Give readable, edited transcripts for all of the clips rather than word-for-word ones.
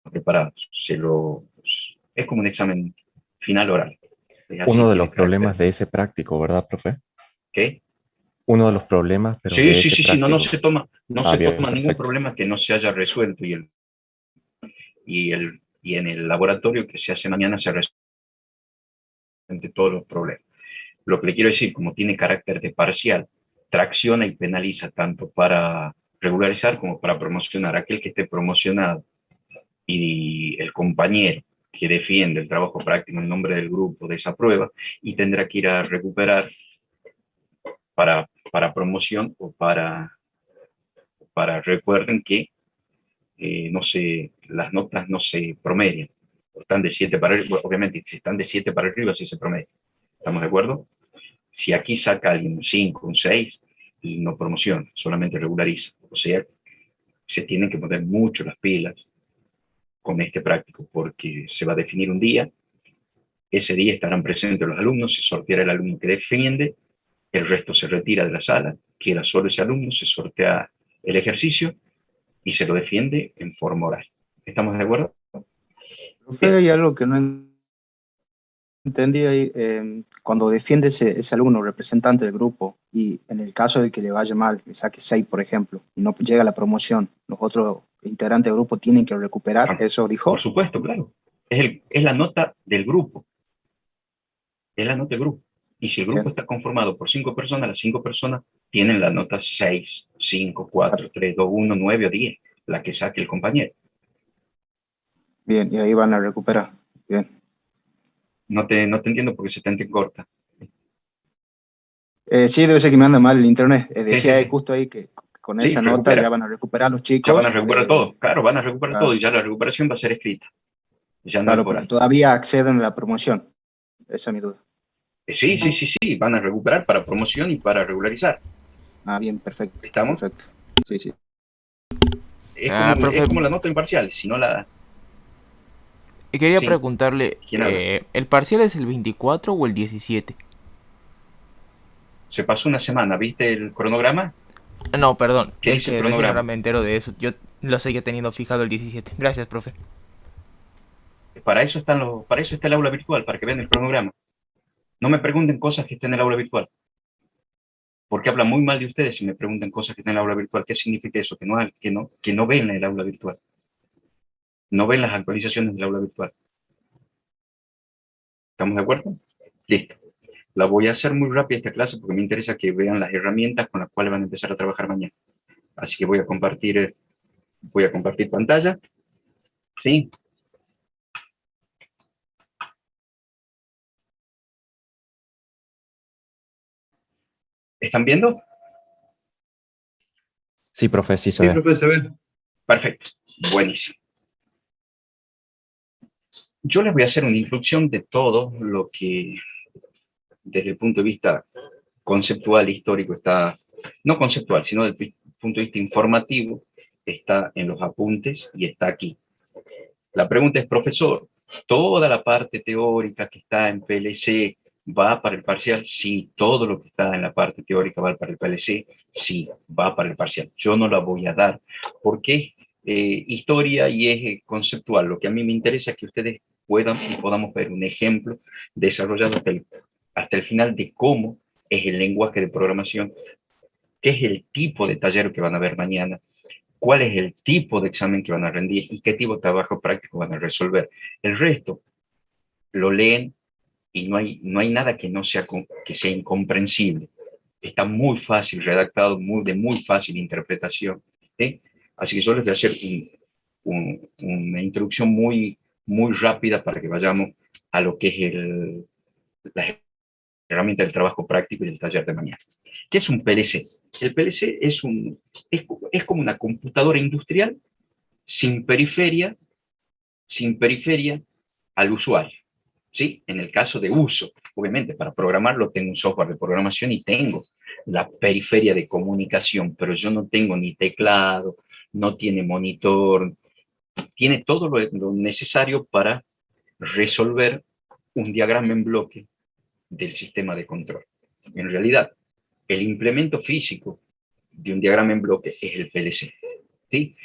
preparados. Es como un examen final oral. Es así, Uno de tiene los carácter. problemas de ese práctico, ¿verdad, profe? ¿Qué? Uno de los problemas, pero Sí, de sí, ese sí, sí, no, práctico. no Ah, se bien, toma ningún perfecto. problema que no se haya resuelto y en el laboratorio que se hace mañana se resuelven todos los problemas. Lo que le quiero decir, como tiene carácter de parcial, tracciona y penaliza tanto para regularizar como para promocionar. Aquel que esté promocionado y el compañero que defiende el trabajo práctico en nombre del grupo desaprueba y tendrá que ir a recuperar para promoción para recuerden que no se, las notas no se promedian. Están de 7 para arriba, bueno, obviamente, si están de 7 para arriba, sí se promedia. ¿Estamos de acuerdo? Si aquí saca alguien un 5, un 6 y no promociona, solamente regulariza. O sea, se tienen que poner mucho las pilas con este práctico porque se va a definir un día, ese día estarán presentes los alumnos, se sorteará el alumno que defiende, el resto se retira de la sala, queda solo ese alumno, se sortea el ejercicio y se lo defiende en forma oral. ¿Estamos de acuerdo? Profe, Bien. hay algo que no entendí ahí. Cuando defiende ese alumno representante del grupo y en el caso de que le vaya mal, que saque 6, por ejemplo, y no llega a la promoción, los otros integrantes del grupo tienen que recuperar, Ah, ¿eso por dijo? supuesto, claro. Es la nota del grupo, es la nota del grupo. Y si el grupo Bien, está conformado por 5 personas, las 5 personas tienen la nota 6, 5, claro, 4, 3, 2, 1, 9 o 10, la que saque el compañero. bien, y ahí van a recuperar. Bien. No te entiendo porque se te corta. Sí, debe ser que me anda mal el internet. Sí, sí, Decía sí. justo ahí que con Sí, esa nota ya recupera. van a recuperar los Ya van a chicos. recuperar todo. Claro, van a recuperar todo Claro, y ya la recuperación va a ser escrita. Ya no es claro, pero oral. todavía acceden a la promoción. Esa es mi duda. Sí, sí, sí, sí. Van a recuperar para promoción y para regularizar. Ah, bien, perfecto, ¿Estamos? perfecto. Sí, sí. Ah, Es profe, como la nota imparcial. Si no la... quería Sí. preguntarle, ¿Quién habla? ¿el parcial es el 24 o el 17? Se pasó una semana. ¿Viste el cronograma? No, perdón, ¿Qué es dice el que recién ahora cronograma? me entero de eso. Yo lo seguía teniendo fijado el 17. Gracias, profe. Para eso está el aula virtual, para que vean el cronograma. No me pregunten cosas que estén en el aula virtual, porque hablan muy mal de ustedes si me preguntan cosas que estén en el aula virtual. ¿Qué significa eso? Que no ven el aula virtual, no ven las actualizaciones del aula virtual. ¿Estamos de acuerdo? Listo. La voy a hacer muy rápida esta clase porque me interesa que vean las herramientas con las cuales van a empezar a trabajar mañana. Así que voy a compartir pantalla. ¿Sí? ¿Están viendo? Sí, profe, sí se Sí, ve. profe, se ve. Perfecto. Buenísimo. Yo les voy a hacer una introducción de todo lo que desde el punto de vista conceptual, histórico, está, no conceptual, sino desde el punto de vista informativo, está en los apuntes y está aquí. La pregunta es, profesor, ¿toda la parte teórica que está en PLC va para el parcial? Sí, todo lo que está en la parte teórica va para el PLC, sí, va para el parcial. Yo no la voy a dar porque es historia y es conceptual. Lo que a mí me interesa es que ustedes puedan y podamos ver un ejemplo desarrollado hasta el final de cómo es el lenguaje de programación, qué es el tipo de taller que van a ver mañana, cuál es el tipo de examen que van a rendir y qué tipo de trabajo práctico van a resolver. El resto lo leen y no hay nada que no sea, que sea incomprensible. Está muy fácil redactado, de muy fácil interpretación. ¿Sí? Así que yo les voy a hacer una introducción muy rápida para que vayamos a lo que es la herramienta del trabajo práctico y del taller de mañana. ¿Qué es un PLC? El PLC es como una computadora industrial sin periferia, sin periferia al usuario. ¿Sí? En el caso de uso, obviamente para programarlo tengo un software de programación y tengo la periferia de comunicación, pero yo no tengo ni teclado, no tiene monitor, tiene todo lo necesario para resolver un diagrama en bloque del sistema de control. En realidad, el implemento físico de un diagrama en bloque es el PLC. ¿sí?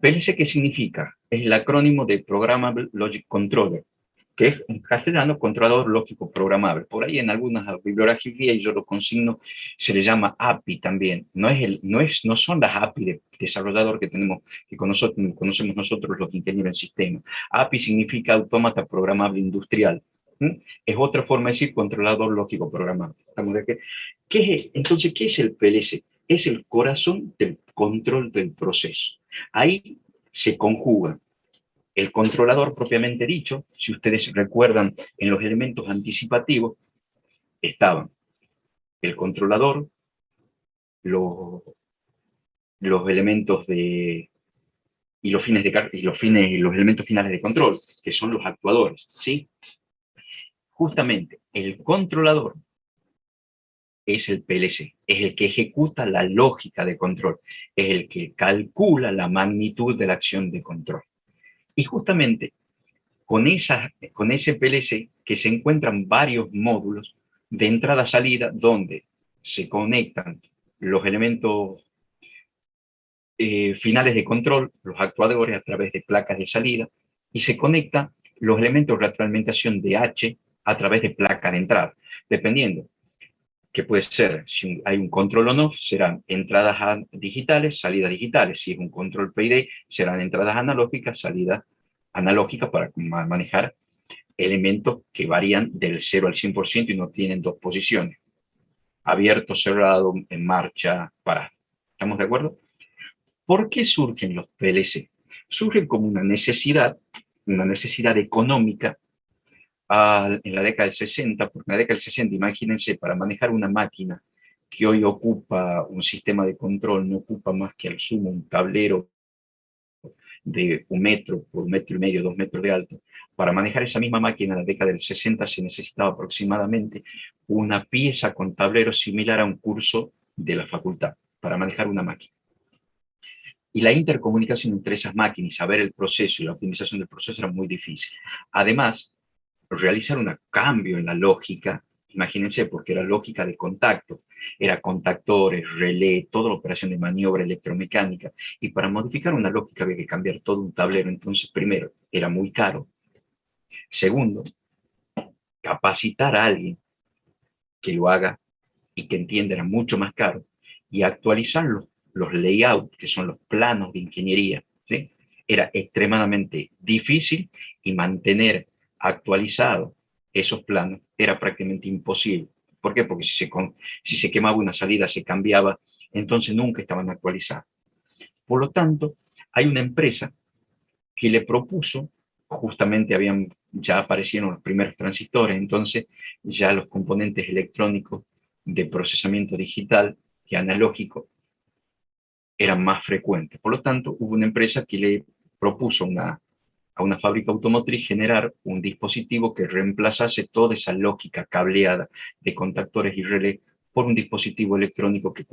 PLC, ¿qué significa? Es el acrónimo de Programmable Logic Controller, que es en castellano controlador lógico programable. Por ahí en algunas bibliografías, y yo lo consigno, se le llama API también. No son las API de desarrollador que tenemos, que conocemos nosotros los ingenieros en sistemas. API significa autómata programable industrial. Es otra forma de decir controlador lógico programable. Entonces, ¿qué es el PLC? Es el corazón del control del proceso. Ahí se conjugan el controlador propiamente dicho. Si ustedes recuerdan, en los elementos anticipativos estaban el controlador, los elementos de y los elementos finales de control, que son los actuadores, ¿sí? Justamente el controlador es el PLC, es el que ejecuta la lógica de control, es el que calcula la magnitud de la acción de control. Y justamente con ese PLC que se encuentran varios módulos de entrada-salida donde se conectan los elementos finales de control, los actuadores a través de placas de salida, y se conectan los elementos de retroalimentación de H a través de placas de entrada, dependiendo que puede ser, si hay un control on-off, serán entradas digitales, salidas digitales. Si es un control PID, serán entradas analógicas, salidas analógicas para manejar elementos que varían del 0 al 100% y no tienen dos posiciones. Abierto, cerrado, en marcha, parado. ¿Estamos de acuerdo? ¿Por qué surgen los PLC? Surgen como una necesidad económica en la década del 60, porque en la década del 60, imagínense, para manejar una máquina que hoy ocupa un sistema de control, no ocupa más que al sumo un tablero de 1 metro por 1,5 metros, 2 metros de alto. Para manejar esa misma máquina en la década del 60 se necesitaba aproximadamente una pieza con tablero similar a un curso de la facultad para manejar una máquina. Y la intercomunicación entre esas máquinas y saber el proceso y la optimización del proceso era muy difícil. Además, realizar un cambio en la lógica, imagínense, porque era lógica de contacto, era contactores, relé, toda la operación de maniobra electromecánica, y para modificar una lógica había que cambiar todo un tablero. Entonces, primero, era muy caro. Segundo, capacitar a alguien que lo haga y que entienda era mucho más caro, y actualizar los layouts, que son los planos de ingeniería, ¿sí? Era extremadamente difícil, y mantener actualizados esos planos era prácticamente imposible. ¿Por qué? Porque si se quemaba una salida, se cambiaba, entonces nunca estaban actualizados. Por lo tanto, hay una empresa que le propuso, justamente ya aparecieron los primeros transistores, entonces ya los componentes electrónicos de procesamiento digital y analógico eran más frecuentes. Por lo tanto, hubo una empresa que le propuso a una fábrica automotriz generar un dispositivo que reemplazase toda esa lógica cableada de contactores y relé por un dispositivo electrónico que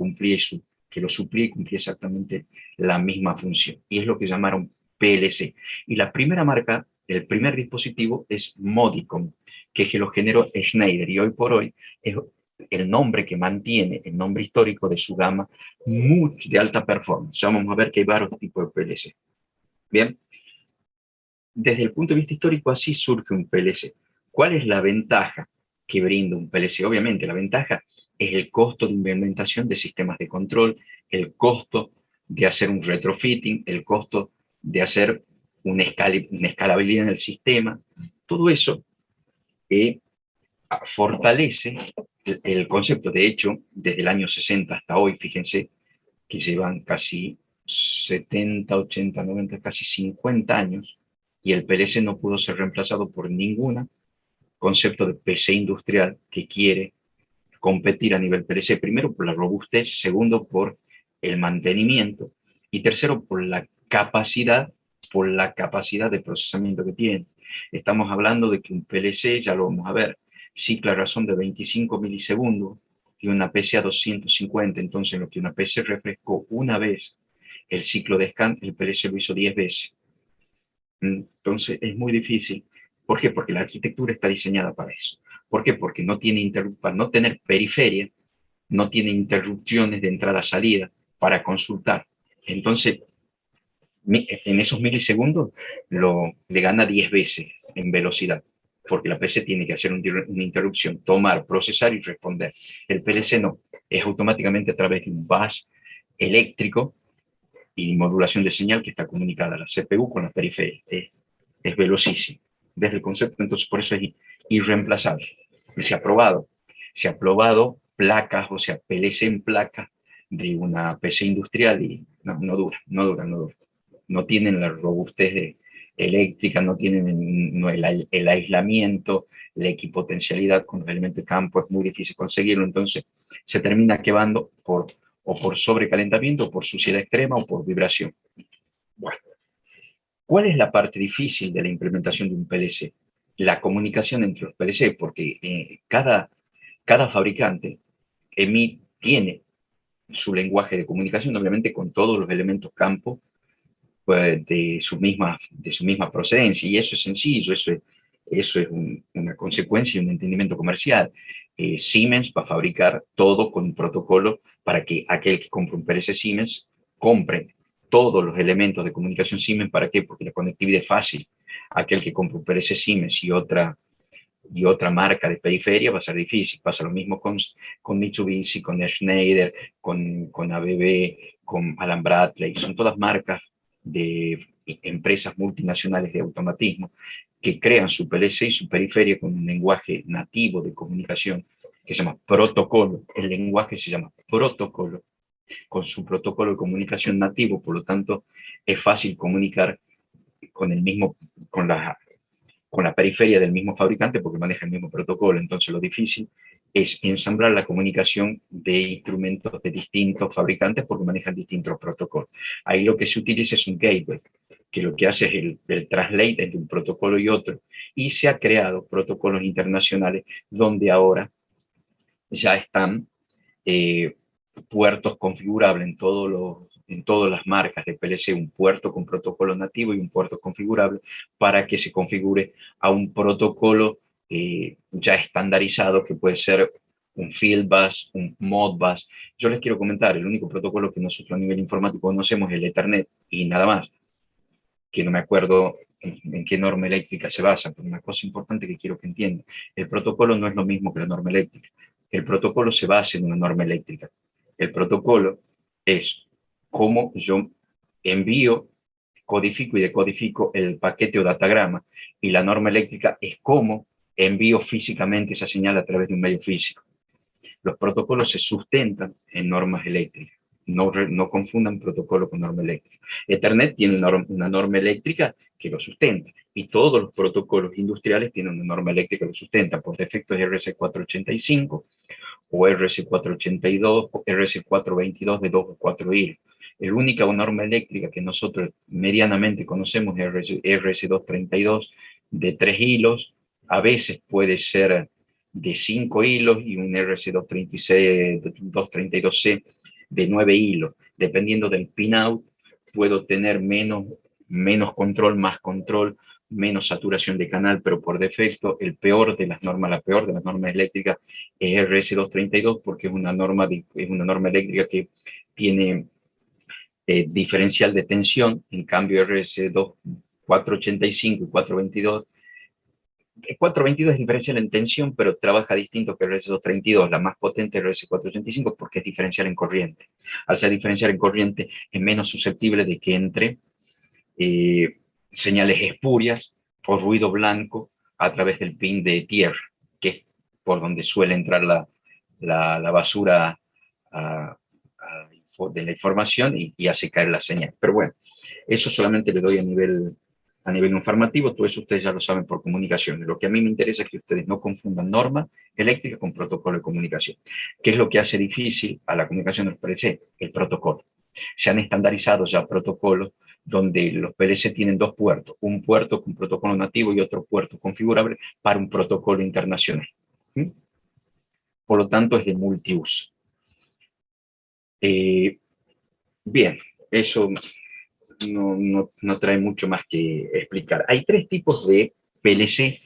lo suplía y cumplía exactamente la misma función. Y es lo que llamaron PLC. Y la primera marca, el primer dispositivo es Modicon, que lo generó Schneider, y hoy por hoy es el nombre que mantiene el nombre histórico de su gama de alta performance. Ya vamos a ver que hay varios tipos de PLC. Bien, desde el punto de vista histórico, así surge un PLC. ¿Cuál es la ventaja que brinda un PLC? Obviamente, la ventaja es el costo de implementación de sistemas de control, el costo de hacer un retrofitting, el costo de hacer una escalabilidad en el sistema. Todo eso fortalece el concepto. De hecho, desde el año 60 hasta hoy, fíjense que llevan casi 70, 80, 90, casi 50 años, y el PLC no pudo ser reemplazado por ningún concepto de PC industrial que quiere competir a nivel PLC. Primero, por la robustez; segundo, por el mantenimiento; y tercero, por la capacidad de procesamiento que tiene. Estamos hablando de que un PLC, ya lo vamos a ver, cicla a razón de 25 milisegundos y una PC a 250. Entonces, lo que una PC refrescó una vez el ciclo de scan, el PLC lo hizo 10 veces. Entonces, es muy difícil. ¿Por qué? Porque la arquitectura está diseñada para eso. ¿Por qué? Porque para no tener periferia, no tiene interrupciones de entrada-salida para consultar. Entonces, en esos milisegundos le gana 10 veces en velocidad, porque la PC tiene que hacer una interrupción, tomar, procesar y responder. El PLC no, es automáticamente a través de un bus eléctrico y modulación de señal que está comunicada a la CPU con la periferia. Es velocísimo. Desde el concepto, entonces, por eso es irreemplazable. Se ha probado placas, o sea, PLC en placas de una PC industrial y no dura. No tienen la robustez eléctrica, no tienen el aislamiento, la equipotencialidad con los elementos de campo, es muy difícil conseguirlo, entonces se termina quemando o por sobrecalentamiento, o por suciedad extrema, o por vibración. Bueno, ¿cuál es la parte difícil de la implementación de un PLC? La comunicación entre los PLC, porque cada fabricante tiene su lenguaje de comunicación, obviamente con todos los elementos campo de su misma procedencia, y eso es sencillo, eso es una consecuencia y un entendimiento comercial. Siemens va a fabricar todo con un protocolo para que aquel que compre un PLC Siemens compre todos los elementos de comunicación Siemens. ¿Para qué? Porque la conectividad es fácil. Aquel que compre un PLC Siemens y otra marca de periferia va a ser difícil. Pasa lo mismo con Mitsubishi, con Schneider, con ABB, con Alan Bradley. Son todas marcas de empresas multinacionales de automatismo que crean su PLC y su periferia con un lenguaje nativo de comunicación que se llama protocolo. El lenguaje se llama protocolo, con su protocolo de comunicación nativo. Por lo tanto, es fácil comunicar con la periferia del mismo fabricante porque maneja el mismo protocolo. Entonces lo difícil es ensamblar la comunicación de instrumentos de distintos fabricantes porque manejan distintos protocolos. Ahí lo que se utiliza es un gateway, que lo que hace es el translate entre un protocolo y otro, y se ha creado protocolos internacionales donde ahora ya están puertos configurables en todas las marcas de PLC, un puerto con protocolo nativo y un puerto configurable para que se configure a un protocolo ya estandarizado, que puede ser un field bus, un Modbus. Yo les quiero comentar, el único protocolo que nosotros a nivel informático conocemos es el Ethernet y nada más, que no me acuerdo en qué norma eléctrica se basa, pero una cosa importante que quiero que entiendan: el protocolo no es lo mismo que la norma eléctrica. El protocolo se basa en una norma eléctrica. El protocolo es cómo yo envío, codifico y decodifico el paquete o datagrama, y la norma eléctrica es cómo envío físicamente esa señal a través de un medio físico. Los protocolos se sustentan en normas eléctricas. No confundan protocolo con norma eléctrica. Ethernet tiene una norma eléctrica que lo sustenta, y todos los protocolos industriales tienen una norma eléctrica que lo sustenta. Por defecto es RS485 o RS482 o RS422 de 2 o 4 hilos. La única norma eléctrica que nosotros medianamente conocemos es RS232 de 3 hilos. A veces puede ser de 5 hilos, y un RS232C de 9 hilos. Dependiendo del pinout, puedo tener menos control, más control, menos saturación de canal, pero por defecto la peor de las normas eléctricas es RS232, porque es una norma eléctrica que tiene diferencial de tensión. En cambio, RS485 y 422, 422 es diferencial en tensión, pero trabaja distinto que el RS232. La más potente es el RS485 porque es diferencial en corriente. Al ser diferencial en corriente, es menos susceptible de que entre señales espurias o ruido blanco a través del pin de tierra, que es por donde suele entrar la basura de la información y hace caer la señal. Pero bueno, eso solamente le doy a nivel informativo. Todo eso ustedes ya lo saben por comunicación. Lo que a mí me interesa es que ustedes no confundan norma eléctrica con protocolo de comunicación. ¿Qué es lo que hace difícil a la comunicación de los PLC? El protocolo. Se han estandarizado ya protocolos donde los PLC tienen dos puertos, un puerto con protocolo nativo y otro puerto configurable para un protocolo internacional. Por lo tanto, es de multiuso. Bien, eso no trae mucho más que explicar. Hay tres tipos de PLC.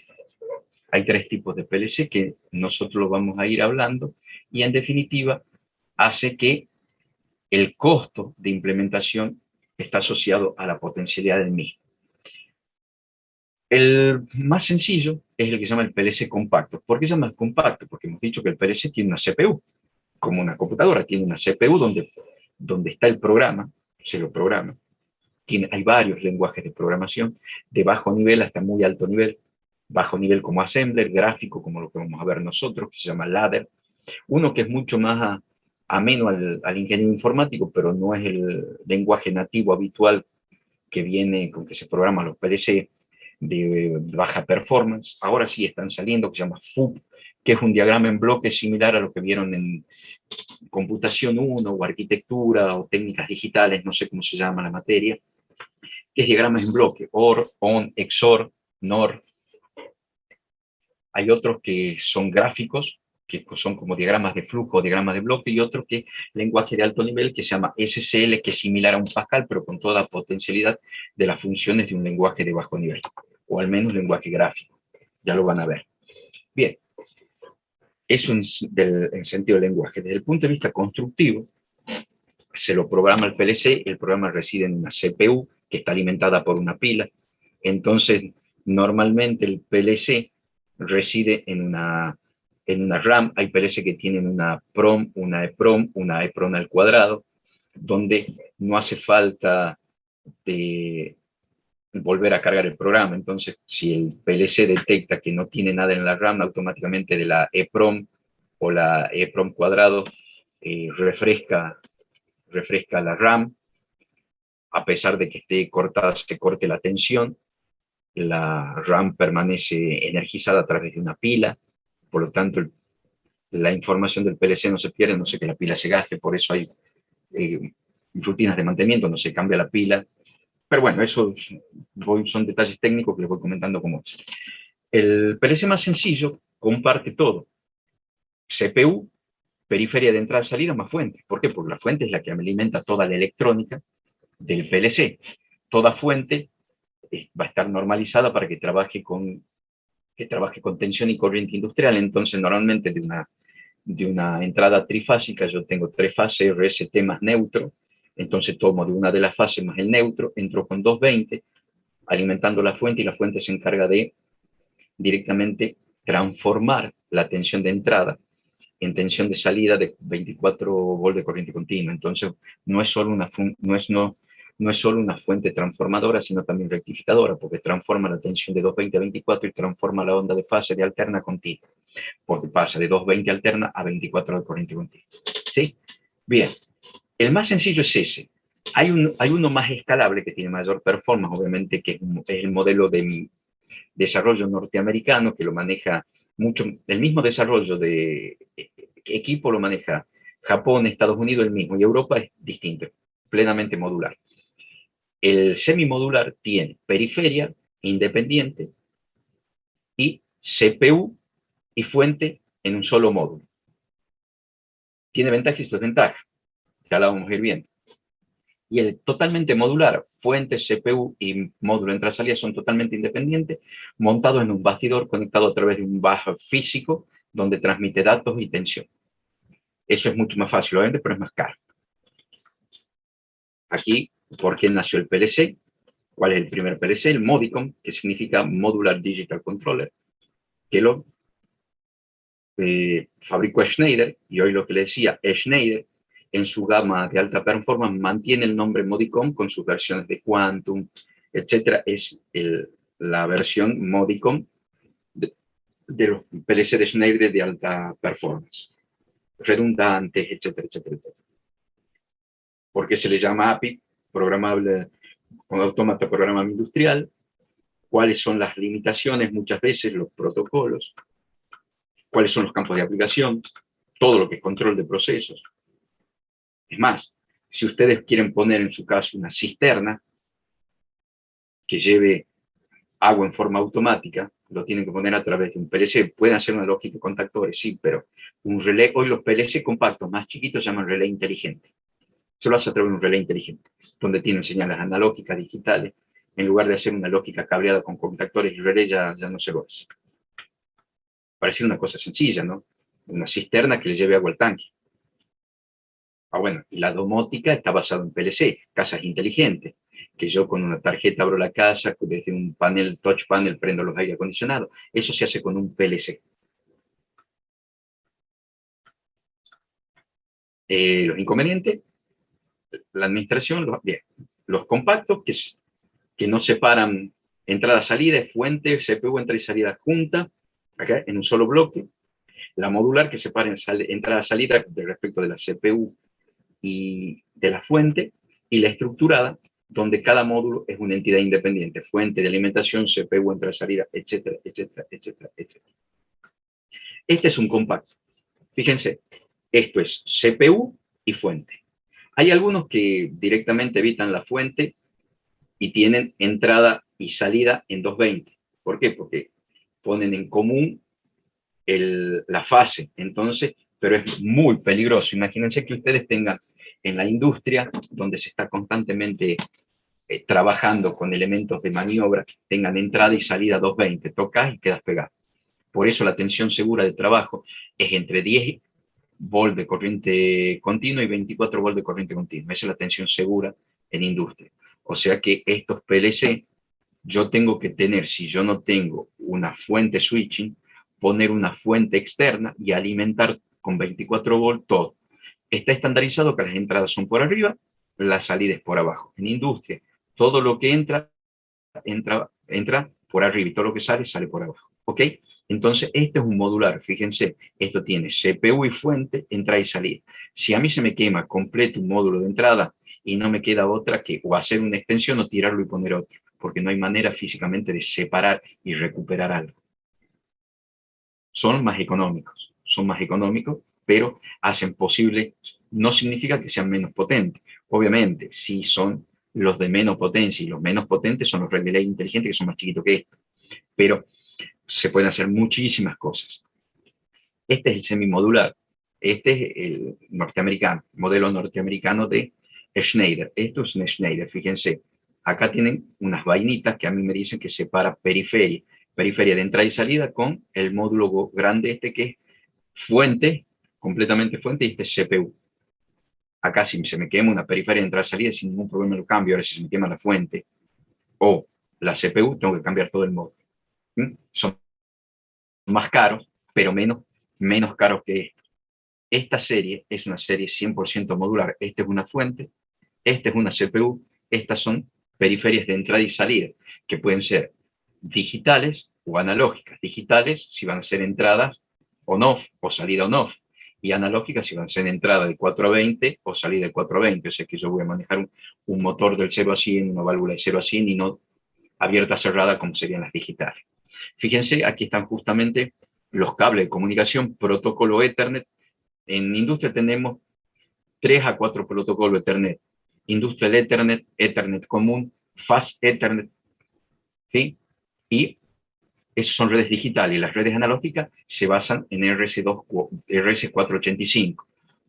Que nosotros los vamos a ir hablando, y en definitiva hace que el costo de implementación está asociado a la potencialidad del mismo. El más sencillo es el que se llama el PLC compacto. ¿Por qué se llama compacto? Porque hemos dicho que el PLC tiene una CPU, como una computadora, tiene una CPU donde está el programa, se lo programa. Hay varios lenguajes de programación, de bajo nivel hasta muy alto nivel. Bajo nivel como assembler, gráfico como lo que vamos a ver nosotros, que se llama ladder. Uno que es mucho más ameno al ingeniero informático, pero no es el lenguaje nativo habitual que viene con que se programan los PLC de baja performance. Ahora sí están saliendo, que se llama FUB, que es un diagrama en bloque similar a lo que vieron en computación 1 o arquitectura o técnicas digitales, no sé cómo se llama la materia, que es diagramas en bloque, OR, ON, XOR, NOR. Hay otros que son gráficos, que son como diagramas de flujo, diagramas de bloque, y otro que es lenguaje de alto nivel, que se llama SSL, que es similar a un Pascal, pero con toda la potencialidad de las funciones de un lenguaje de bajo nivel, o al menos lenguaje gráfico. Ya lo van a ver. Bien, eso en sentido del lenguaje. Desde el punto de vista constructivo, se lo programa el PLC, el programa reside en una CPU que está alimentada por una pila. Entonces, normalmente el PLC reside en una RAM. Hay PLC que tienen una PROM, una EPROM al cuadrado, donde no hace falta de volver a cargar el programa. Entonces, si el PLC detecta que no tiene nada en la RAM, automáticamente de la EPROM o la EPROM cuadrado refresca la RAM, a pesar de que esté cortada, se corte la tensión. La RAM permanece energizada a través de una pila, por lo tanto la información del PLC no se pierde, no sé que la pila se gaste, por eso hay rutinas de mantenimiento, no se cambia la pila. Pero bueno, eso son detalles técnicos que les voy comentando como es. El PLC más sencillo comparte todo: CPU, periferia de entrada-salida más fuente. ¿Por qué? Porque la fuente es la que alimenta toda la electrónica del PLC. Toda fuente va a estar normalizada para que trabaje con tensión y corriente industrial. Entonces, normalmente de una entrada trifásica yo tengo tres fases, RST más neutro. Entonces tomo de una de las fases más el neutro, entro con 220, alimentando la fuente, y la fuente se encarga de directamente transformar la tensión de entrada en tensión de salida de 24 volts de corriente continua. Entonces, no es solo una fuente transformadora, sino también rectificadora, porque transforma la tensión de 220 a 24 y transforma la onda de fase de alterna a continua, porque pasa de 220 alterna a 24 de corriente continua. ¿Sí? Bien, el más sencillo es ese. Hay uno más escalable que tiene mayor performance, obviamente, que es el modelo de desarrollo norteamericano, que lo maneja mucho. El mismo desarrollo de equipo lo maneja Japón, Estados Unidos, el mismo, y Europa es distinto, plenamente modular. El semimodular tiene periferia independiente y CPU y fuente en un solo módulo. Tiene ventajas y desventajas, ya la vamos a ir viendo. Y el totalmente modular, fuente, CPU y módulo de entrada-salida son totalmente independientes, montados en un bastidor conectado a través de un bus físico donde transmite datos y tensión. Eso es mucho más fácil, obviamente, pero es más caro. Aquí, ¿por qué nació el PLC? ¿Cuál es el primer PLC? El Modicon, que significa Modular Digital Controller, que lo fabricó Schneider, y hoy lo que le decía, Schneider, en su gama de alta performance, mantiene el nombre Modicon con sus versiones de Quantum, etc. Es la versión Modicon de los PLC de Schneider de alta performance, redundantes, etcétera, etcétera, etcétera. ¿Por qué se le llama API? Programable, con autómata programable industrial. ¿Cuáles son las limitaciones? Muchas veces los protocolos. ¿Cuáles son los campos de aplicación? Todo lo que es control de procesos. Es más, si ustedes quieren poner en su caso una cisterna que lleve agua en forma automática, lo tienen que poner a través de un PLC. Pueden hacer una lógica de contactores, sí, pero un relé, hoy los PLC compactos más chiquitos se llaman relé inteligente. Se lo hace a través de un relé inteligente, donde tienen señales analógicas, digitales. En lugar de hacer una lógica cableada con contactores y relé, ya no se lo hace. Parece una cosa sencilla, ¿no? Una cisterna que le lleve agua al tanque. bueno, y la domótica está basada en PLC, casas inteligentes, que yo con una tarjeta abro la casa, desde un panel, touch panel, prendo los aire acondicionados. Eso se hace con un PLC. Los inconvenientes, la administración, bien, los compactos que no separan entrada-salida, fuente, CPU, entrada y salida junta, acá en un solo bloque. La modular que separa entrada-salida respecto de la CPU y de la fuente, y la estructurada, donde cada módulo es una entidad independiente, fuente de alimentación, CPU, entrada-salida, etcétera, etcétera, etcétera, etcétera. Este es un compacto. Fíjense, esto es CPU y fuente. Hay algunos que directamente evitan la fuente y tienen entrada y salida en 220. ¿Por qué? Porque ponen en común la fase, entonces, pero es muy peligroso. Imagínense que ustedes tengan en la industria, donde se está constantemente trabajando con elementos de maniobra, tengan entrada y salida 220, tocas y quedas pegado. Por eso la tensión segura de trabajo es entre 10 volt de corriente continua y 24 volt de corriente continua. Esa es la tensión segura en industria. O sea que estos PLC, yo tengo que tener, si yo no tengo una fuente switching, poner una fuente externa y alimentar con 24 volt todo. Está estandarizado que las entradas son por arriba, las salidas por abajo. En industria, todo lo que entra por arriba y todo lo que sale, sale por abajo. ¿Ok? Entonces, este es un modular. Fíjense, esto tiene CPU y fuente, entrada y salida. Si a mí se me quema completo un módulo de entrada y no me queda otra que o hacer una extensión o tirarlo y poner otro, porque no hay manera físicamente de separar y recuperar algo. Son más económicos, pero hacen posible, no significa que sean menos potentes. Obviamente, sí son los de menos potencia, y los menos potentes son los relés inteligentes, que son más chiquitos que esto. Pero se pueden hacer muchísimas cosas. Este es el semimodular. Este es el norteamericano, modelo norteamericano de Schneider. Esto es un Schneider, fíjense. Acá tienen unas vainitas que a mí me dicen que separa periferia de entrada y salida con el módulo grande este que es fuente, completamente fuente, y este es CPU. Acá si se me quema una periferia de entrada y salida, sin ningún problema lo cambio. Ahora si se me quema la fuente o la CPU, tengo que cambiar todo el módulo. Son más caros, pero menos caros que esto. Esta serie es una serie 100% modular. Esta es una fuente, esta es una CPU, estas son periferias de entrada y salida, que pueden ser digitales o analógicas. Digitales si van a ser entradas on-off o salida on-off, y analógicas si van a ser entrada de 4 a 20 o salida de 4 a 20. O sea que yo voy a manejar un motor del 0 a 100, una válvula de 0 a 100 y no abierta cerrada como serían las digitales. Fíjense, aquí están justamente los cables de comunicación, protocolo Ethernet. En industria tenemos 3 a 4 protocolos Ethernet. Industrial Ethernet, Ethernet común, Fast Ethernet, ¿sí? Y esas son redes digitales. Las redes analógicas se basan en RS485,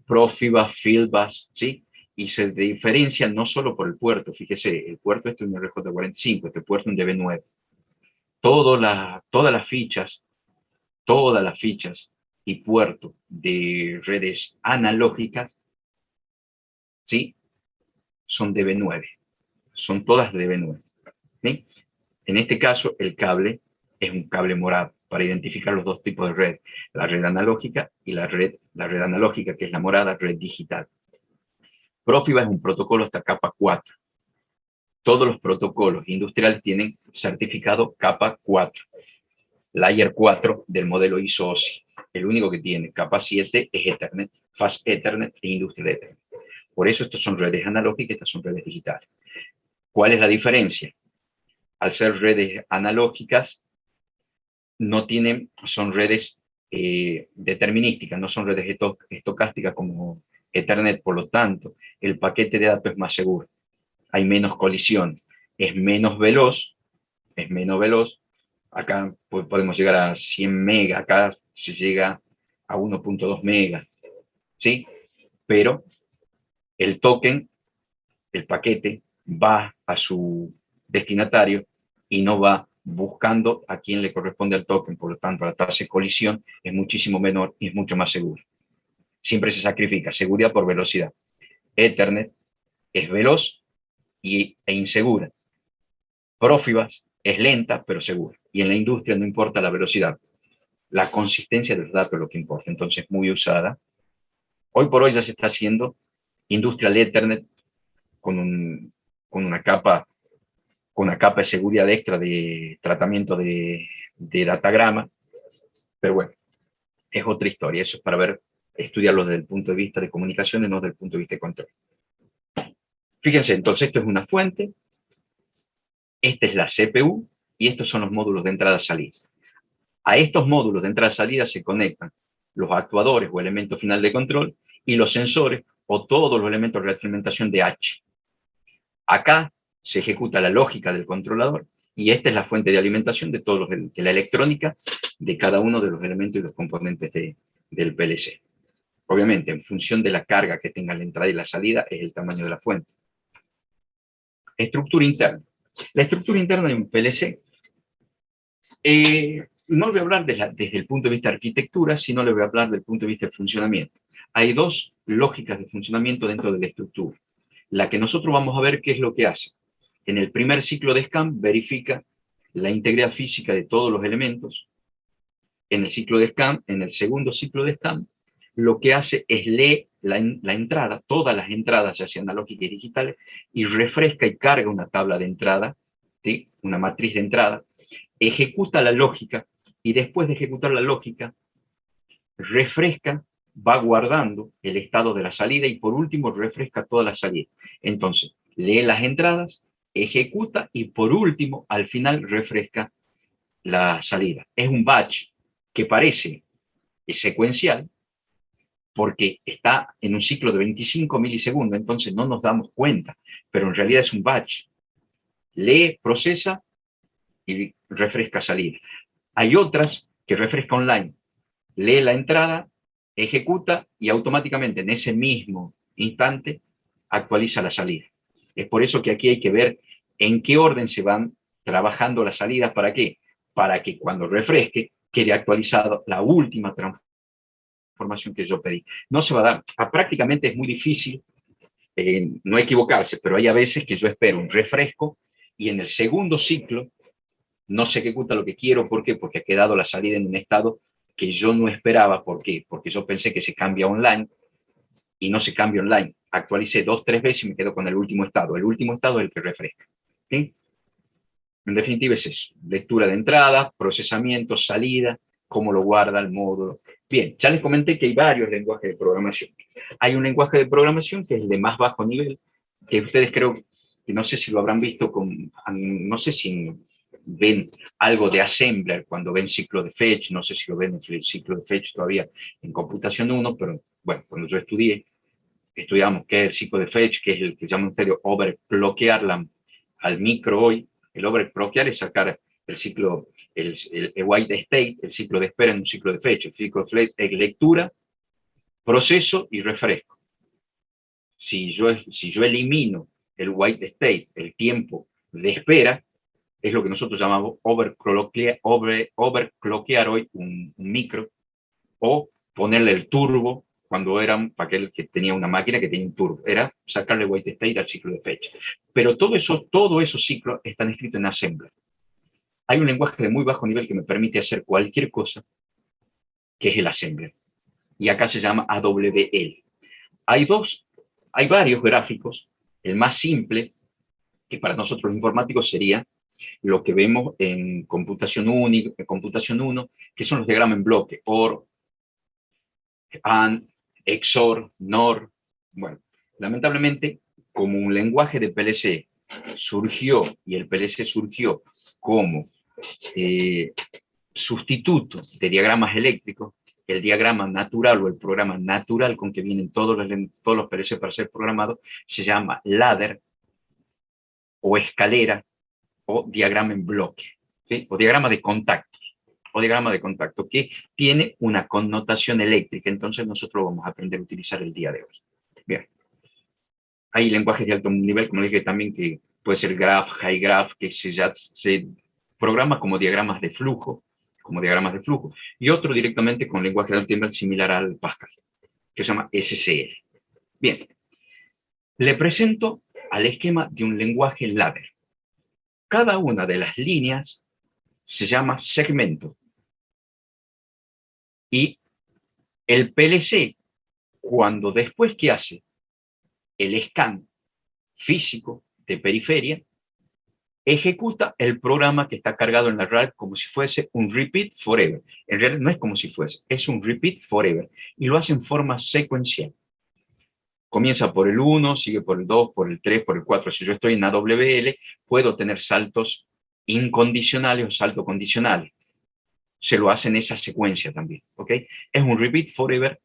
Profibus, Fieldbus, ¿sí? Y se diferencian no solo por el puerto. Fíjese, el puerto este es un RJ45, este puerto es un DB9. Todas las fichas y puertos de redes analógicas, ¿sí? Son DB9. Son todas DB9. ¿Sí? En este caso, el cable es un cable morado para identificar los dos tipos de red, la red analógica y la red analógica, que es la morada, red digital. Profibus es un protocolo hasta capa 4. Todos los protocolos industriales tienen certificado capa 4. Layer 4 del modelo ISO OSI. El único que tiene capa 7 es Ethernet, Fast Ethernet e Industrial Ethernet. Por eso estas son redes analógicas, estas son redes digitales. ¿Cuál es la diferencia? Al ser redes analógicas, son redes determinísticas, no son redes estocásticas como Ethernet. Por lo tanto, el paquete de datos es más seguro. Hay menos colisiones, es menos veloz. Acá podemos llegar a 100 megas, acá se llega a 1.2 megas, ¿sí? Pero el token, el paquete, va a su destinatario y no va buscando a quién le corresponde el token. Por lo tanto, la tasa de colisión es muchísimo menor y es mucho más segura. Siempre se sacrifica seguridad por velocidad. Ethernet es veloz e insegura. Profibus es lenta pero segura. Y en la industria no importa la velocidad, la consistencia del dato es lo que importa. Entonces, muy usada. Hoy por hoy ya se está haciendo Industrial Ethernet con una capa de seguridad extra de tratamiento de datagrama. Pero bueno, es otra historia. Eso es para estudiarlo desde el punto de vista de comunicaciones, no desde el punto de vista de control. Fíjense, entonces esto es una fuente, esta es la CPU y estos son los módulos de entrada-salida. A estos módulos de entrada-salida se conectan los actuadores o elementos final de control y los sensores o todos los elementos de retroalimentación de H. Acá se ejecuta la lógica del controlador y esta es la fuente de alimentación de la electrónica de cada uno de los elementos y los componentes del PLC. Obviamente, en función de la carga que tenga la entrada y la salida, es el tamaño de la fuente. Estructura interna. La estructura interna de un PLC, no le voy a hablar desde el punto de vista de arquitectura, sino le voy a hablar desde el punto de vista de funcionamiento. Hay dos lógicas de funcionamiento dentro de la estructura. La que nosotros vamos a ver qué es lo que hace. En el primer ciclo de scan verifica la integridad física de todos los elementos. En el ciclo de scan, en el segundo ciclo de scan, lo que hace es leer la entrada, todas las entradas, ya sean analógicas y digitales, y refresca y carga una tabla de entrada, ¿sí? Una matriz de entrada, ejecuta la lógica, y después de ejecutar la lógica, refresca, va guardando el estado de la salida, y por último refresca toda la salida. Entonces, lee las entradas, ejecuta, y por último, al final, refresca la salida. Es un batch que parece secuencial, porque está en un ciclo de 25 milisegundos, entonces no nos damos cuenta, pero en realidad es un batch. Lee, procesa y refresca salida. Hay otras que refresca online. Lee la entrada, ejecuta y automáticamente en ese mismo instante actualiza la salida. Es por eso que aquí hay que ver en qué orden se van trabajando las salidas. ¿Para qué? Para que cuando refresque quede actualizado la última transformación que yo pedí. No se va a dar. Prácticamente es muy difícil no equivocarse, pero hay a veces que yo espero un refresco y en el segundo ciclo no se ejecuta lo que quiero. ¿Por qué? Porque ha quedado la salida en un estado que yo no esperaba. ¿Por qué? Porque yo pensé que se cambia online y no se cambia online. Actualicé 2-3 veces y me quedo con el último estado. El último estado es el que refresca. ¿Sí? En definitiva es eso. Lectura de entrada, procesamiento, salida, cómo lo guarda el módulo. Bien, ya les comenté que hay varios lenguajes de programación. Hay un lenguaje de programación que es el de más bajo nivel, que ustedes creo que no sé si lo habrán visto, no sé si ven algo de Assembler cuando ven ciclo de fetch, no sé si lo ven en el ciclo de fetch todavía en computación 1, pero bueno, cuando yo estudiamos qué es el ciclo de fetch, que es el que llaman ustedes overclockear al micro hoy. El overclockear es sacar el ciclo, el white state, el ciclo de espera en un ciclo de fetch. El ciclo de fetch es lectura, proceso y refresco. Si yo elimino el white state, el tiempo de espera, es lo que nosotros llamamos overclockear hoy un micro, o ponerle el turbo cuando era para aquel que tenía una máquina que tenía un turbo, era sacarle white state al ciclo de fetch. Pero todos esos ciclos están escritos en Assembler. Hay un lenguaje de muy bajo nivel que me permite hacer cualquier cosa, que es el Assembler. Y acá se llama AWL. Hay varios gráficos. El más simple, que para nosotros los informáticos sería lo que vemos en computación 1, que son los diagramas en bloque, OR, AND, XOR, NOR. Bueno, lamentablemente, como un lenguaje de PLC surgió, y el PLC surgió como sustituto de diagramas eléctricos, el diagrama natural o el programa natural con que vienen todos los PLC para ser programados se llama ladder o escalera o diagrama en bloque, ¿sí? O diagrama de contacto, que tiene una connotación eléctrica. Entonces nosotros vamos a aprender a utilizar el día de hoy. Bien. Hay lenguajes de alto nivel, como les dije también, que puede ser graph, high graph, que se programa como diagramas de flujo, y otro directamente con lenguaje de alto nivel similar al Pascal, que se llama SCL. Bien. Le presento al esquema de un lenguaje ladder. Cada una de las líneas se llama segmento. Y el PLC, cuando después que hace el scan físico de periferia, ejecuta el programa que está cargado en la RAR como si fuese un repeat forever. En realidad no es como si fuese, es un repeat forever. Y lo hace en forma secuencial. Comienza por el 1, sigue por el 2, por el 3, por el 4. Si yo estoy en AWL, puedo tener saltos incondicionales o saltos condicionales. Se lo hace en esa secuencia también. ¿Ok? Es un repeat forever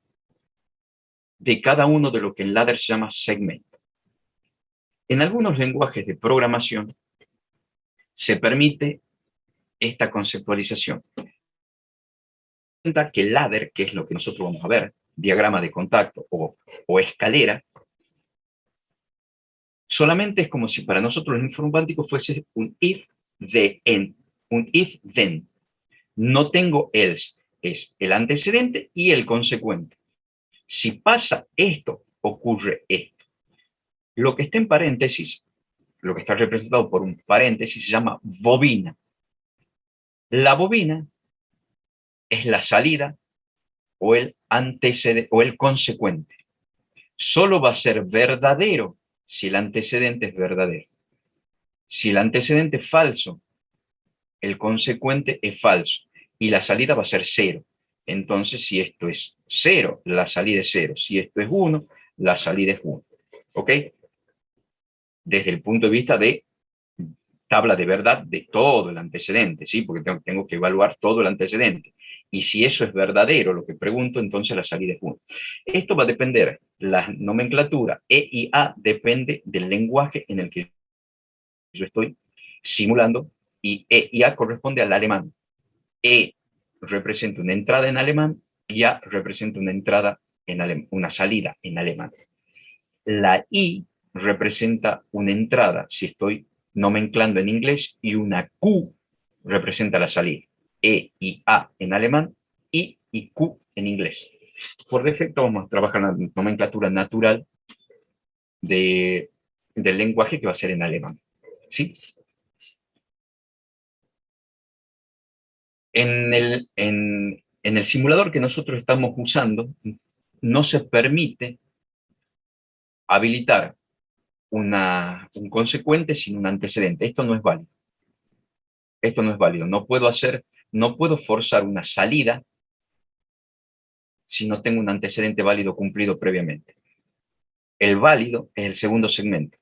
de cada uno de lo que en ladder se llama segmento. En algunos lenguajes de programación se permite esta conceptualización. Que el ladder, que es lo que nosotros vamos a ver, diagrama de contacto o escalera, solamente es como si para nosotros los informáticos fuese un if, then, un if, then. No tengo else, es el antecedente y el consecuente. Si pasa esto, ocurre esto. Lo que está en paréntesis, lo que está representado por un paréntesis, se llama bobina. La bobina es la salida o el antecedente o el consecuente. Solo va a ser verdadero si el antecedente es verdadero. Si el antecedente es falso, el consecuente es falso y la salida va a ser 0. Entonces, si esto es 0, la salida es 0. Si esto es 1, la salida es 1. ¿Ok? Desde el punto de vista de tabla de verdad de todo el antecedente, ¿sí? Porque tengo que evaluar todo el antecedente. Y si eso es verdadero, lo que pregunto, entonces la salida es 1. Esto va a depender, la nomenclatura E y A depende del lenguaje en el que yo estoy simulando, y E y A corresponde al alemán. E representa una entrada en alemán y A representa una entrada en alemán, una salida en alemán. La I representa una entrada si estoy nomenclando en inglés y una Q representa la salida. E y A en alemán, I y Q en inglés. Por defecto vamos a trabajar la nomenclatura natural del lenguaje que va a ser en alemán. ¿Sí? En el simulador que nosotros estamos usando, no se permite habilitar un consecuente sin un antecedente. Esto no es válido. Esto no es válido. No puedo forzar una salida si no tengo un antecedente válido cumplido previamente. El válido es el segundo segmento.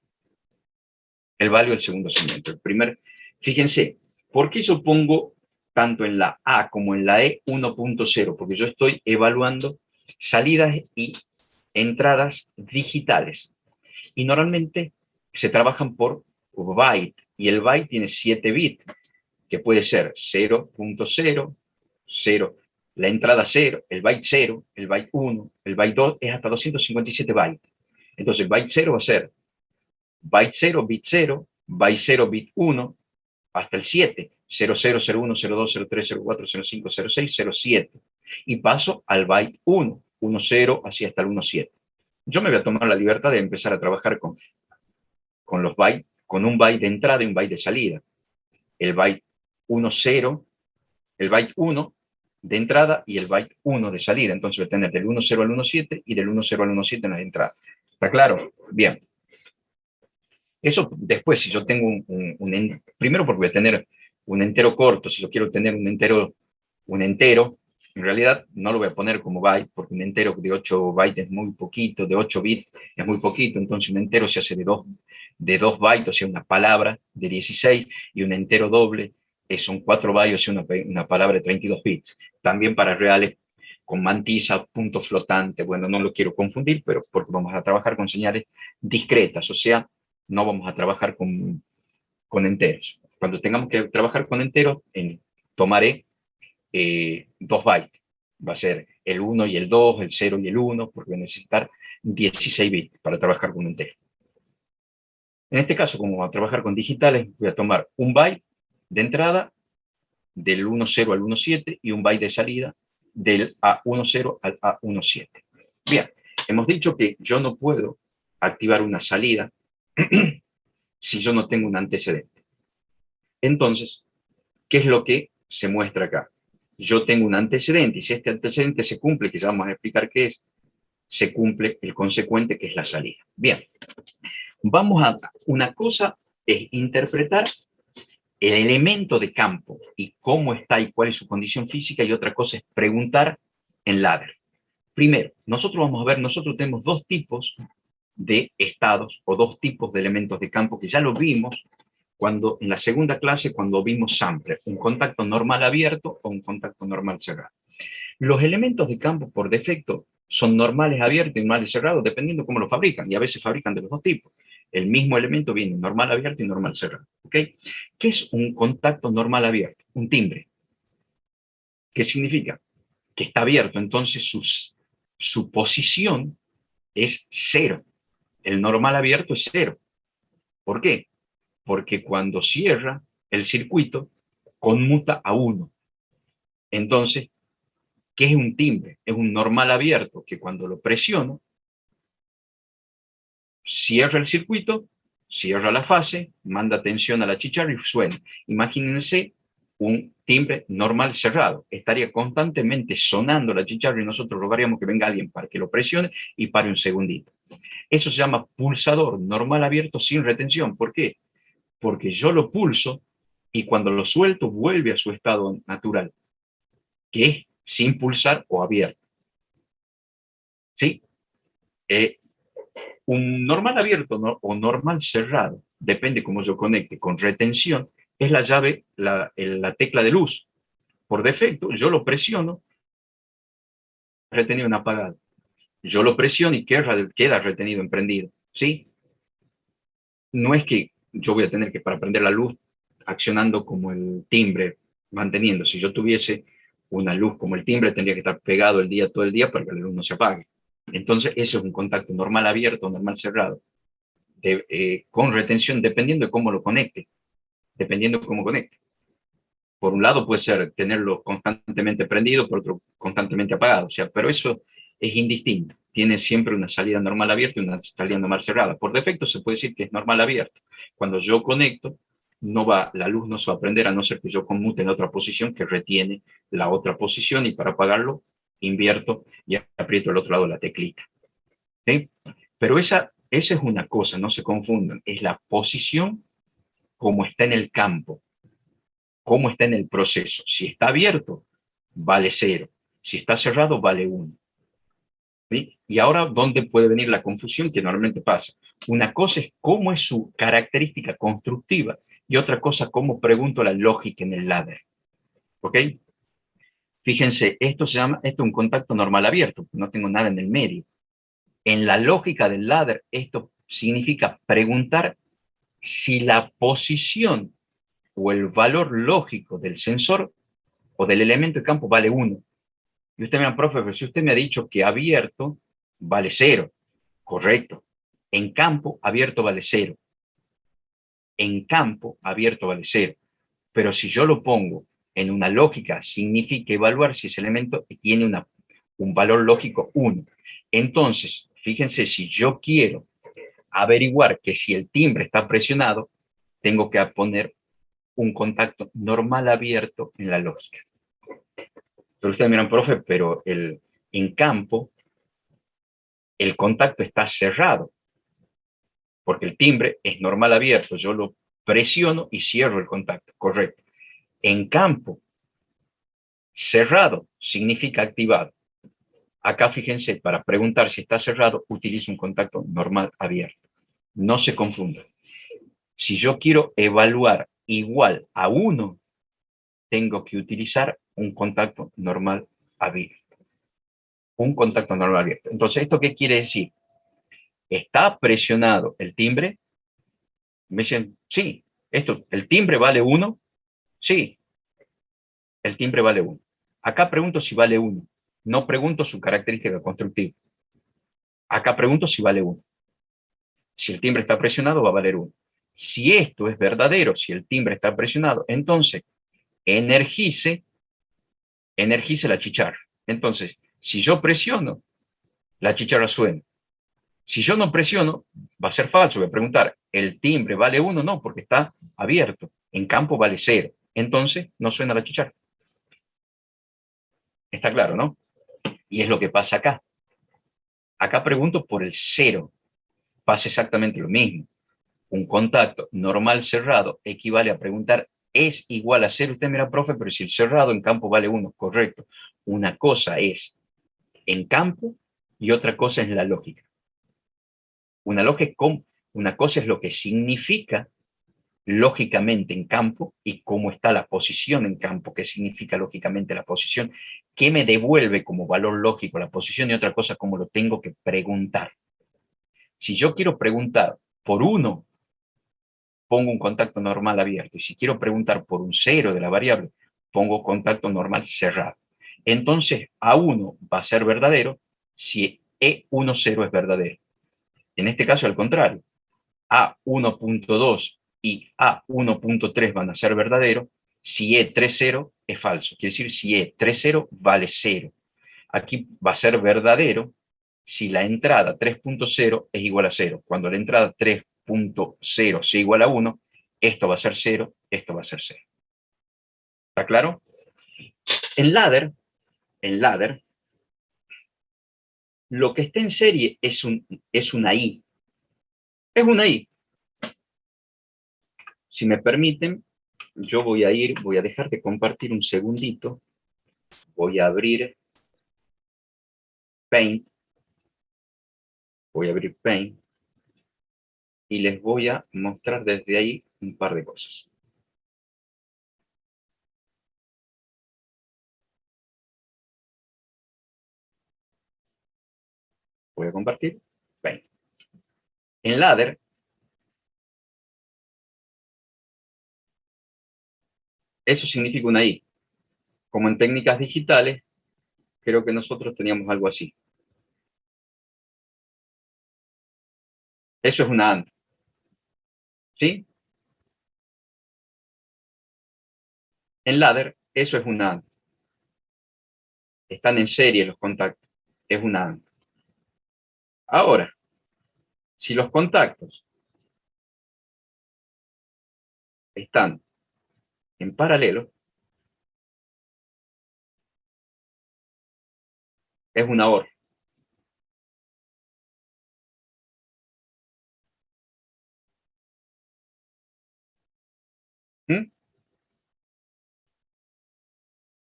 El válido es el segundo segmento. El primer, fíjense, ¿por qué yo pongo tanto en la A como en la E 1.0? Porque yo estoy evaluando salidas y entradas digitales. Y normalmente se trabajan por byte. Y el byte tiene 7 bits, que puede ser 0.0, 0, la entrada 0, el byte 1, el byte 2, es hasta 257 bytes. Entonces, byte 0 va a ser byte 0, bit 0, byte 0, bit 1, hasta el 7, 00, 01, 02, 03, 04, 05, 06, 07. Y paso al byte 1, 10, así hasta el 17. Yo me voy a tomar la libertad de empezar a trabajar con los bytes, con un byte de entrada y un byte de salida. El byte 10, el byte 1 de entrada y el byte 1 de salida. Entonces voy a tener del 10 al 17 y del 10 al 17 en la entrada. ¿Está claro? Bien. Eso después, si yo tengo primero porque voy a tener un entero corto, si yo quiero tener un entero, en realidad no lo voy a poner como byte, porque un entero de 8 bytes es muy poquito, de 8 bits es muy poquito, entonces un entero se hace de 2 bytes, o sea, una palabra de 16, y un entero doble son 4 bytes, o sea, una palabra de 32 bits. También para reales con mantisa, punto flotante, bueno, no lo quiero confundir, pero porque vamos a trabajar con señales discretas, o sea, no vamos a trabajar con enteros. Cuando tengamos que trabajar con enteros, tomaré 2 bytes. Va a ser el 1 y el 2, el 0 y el 1, porque voy a necesitar 16 bits para trabajar con un entero. En este caso, como vamos a trabajar con digitales, voy a tomar un byte de entrada del 10 al 17 y un byte de salida del A10 al A17. Bien, hemos dicho que yo no puedo activar una salida si yo no tengo un antecedente. Entonces, ¿qué es lo que se muestra acá? Yo tengo un antecedente y si este antecedente se cumple, que ya vamos a explicar qué es, se cumple el consecuente, que es la salida. Bien, vamos a... Una cosa es interpretar el elemento de campo y cómo está y cuál es su condición física, y otra cosa es preguntar en ladder. Primero, nosotros tenemos dos tipos de estados o dos tipos de elementos de campo que ya lo vimos en la segunda clase, cuando vimos sample, un contacto normal abierto o un contacto normal cerrado. Los elementos de campo por defecto son normales abiertos y normales cerrados, dependiendo cómo lo fabrican, y a veces fabrican de los dos tipos. El mismo elemento viene normal abierto y normal cerrado. ¿Ok? ¿Qué es un contacto normal abierto? Un timbre. ¿Qué significa? Que está abierto, entonces su posición es cero. El normal abierto es cero. ¿Por qué? Porque cuando cierra el circuito, conmuta a 1. Entonces, ¿qué es un timbre? Es un normal abierto que cuando lo presiono, cierra el circuito, cierra la fase, manda tensión a la chicharra y suena. Imagínense un timbre normal cerrado. Estaría constantemente sonando la chicharra y nosotros rogaríamos que venga alguien para que lo presione y pare un segundito. Eso se llama pulsador normal abierto sin retención. ¿Por qué? Porque yo lo pulso y cuando lo suelto vuelve a su estado natural, que es sin pulsar o abierto. ¿Sí? Un normal abierto o normal cerrado, depende cómo yo conecte, con retención, es la llave, la tecla de luz. Por defecto, yo lo presiono, retenido en apagado. Yo lo presiono y queda retenido en prendido. ¿Sí? No es que yo voy a tener que, para prender la luz, accionando como el timbre, manteniendo. Si yo tuviese una luz como el timbre, tendría que estar pegado todo el día para que la luz no se apague. Entonces, ese es un contacto normal abierto, normal cerrado, con retención, dependiendo de cómo lo conecte. Dependiendo de cómo conecte. Por un lado puede ser tenerlo constantemente prendido, por otro constantemente apagado. O sea, pero eso es indistinto. Tiene siempre una salida normal abierta y una salida normal cerrada. Por defecto se puede decir que es normal abierto. Cuando yo conecto, la luz no se va a prender a no ser que yo conmute en otra posición que retiene la otra posición, y para apagarlo invierto y aprieto el otro lado la teclita. ¿Sí? Pero esa es una cosa, no se confundan. Es la posición como está en el campo, cómo está en el proceso. Si está abierto, vale 0. Si está cerrado, vale 1. ¿Sí? Y ahora, ¿dónde puede venir la confusión que normalmente pasa? Una cosa es cómo es su característica constructiva y otra cosa, cómo pregunto la lógica en el ladder. ¿Ok? Fíjense, esto es un contacto normal abierto, no tengo nada en el medio. En la lógica del ladder, esto significa preguntar si la posición o el valor lógico del sensor o del elemento de campo vale 1. Y usted me dice, profe, pero si usted me ha dicho que abierto vale 0. Correcto. En campo, abierto vale 0. En campo, abierto vale 0. Pero si yo lo pongo en una lógica, significa evaluar si ese elemento tiene un valor lógico 1. Entonces, fíjense, si yo quiero averiguar que si el timbre está presionado, tengo que poner un contacto normal abierto en la lógica. Pero ustedes miran, profe, pero en campo el contacto está cerrado, porque el timbre es normal abierto. Yo lo presiono y cierro el contacto, correcto. En campo, cerrado significa activado. Acá, fíjense, para preguntar si está cerrado, utilizo un contacto normal abierto. No se confundan. Si yo quiero evaluar igual a 1, tengo que utilizar un contacto normal abierto. Un contacto normal abierto. Entonces, ¿esto qué quiere decir? ¿Está presionado el timbre? Me dicen, sí. ¿El timbre vale 1? Sí, el timbre vale 1. Acá pregunto si vale 1. No pregunto su característica constructiva. Acá pregunto si vale 1. Si el timbre está presionado, va a valer 1. Si esto es verdadero, si el timbre está presionado, entonces energice la chicharra. Entonces, si yo presiono, la chicharra suena. Si yo no presiono, va a ser falso. Voy a preguntar, ¿el timbre vale 1? No, porque está abierto. En campo vale 0. Entonces, no suena la chicharra. Está claro, ¿no? Y es lo que pasa acá. Acá pregunto por el 0. Pasa exactamente lo mismo. Un contacto normal cerrado equivale a preguntar, ¿es igual a 0? Usted mira, profe, pero si el cerrado en campo vale 1, correcto. Una cosa es en campo y otra cosa es la lógica. Una cosa es lo que significa lógicamente en campo y cómo está la posición en campo, qué significa lógicamente la posición, qué me devuelve como valor lógico la posición, y otra cosa cómo lo tengo que preguntar. Si yo quiero preguntar por 1, pongo un contacto normal abierto, y si quiero preguntar por un 0 de la variable, pongo contacto normal cerrado. Entonces, A1 va a ser verdadero si E10 es verdadero. En este caso, al contrario, A1.2 y A1.3 van a ser verdaderos si E30 es falso. Quiere decir, si E30 vale 0. Aquí va a ser verdadero si la entrada 3.0 es igual a 0. Cuando la entrada 3.0 sea igual a 1, esto va a ser 0, esto va a ser 0. ¿Está claro? En ladder, lo que está en serie es una I. Es una I. Si me permiten, yo voy a dejar de compartir un segundito. Voy a abrir Paint. Voy a abrir Paint. Y les voy a mostrar desde ahí un par de cosas. Voy a compartir Paint. En ladder, eso significa una I. Como en técnicas digitales, creo que nosotros teníamos algo así. Eso es una AND. ¿Sí? En ladder, eso es una AND. Están en serie los contactos. Es una AND. Ahora, si los contactos están en paralelo, es una OR. ¿Mm?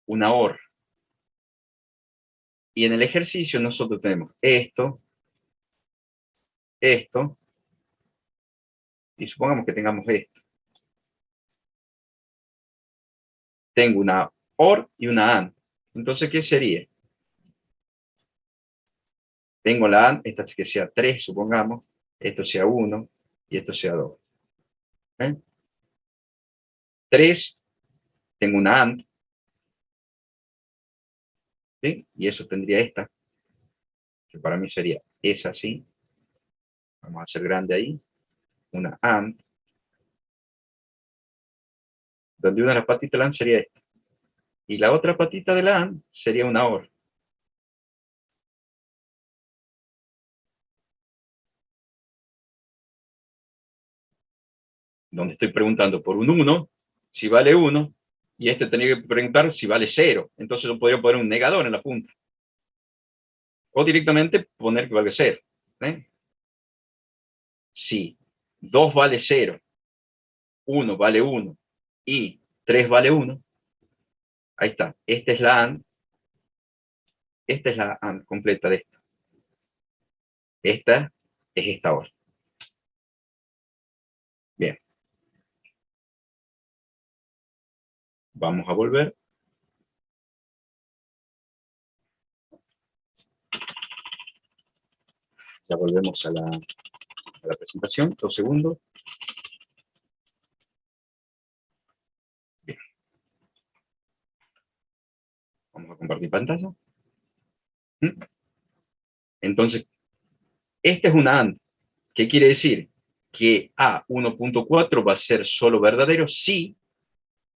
Una OR. Y en el ejercicio nosotros tenemos esto, y supongamos que tengamos esto. Tengo una OR y una AND. Entonces, ¿qué sería? Tengo la AND, esta que sea 3, supongamos, esto sea 1 y esto sea 2. 3, tengo una AND, ¿sí? Y eso tendría esta, que para mí sería esa así. Vamos a hacer grande ahí. Una AND, donde una de las patitas de la AND sería esta. Y la otra patita de la AND sería una OR. Donde estoy preguntando por un 1, si vale 1, y este tenía que preguntar si vale 0. Entonces yo podría poner un negador en la punta. O directamente poner que vale 0. Si 2 vale 0, 1 vale 1 y 3 vale 1, ahí está. Esta es la AND. Esta es la AND completa de esta. Esta es esta OR. Bien. Vamos a volver. Ya volvemos a la presentación. 2 segundos. Bien. Vamos a compartir pantalla. Entonces, esta es una AND. ¿Qué quiere decir? Que A1.4 va a ser solo verdadero si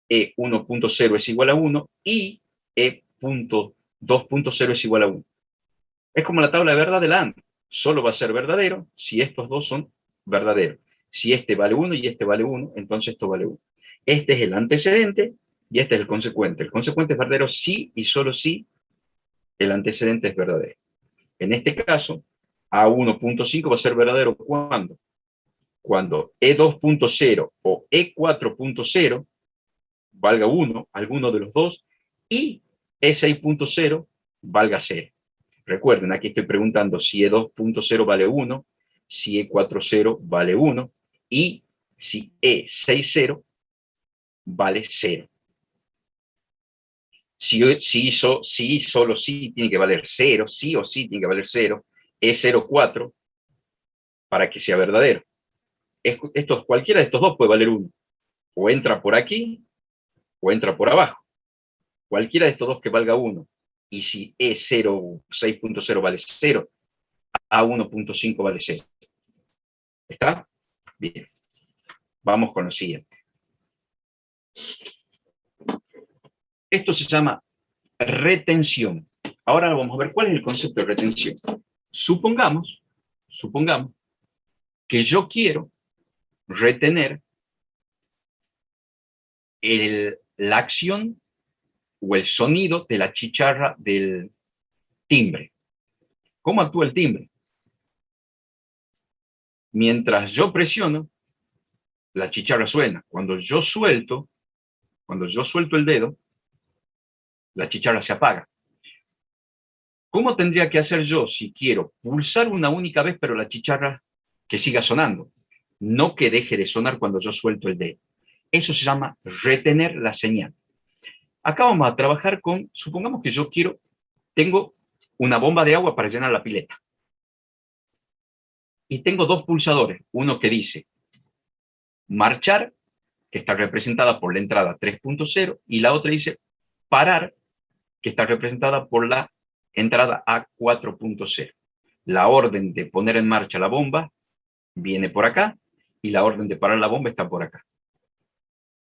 E1.0 es igual a 1 y E.2.0 es igual a 1. Es como la tabla de verdad de la AND. solo va a ser verdadero si estos dos son verdaderos. Si este vale 1 y este vale 1, entonces esto vale 1. Este es el antecedente y este es el consecuente. El consecuente es verdadero si y solo si el antecedente es verdadero. En este caso, A1.5 va a ser verdadero ¿cuándo? Cuando E2.0 o E4.0 valga 1, alguno de los dos, y E6.0 valga 0. Recuerden, aquí estoy preguntando si E2.0 vale 1, si E4.0 vale 1 y si E6.0 vale 0. Si solo sí tiene que valer 0, sí o sí tiene que valer 0, E0.4 para que sea verdadero. Cualquiera de estos dos puede valer 1. O entra por aquí o entra por abajo. Cualquiera de estos dos que valga 1. Y si E0, 6.0 vale 0, A1.5 vale 0. ¿Está? Bien. Vamos con lo siguiente. Esto se llama retención. Ahora vamos a ver cuál es el concepto de retención. Supongamos que yo quiero retener la acción o el sonido de la chicharra del timbre. ¿Cómo actúa el timbre? Mientras yo presiono, la chicharra suena. Cuando yo suelto el dedo, la chicharra se apaga. ¿Cómo tendría que hacer yo si quiero pulsar una única vez, pero la chicharra que siga sonando? No que deje de sonar cuando yo suelto el dedo. Eso se llama retener la señal. Acá vamos a trabajar con, supongamos que yo tengo una bomba de agua para llenar la pileta. Y tengo dos pulsadores. Uno que dice marchar, que está representada por la entrada 3.0, y la otra dice parar, que está representada por la entrada a 4.0. La orden de poner en marcha la bomba viene por acá y la orden de parar la bomba está por acá.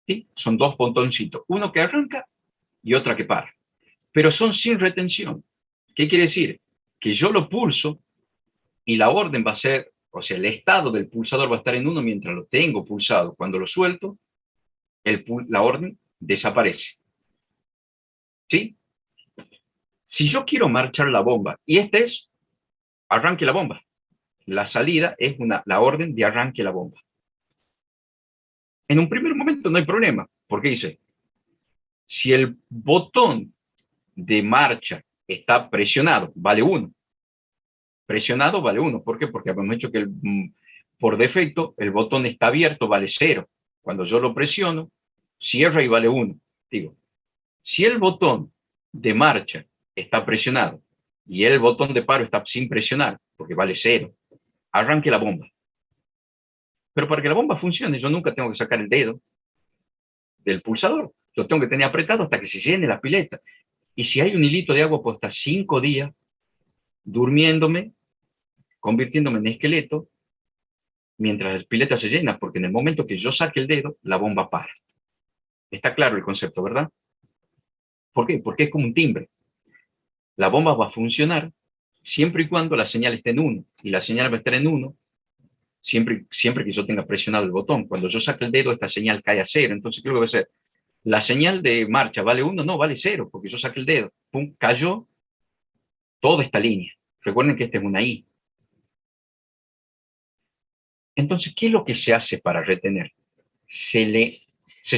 ¿Sí? Son dos botoncitos, uno que arranca y otra que para. Pero son sin retención. ¿Qué quiere decir? Que yo lo pulso y la orden va a ser, o sea, el estado del pulsador va a estar en 1 mientras lo tengo pulsado. Cuando lo suelto, la orden desaparece. ¿Sí? Si yo quiero marchar la bomba, y este es arranque la bomba, la salida es la orden de arranque la bomba. En un primer momento no hay problema, porque dice, si el botón de marcha está presionado, vale 1. Presionado vale 1. ¿Por qué? Porque hemos hecho que por defecto el botón está abierto, vale 0. Cuando yo lo presiono, cierra y vale 1. Digo, si el botón de marcha está presionado y el botón de paro está sin presionar, porque vale 0, arranque la bomba. Pero para que la bomba funcione, yo nunca tengo que sacar el dedo del pulsador. Lo tengo que tener apretado hasta que se llene la pileta. Y si hay un hilito de agua, pues hasta 5 días durmiéndome, convirtiéndome en esqueleto, mientras la pileta se llena, porque en el momento que yo saque el dedo, la bomba para. Está claro el concepto, ¿verdad? ¿Por qué? Porque es como un timbre. La bomba va a funcionar siempre y cuando la señal esté en 1. Y la señal va a estar en 1 siempre que yo tenga presionado el botón. Cuando yo saque el dedo, esta señal cae a 0. Entonces, ¿qué es lo que va a hacer? La señal de marcha vale 1, no, vale 0, porque yo saqué el dedo. Pum, cayó toda esta línea. Recuerden que esta es una I. Entonces, ¿qué es lo que se hace para retener? Se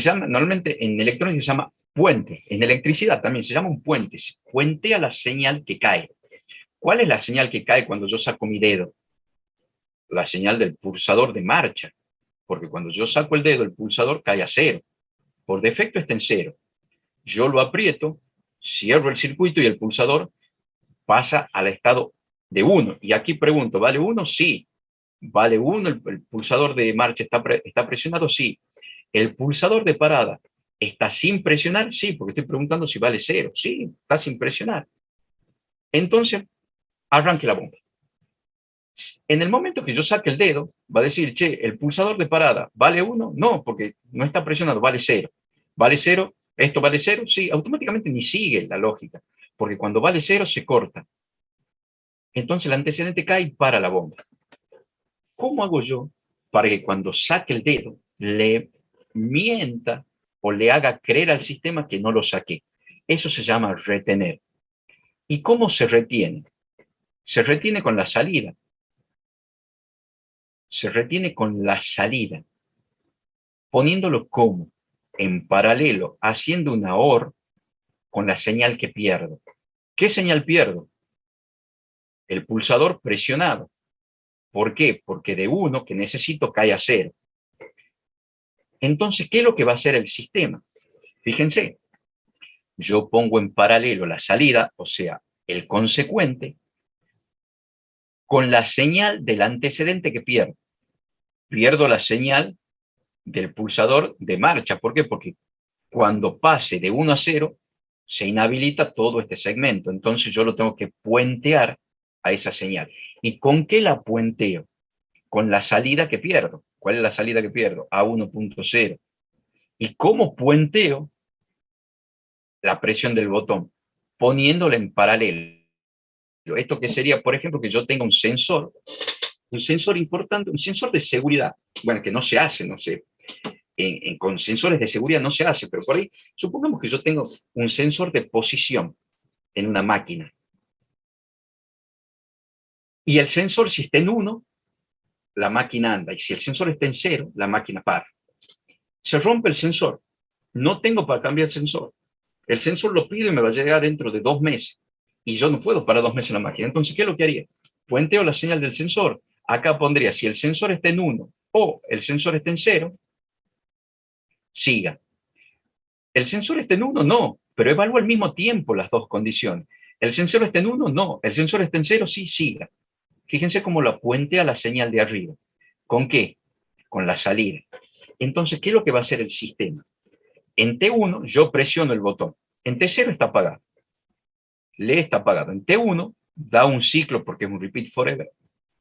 llama, normalmente en electrónica se llama puente. En electricidad también se llama un puente. Se puentea la señal que cae. ¿Cuál es la señal que cae cuando yo saco mi dedo? La señal del pulsador de marcha. Porque cuando yo saco el dedo, el pulsador cae a 0. Por defecto está en 0. Yo lo aprieto, cierro el circuito y el pulsador pasa al estado de 1. Y aquí pregunto, ¿vale 1? Sí. ¿Vale 1? ¿El pulsador de marcha está presionado? Sí. ¿El pulsador de parada está sin presionar? Sí, porque estoy preguntando si vale 0. Sí, está sin presionar. Entonces, arranque la bomba. En el momento que yo saque el dedo, va a decir, che, ¿el pulsador de parada vale 1? No, porque no está presionado, vale 0. ¿Vale 0? ¿Esto vale 0? Sí, automáticamente ni sigue la lógica, porque cuando vale 0 se corta. Entonces el antecedente cae y para la bomba. ¿Cómo hago yo para que cuando saque el dedo le mienta o le haga creer al sistema que no lo saqué? Eso se llama retener. ¿Y cómo se retiene? Se retiene con la salida. Se retiene con la salida, poniéndolo como en paralelo, haciendo una OR con la señal que pierdo. ¿Qué señal pierdo? El pulsador presionado. ¿Por qué? Porque de 1 que necesito cae a 0. Entonces, ¿qué es lo que va a hacer el sistema? Fíjense, yo pongo en paralelo la salida, o sea, el consecuente, con la señal del antecedente que pierdo. Pierdo la señal del pulsador de marcha. ¿Por qué? Porque cuando pase de 1 a 0, se inhabilita todo este segmento. Entonces yo lo tengo que puentear a esa señal. ¿Y con qué la puenteo? Con la salida que pierdo. ¿Cuál es la salida que pierdo? A 1.0. ¿Y cómo puenteo la presión del botón? Poniéndola en paralelo. Esto que sería, por ejemplo, que yo tenga un sensor importante, un sensor de seguridad. Bueno, que no se hace, no sé, con sensores de seguridad no se hace, pero por ahí, supongamos que yo tengo un sensor de posición en una máquina. Y el sensor, si está en 1, la máquina anda. Y si el sensor está en 0, la máquina para. Se rompe el sensor. No tengo para cambiar el sensor. El sensor lo pido y me va a llegar dentro de 2 meses. Y yo no puedo parar 2 meses la máquina. Entonces, ¿qué es lo que haría? Puenteo la señal del sensor. Acá pondría, si el sensor está en 1 o el sensor está en 0, siga. El sensor está en 1, no, pero evalúa al mismo tiempo las dos condiciones. El sensor está en 1, no. El sensor está en 0, sí, siga. Fíjense cómo la puentea la señal de arriba. ¿Con qué? Con la salida. Entonces, ¿qué es lo que va a hacer el sistema? En T1 yo presiono el botón. En T0 está apagado. Le está apagado. En T1 da un ciclo porque es un repeat forever.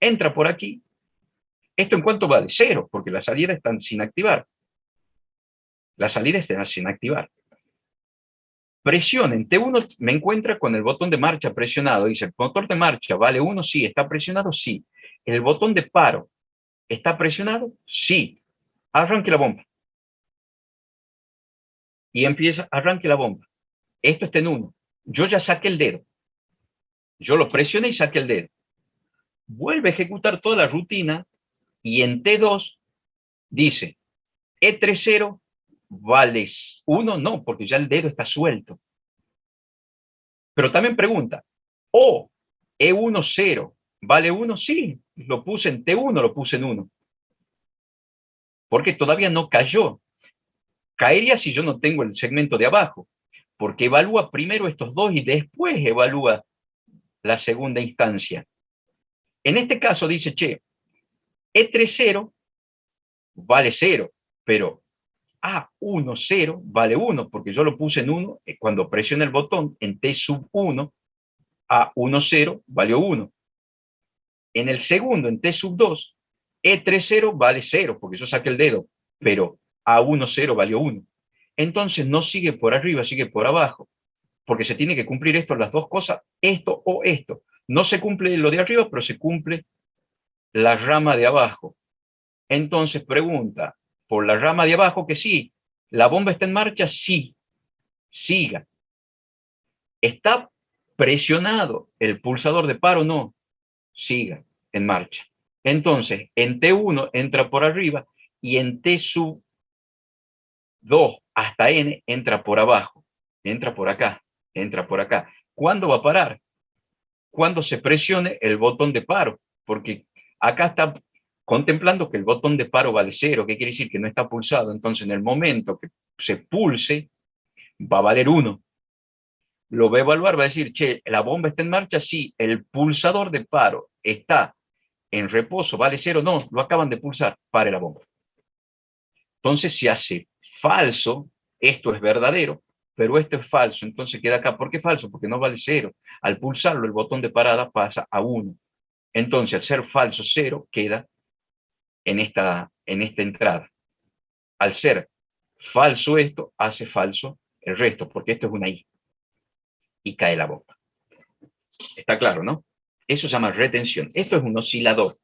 Entra por aquí. ¿Esto en cuánto vale? 0, porque la salida está sin activar. La salida está sin activar. Presiona en T1, me encuentra con el botón de marcha presionado. Dice, ¿el motor de marcha vale 1? Sí. ¿Está presionado? Sí. ¿El botón de paro está presionado? Sí. Arranque la bomba. Y empieza, arranque la bomba. Esto está en 1. Yo ya saqué el dedo. Yo lo presioné y saqué el dedo. Vuelve a ejecutar toda la rutina y en T2 dice, E30 vale 1, no, porque ya el dedo está suelto. Pero también pregunta, ¿o E10 vale 1? Sí, lo puse en T1, lo puse en 1. Porque todavía no cayó. Caería si yo no tengo el segmento de abajo, porque evalúa primero estos dos y después evalúa la segunda instancia. En este caso dice, che, E30 vale 0, pero A10 vale 1, porque yo lo puse en 1, cuando presioné el botón en T sub 1, A10 valió 1. En el segundo, en T sub 2, E30 vale 0, porque yo saqué el dedo, pero A10 valió 1. Entonces no sigue por arriba, sigue por abajo, porque se tiene que cumplir esto, las dos cosas, esto o esto. No se cumple lo de arriba, pero se cumple la rama de abajo. Entonces pregunta, por la rama de abajo que sí, ¿la bomba está en marcha? Sí, siga. ¿Está presionado el pulsador de paro? No, siga en marcha. Entonces, en T1 entra por arriba y en T sub 2 hasta N entra por abajo, entra por acá, entra por acá. ¿Cuándo va a parar? Cuando se presione el botón de paro, porque acá está contemplando que el botón de paro vale 0, ¿qué quiere decir? Que no está pulsado. Entonces, en el momento que se pulse, va a valer 1. Lo va a evaluar, va a decir, che, ¿la bomba está en marcha? Sí. ¿El pulsador de paro está en reposo? ¿Vale 0? No, lo acaban de pulsar, pare la bomba. Entonces se hace falso, esto es verdadero, pero esto es falso, entonces queda acá. ¿Por qué falso? Porque no vale 0. Al pulsarlo, el botón de parada pasa a 1. Entonces, al ser falso 0, queda en esta entrada. Al ser falso esto, hace falso el resto, porque esto es una I. Y cae la bomba. Está claro, ¿no? Eso se llama retención. Esto es un oscilador.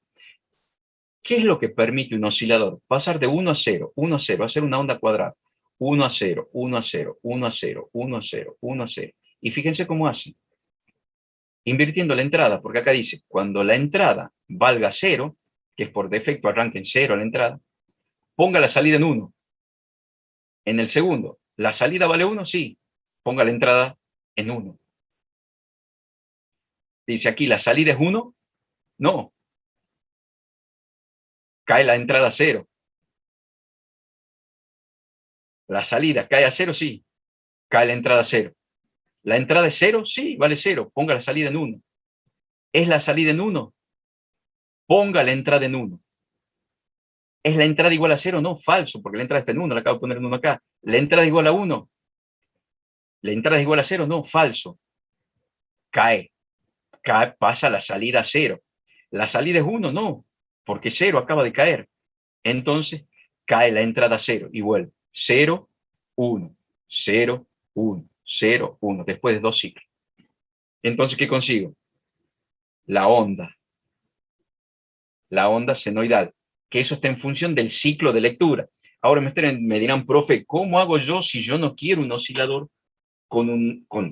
¿Qué es lo que permite un oscilador? Pasar de 1 a 0, 1 a 0, hacer una onda cuadrada. 1 a 0, 1 a 0, 1 a 0, 1 a 0, 1 a 0. Y fíjense cómo hace. Invirtiendo la entrada, porque acá dice, cuando la entrada valga 0, que es por defecto arranque en 0 la entrada, ponga la salida en 1. En el segundo, ¿la salida vale 1? Sí. Ponga la entrada en 1. Dice aquí, ¿la salida es 1? No. Cae la entrada a 0. La salida cae a 0, sí. Cae la entrada a 0. ¿La entrada es 0? Sí, vale 0. Ponga la salida en 1. ¿Es la salida en 1? Ponga la entrada en 1. ¿Es la entrada igual a 0? No, falso, porque la entrada está en 1. La acabo de poner en 1 acá. ¿La entrada es igual a 1? ¿La entrada es igual a 0? No, falso. Cae. Pasa la salida a 0. ¿La salida es 1? No, porque 0 acaba de caer. Entonces, cae la entrada a 0 y vuelve. 0, 1, 0, 1, 0, 1, después de 2 ciclos. Entonces, ¿qué consigo? La onda senoidal, que eso está en función del ciclo de lectura. Ahora me dirán, profe, ¿cómo hago yo si yo no quiero un oscilador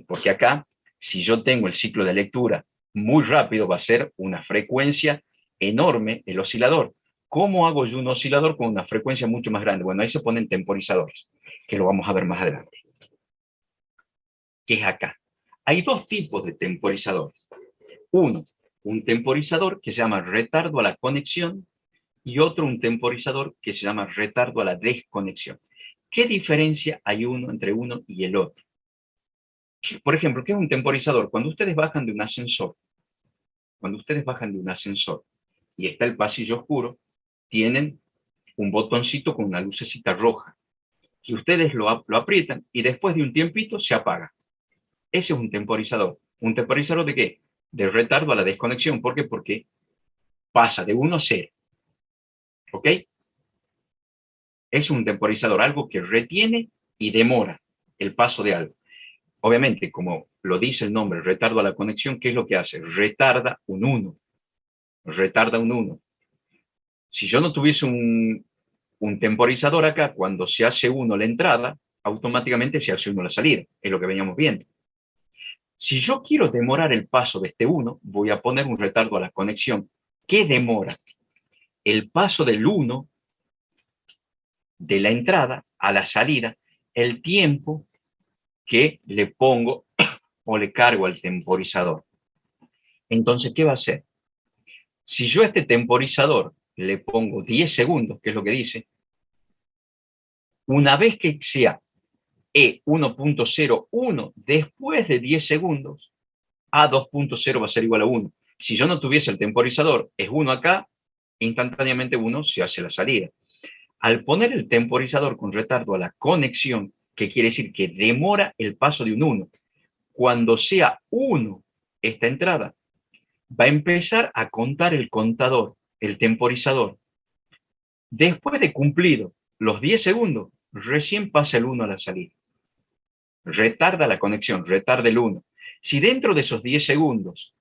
porque acá, si yo tengo el ciclo de lectura muy rápido, va a ser una frecuencia enorme el oscilador. ¿Cómo hago yo un oscilador con una frecuencia mucho más grande? Bueno, ahí se ponen temporizadores, que lo vamos a ver más adelante. ¿Qué es acá? Hay dos tipos de temporizadores. Uno, un temporizador que se llama retardo a la conexión y otro, un temporizador que se llama retardo a la desconexión. ¿Qué diferencia hay entre uno y el otro? Por ejemplo, ¿qué es un temporizador? Cuando ustedes bajan de un ascensor, y está el pasillo oscuro, tienen un botoncito con una lucecita roja, que ustedes lo aprietan y después de un tiempito se apaga. Ese es un temporizador. ¿Un temporizador de qué? De retardo a la desconexión. ¿Por qué? Porque pasa de 1 a 0. ¿Ok? Es un temporizador, algo que retiene y demora el paso de algo. Obviamente, como lo dice el nombre, retardo a la conexión, ¿qué es lo que hace? Retarda un 1. Retarda un 1. Si yo no tuviese un temporizador acá, cuando se hace 1 la entrada, automáticamente se hace 1 la salida. Es lo que veníamos viendo. Si yo quiero demorar el paso de este 1, voy a poner un retardo a la conexión. ¿Qué demora? El paso del 1 de la entrada a la salida, el tiempo que le pongo o le cargo al temporizador. Entonces, ¿qué va a hacer? Si yo a este temporizador le pongo 10 segundos, que es lo que dice, una vez que sea E1.01, después de 10 segundos, A2.0 va a ser igual a 1. Si yo no tuviese el temporizador, es 1 acá, instantáneamente 1 se hace la salida. Al poner el temporizador con retardo a la conexión, que quiere decir que demora el paso de un 1, cuando sea 1 esta entrada, va a empezar a contar el contador, el temporizador. Después de cumplido los 10 segundos, recién pasa el 1 a la salida. Retarda la conexión, retarda el 1. Si dentro de esos 10 segundos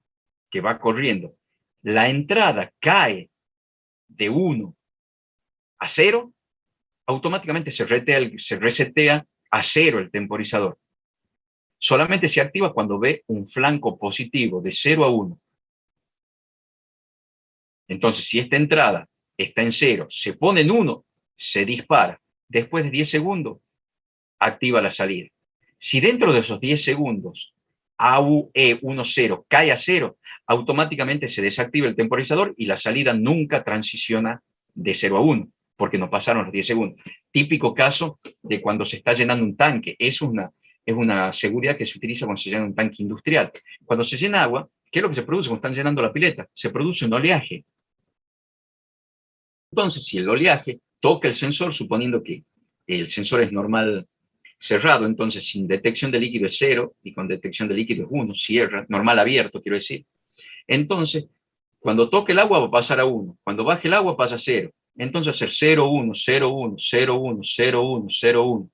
que va corriendo, la entrada cae de 1 a 0, automáticamente se resetea a 0 el temporizador. Solamente se activa cuando ve un flanco positivo de 0 a 1. Entonces, si esta entrada está en 0, se pone en 1, se dispara. Después de 10 segundos, activa la salida. Si dentro de esos 10 segundos AUE10 cae a 0, automáticamente se desactiva el temporizador y la salida nunca transiciona de 0 a 1, porque no pasaron los 10 segundos. Típico caso de cuando se está llenando un tanque. Es una seguridad que se utiliza cuando se llena un tanque industrial. Cuando se llena agua, ¿qué es lo que se produce cuando están llenando la pileta? Se produce un oleaje. Entonces, si el oleaje toca el sensor, suponiendo que el sensor es normal cerrado, entonces sin detección de líquido es 0 y con detección de líquido es 1, cierra, normal abierto, quiero decir. Entonces, cuando toque el agua va a pasar a 1, cuando baje el agua pasa a 0. Entonces, hacer 0, 1, 0, 1, 0, 1, 0, 1, 0, 1.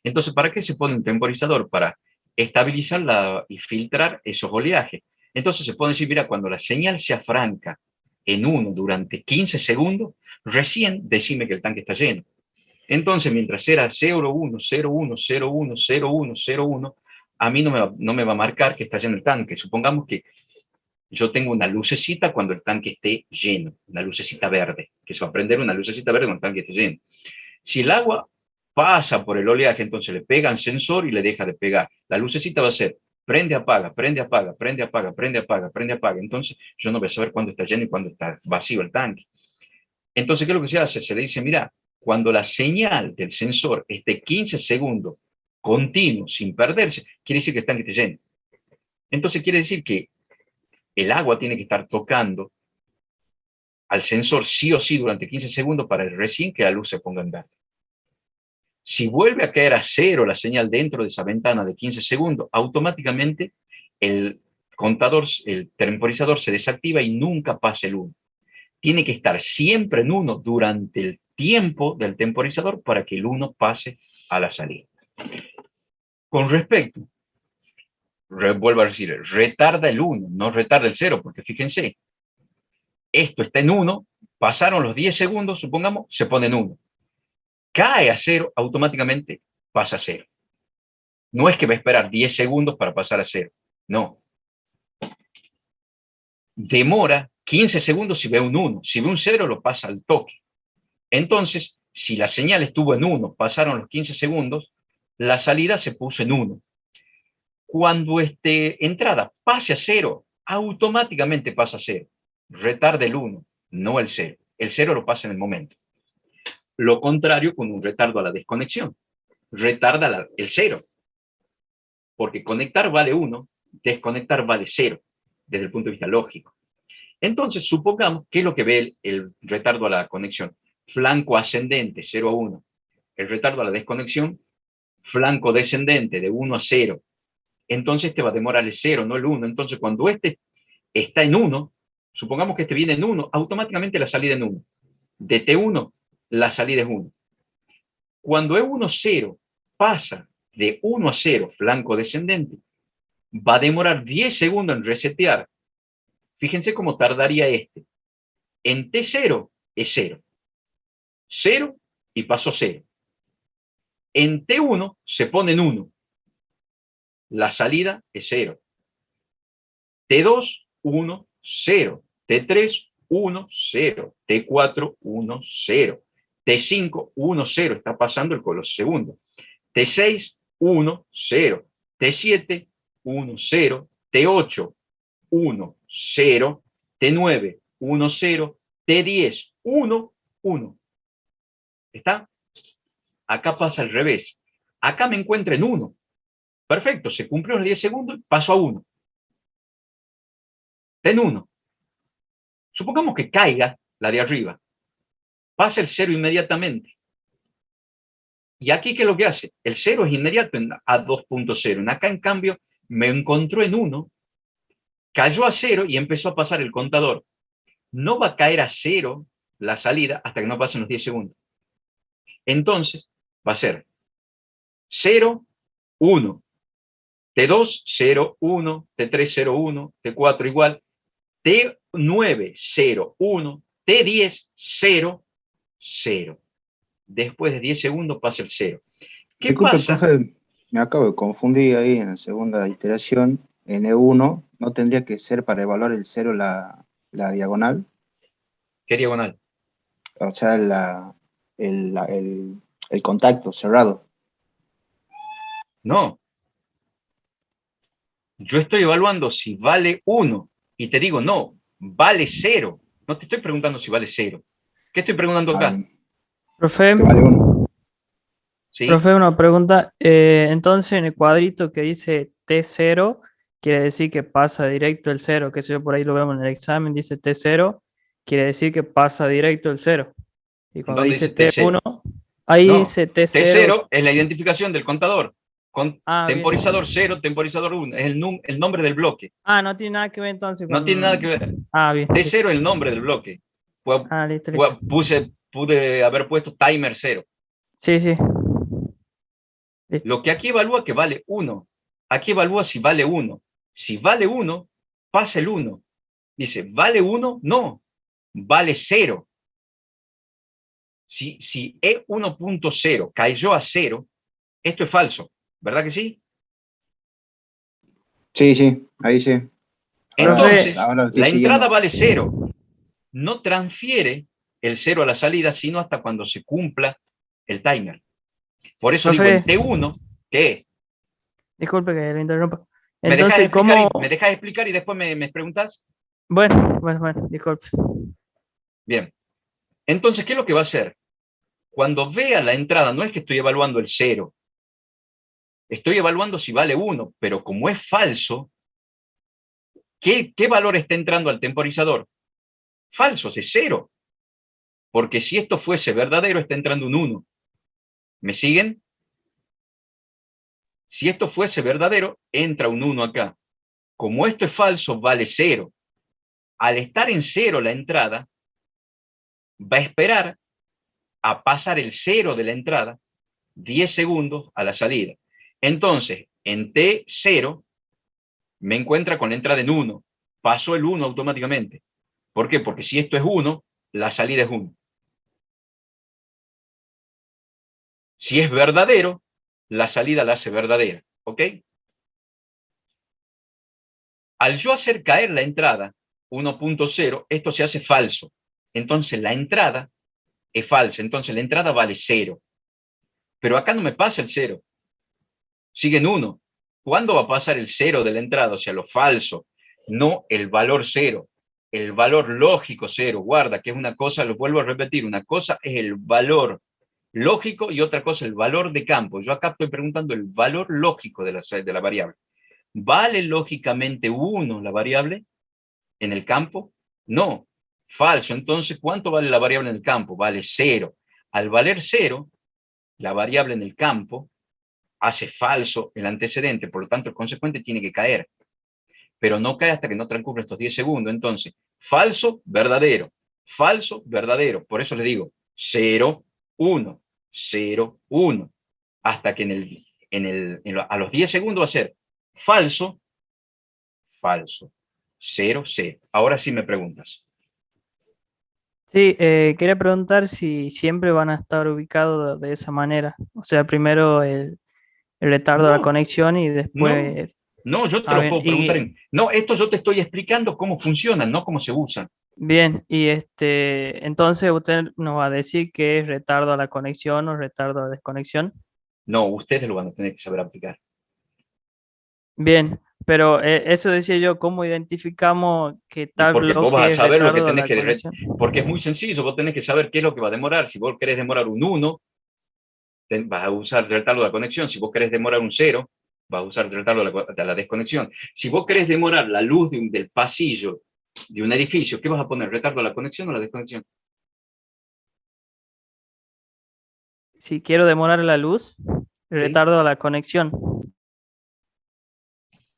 Entonces, ¿para qué se pone un temporizador? Para estabilizar y filtrar esos oleajes. Entonces se puede decir, mira, cuando la señal sea franca en 1 durante 15 segundos, recién decime que el tanque está lleno. Entonces, mientras era 0,1, 0,1, 0,1, 0,1, 0,1, a mí no me va a marcar que está lleno el tanque. Supongamos que yo tengo una lucecita cuando el tanque esté lleno, una lucecita verde, que se va a prender una lucecita verde cuando el tanque esté lleno. Si el agua pasa por el oleaje, entonces le pega al sensor y le deja de pegar. La lucecita va a ser prende, apaga, prende, apaga, prende, apaga, prende, apaga, prende, apaga. Entonces yo no voy a saber cuándo está lleno y cuándo está vacío el tanque. Entonces, ¿qué es lo que se hace? Se le dice, mira, cuando la señal del sensor esté 15 segundos continuo, sin perderse, quiere decir que el tanque esté lleno. Entonces quiere decir que el agua tiene que estar tocando al sensor sí o sí durante 15 segundos para recién que la luz se ponga en verde. Si vuelve a caer a 0 la señal dentro de esa ventana de 15 segundos, automáticamente el contador, el temporizador se desactiva y nunca pasa el 1. Tiene que estar siempre en 1 durante el tiempo del temporizador para que el 1 pase a la salida. Con respecto, vuelvo a decir, retarda el 1, no retarda el 0, porque fíjense, esto está en 1, pasaron los 10 segundos, supongamos, se pone en 1. Cae a 0, automáticamente pasa a 0. No es que va a esperar 10 segundos para pasar a 0, no. Demora 15 segundos si ve un 1, si ve un 0 lo pasa al toque. Entonces, si la señal estuvo en 1, pasaron los 15 segundos, la salida se puso en 1. Cuando entrada pase a 0, automáticamente pasa a 0. Retarda el 1, no el 0. El 0 lo pasa en el momento. Lo contrario con un retardo a la desconexión. Retarda el 0. Porque conectar vale 1, desconectar vale 0, desde el punto de vista lógico. Entonces, supongamos que es lo que ve el retardo a la conexión. Flanco ascendente, 0 a 1. El retardo a la desconexión, flanco descendente, de 1 a 0. Entonces te va a demorar el 0, no el 1. Entonces, cuando este está en 1, supongamos que este viene en 1, automáticamente la salida en 1. De T1, la salida es 1. Cuando E1, 0 pasa de 1 a 0, flanco descendente, va a demorar 10 segundos en resetear. Fíjense cómo tardaría este. En T0 es 0. 0 y pasó 0. En T1 se pone en 1. La salida es 0. T2, 1, 0. T3, 1, 0. T4, 1, 0. T5, 1, 0. Está pasando el color segundo. T6, 1, 0. T7, 1, 0. T8, 1, 0. T9, 1, 0. T10, 1, 1. ¿Está? Acá pasa al revés. Acá me encuentro en 1. Perfecto, se cumplió los 10 segundos, paso a 1. Ten 1. Supongamos que caiga la de arriba. Pasa el 0 inmediatamente. Y aquí, ¿qué es lo que hace? El 0 es inmediato a 2.0. Acá, en cambio, me encontró en 1, cayó a 0 y empezó a pasar el contador. No va a caer a 0 la salida hasta que no pasen los 10 segundos. Entonces, va a ser 0, 1. T2, 0, 1. T3, 0, 1. T4 igual. T9, 0, 1. T10, 0, 0. Después de 10 segundos pasa el 0. ¿Qué Disculpe, pasa? profe, me acabo de confundir ahí en la segunda iteración. En E1, ¿no tendría que ser para evaluar el 0 la diagonal? ¿Qué diagonal? O sea, el contacto cerrado. No. Yo estoy evaluando si vale 1 y te digo, no, vale 0. No te estoy preguntando si vale 0. ¿Qué estoy preguntando acá? Profe, Que vale 1. ¿Sí? profe, una pregunta. Entonces, en el cuadrito que dice T0, quiere decir que pasa directo el 0, que si por ahí lo vemos en el examen, dice T0, quiere decir que pasa directo el 0. Y cuando ¿Dónde dice dice T0? T1, ahí No, dice T0. T0 es la identificación del contador. Con Ah, bien. temporizador 0, temporizador 1. Es el nombre del bloque. Ah, no tiene nada que ver entonces No tiene nada que ver. Ah, bien. T0 es el nombre del bloque. Ah, listo, listo. Pude haber puesto timer 0. Sí, sí. Listo. Lo que aquí evalúa que vale 1. Aquí evalúa si vale 1. Si vale 1, pasa el 1. Dice, ¿vale 1? No, vale 0. Si E1.0 cayó a 0, esto es falso, ¿verdad que sí? Sí, ahí sí. Entonces, Ahora lo estoy la siguiendo. entrada vale 0. No transfiere el 0 a la salida, sino hasta cuando se cumpla el timer. Por eso digo, Profe. el T1, ¿qué? Disculpe que le interrumpa. ¿Me dejas Entonces, explicar, ¿cómo? me dejas explicar y después me preguntas? Bueno, disculpe. Bien. Entonces, ¿qué es lo que va a hacer? Cuando vea la entrada, no es que estoy evaluando el 0. Estoy evaluando si vale 1, pero como es falso, ¿qué valor está entrando al temporizador? Falso, es 0. Porque si esto fuese verdadero, está entrando un 1. ¿Me siguen? Si esto fuese verdadero, entra un 1 acá. Como esto es falso, vale 0. Al estar en 0 la entrada, va a esperar a pasar el 0 de la entrada 10 segundos a la salida. Entonces, en T0 me encuentra con la entrada en 1. Pasó el 1 automáticamente. ¿Por qué? Porque si esto es 1, la salida es 1. Si es verdadero, la salida la hace verdadera. ¿Ok? Al yo hacer caer la entrada 1.0, esto se hace falso. Entonces la entrada es falsa. Entonces la entrada vale 0. Pero acá no me pasa el 0. Sigue en 1. ¿Cuándo va a pasar el 0 de la entrada? O sea, lo falso. No el valor 0. El valor lógico 0. Guarda, que es una cosa, lo vuelvo a repetir, una cosa es el valor lógico y otra cosa el valor de campo. Yo acá estoy preguntando el valor lógico de la variable. ¿Vale lógicamente 1 la variable en el campo? No, falso. Entonces, ¿cuánto vale la variable en el campo? Vale 0. Al valer 0, la variable en el campo hace falso el antecedente, por lo tanto el consecuente tiene que caer, pero no cae hasta que no transcurren estos 10 segundos. Entonces, falso, verdadero, falso, verdadero. Por eso le digo 0, 1, 0, 1, hasta que a los 10 segundos va a ser falso, falso, 0, 0. Ahora sí me preguntas. Sí, quería preguntar si siempre van a estar ubicados de esa manera. O sea, primero el retardo a la No, conexión y no, después... no, yo te Ah, lo bien, puedo preguntar No, esto yo te estoy explicando cómo funcionan, no cómo se usan. entonces usted nos va a decir qué es retardo a la conexión o retardo a la desconexión. No, ustedes lo van a tener que saber aplicar. Bien, pero eso decía yo, ¿cómo identificamos que Y tal porque vos vas bloque a es saber lo que retardo a tenés la que... conexión? Porque es muy sencillo, vos tenés que saber qué es lo que va a demorar. Si vos querés demorar un 1, vas a usar el retardo de la conexión. Si vos querés demorar un 0, vas a usar el retardo de la desconexión. Si vos querés demorar la luz del pasillo de un edificio, ¿qué vas a poner? ¿Retardo a la conexión o la desconexión? Si quiero demorar la luz, ¿Sí? retardo a la conexión.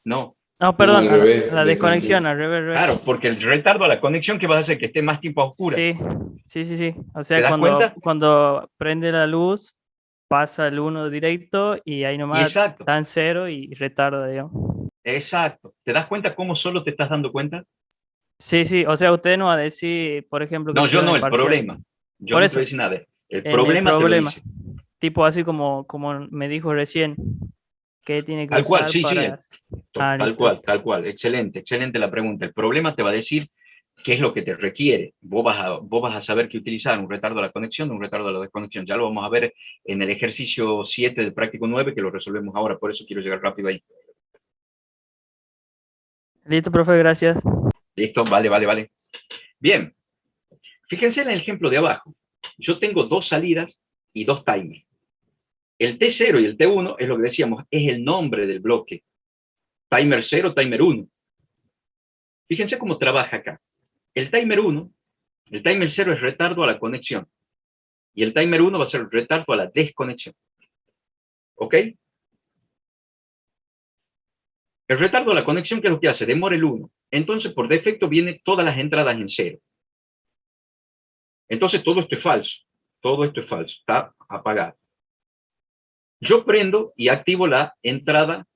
No. No, No, perdón, al a revés, la desconexión, al revés, al Claro, revés. porque el retardo a la conexión, ¿qué vas a hacer? Que esté más tiempo a oscuras. Sí, sí. O ¿Te sea, das cuenta? cuando prende la luz, pasa el 1 directo y ahí Y nomás exacto, está en 0 y retarda, digamos. exacto. ¿Te das cuenta cómo solo te estás dando cuenta? Sí, o sea, usted nos va a decir, por ejemplo, que No, si yo yo en no, el el parcial, problema. Yo por no te voy a eso, decir nada. El en el problema te lo problema, dice. tipo así como me dijo recién, que tiene que Tal cual, usar sí, sí. para... Ah, Tal listo, cual, listo. tal cual. Excelente, excelente la pregunta. El problema te va a decir qué es lo que te requiere. Vos vas a saber qué utilizar, un retardo a la conexión, un retardo a la desconexión. Ya lo vamos a ver en el ejercicio 7 del práctico 9, que lo resolvemos ahora. Por eso quiero llegar rápido ahí. Listo, profe, gracias. ¿Listo? Vale, vale, vale. Bien. Fíjense en el ejemplo de abajo. Yo tengo dos salidas y dos timers. El T0 y el T1 es lo que decíamos, es el nombre del bloque. Timer 0, timer 1. Fíjense cómo trabaja acá. El timer 1, el timer 0 es retardo a la conexión. Y el timer 1 va a ser el retardo a la desconexión. ¿Ok? El retardo a la conexión, ¿qué es lo que hace? Demora el 1. Entonces, por defecto, vienen todas las entradas en 0. Entonces, todo esto es falso. Todo esto es falso. Está apagado. Yo prendo y activo la entrada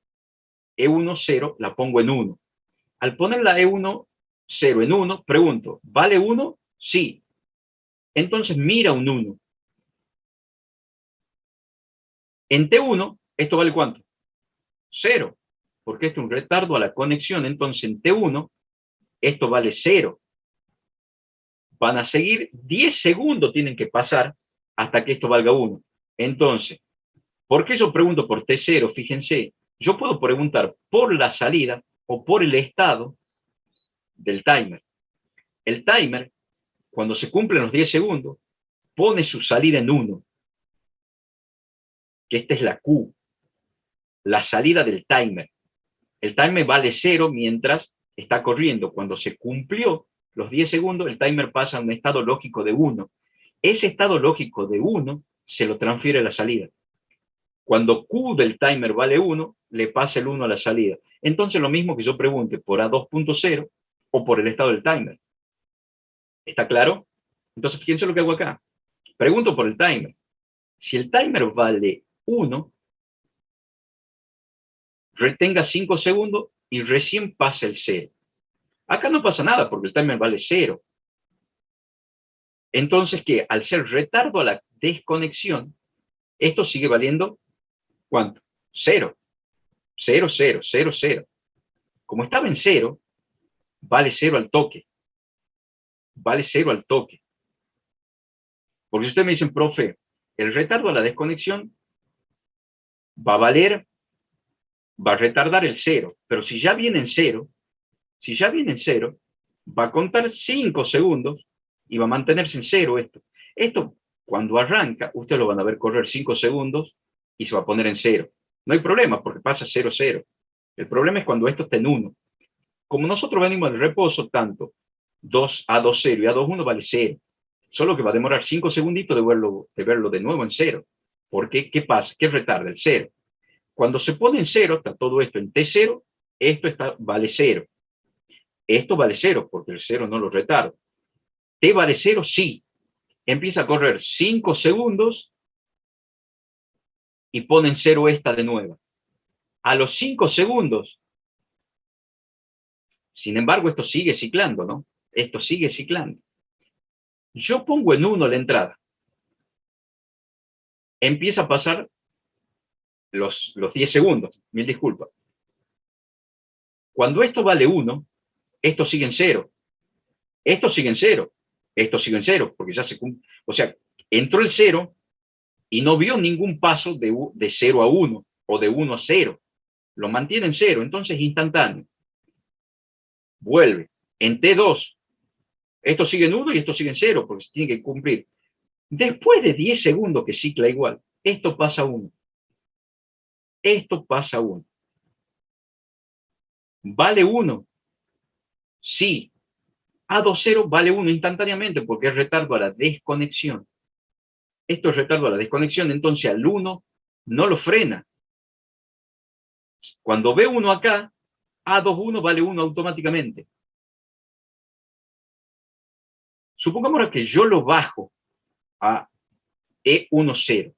E1, 0, la pongo en 1. Al poner la E1, 0 en 1, pregunto, ¿vale 1? Sí. Entonces mira un 1. En T1, ¿esto vale cuánto? 0, porque esto es un retardo a la conexión. Entonces en T1, esto vale 0. Van a seguir 10 segundos, tienen que pasar hasta que esto valga 1. Entonces, ¿por qué yo pregunto por T0? Fíjense, yo puedo preguntar por la salida o por el estado del timer. El timer, cuando se cumplen los 10 segundos, pone su salida en 1, que esta es la Q, la salida del timer. El timer vale 0 mientras está corriendo. Cuando se cumplió los 10 segundos, el timer pasa a un estado lógico de 1. Ese estado lógico de 1 se lo transfiere a la salida. Cuando Q del timer vale 1, le pasa el 1 a la salida. Entonces lo mismo que yo pregunte por A2.0 o por el estado del timer. ¿Está claro? Entonces fíjense lo que hago acá. Pregunto por el timer. Si el timer vale 1, retenga 5 segundos y recién pasa el 0. Acá no pasa nada porque el timer vale 0. Entonces, ¿qué? Al ser retardo a la desconexión, esto sigue valiendo, ¿cuánto? 0. 0, 0, 0, 0. Como estaba en 0, vale 0 al toque. Vale 0 al toque. Porque si ustedes me dicen, profe, el retardo a la desconexión va a valer, va a retardar el 0. Pero si ya viene en 0, va a contar 5 segundos y va a mantenerse en 0 esto. Esto, cuando arranca, ustedes lo van a ver correr 5 segundos y se va a poner en 0. No hay problema porque pasa 0, 0. El problema es cuando esto está en 1. Como nosotros venimos del reposo, tanto A2.0 y A2.1 vale 0. Solo que va a demorar 5 segunditos de verlo de nuevo en 0. ¿Por qué? ¿Qué pasa? ¿Qué retarda el 0? Cuando se pone en 0, está todo esto en T0, esto vale 0. Esto vale 0 porque el 0 no lo retarda. T vale 0, sí. Empieza a correr 5 segundos y pone en 0 esta de nuevo. A los 5 segundos, sin embargo, esto sigue ciclando, ¿no? Esto sigue ciclando. Yo pongo en 1 la entrada. Empieza a pasar los 10 segundos. Mil disculpas. Cuando esto vale 1, esto sigue en 0. Esto sigue en 0. Esto sigue en 0, porque ya se cumple. O sea, entró el 0 y no vio ningún paso de 0 a 1 o de 1 a 0. Lo mantiene en 0, entonces es instantáneo. Vuelve. En T2, esto sigue en 1 y esto sigue en 0, porque se tiene que cumplir. Después de 10 segundos que cicla igual, esto pasa a 1. Esto pasa a 1. ¿Vale 1? Sí. A2.0 vale 1 instantáneamente porque es retardo a la desconexión. Esto es retardo a la desconexión, entonces al 1 no lo frena. Cuando ve 1 acá, A2.1 vale 1 automáticamente. Supongamos que yo lo bajo a E1.0.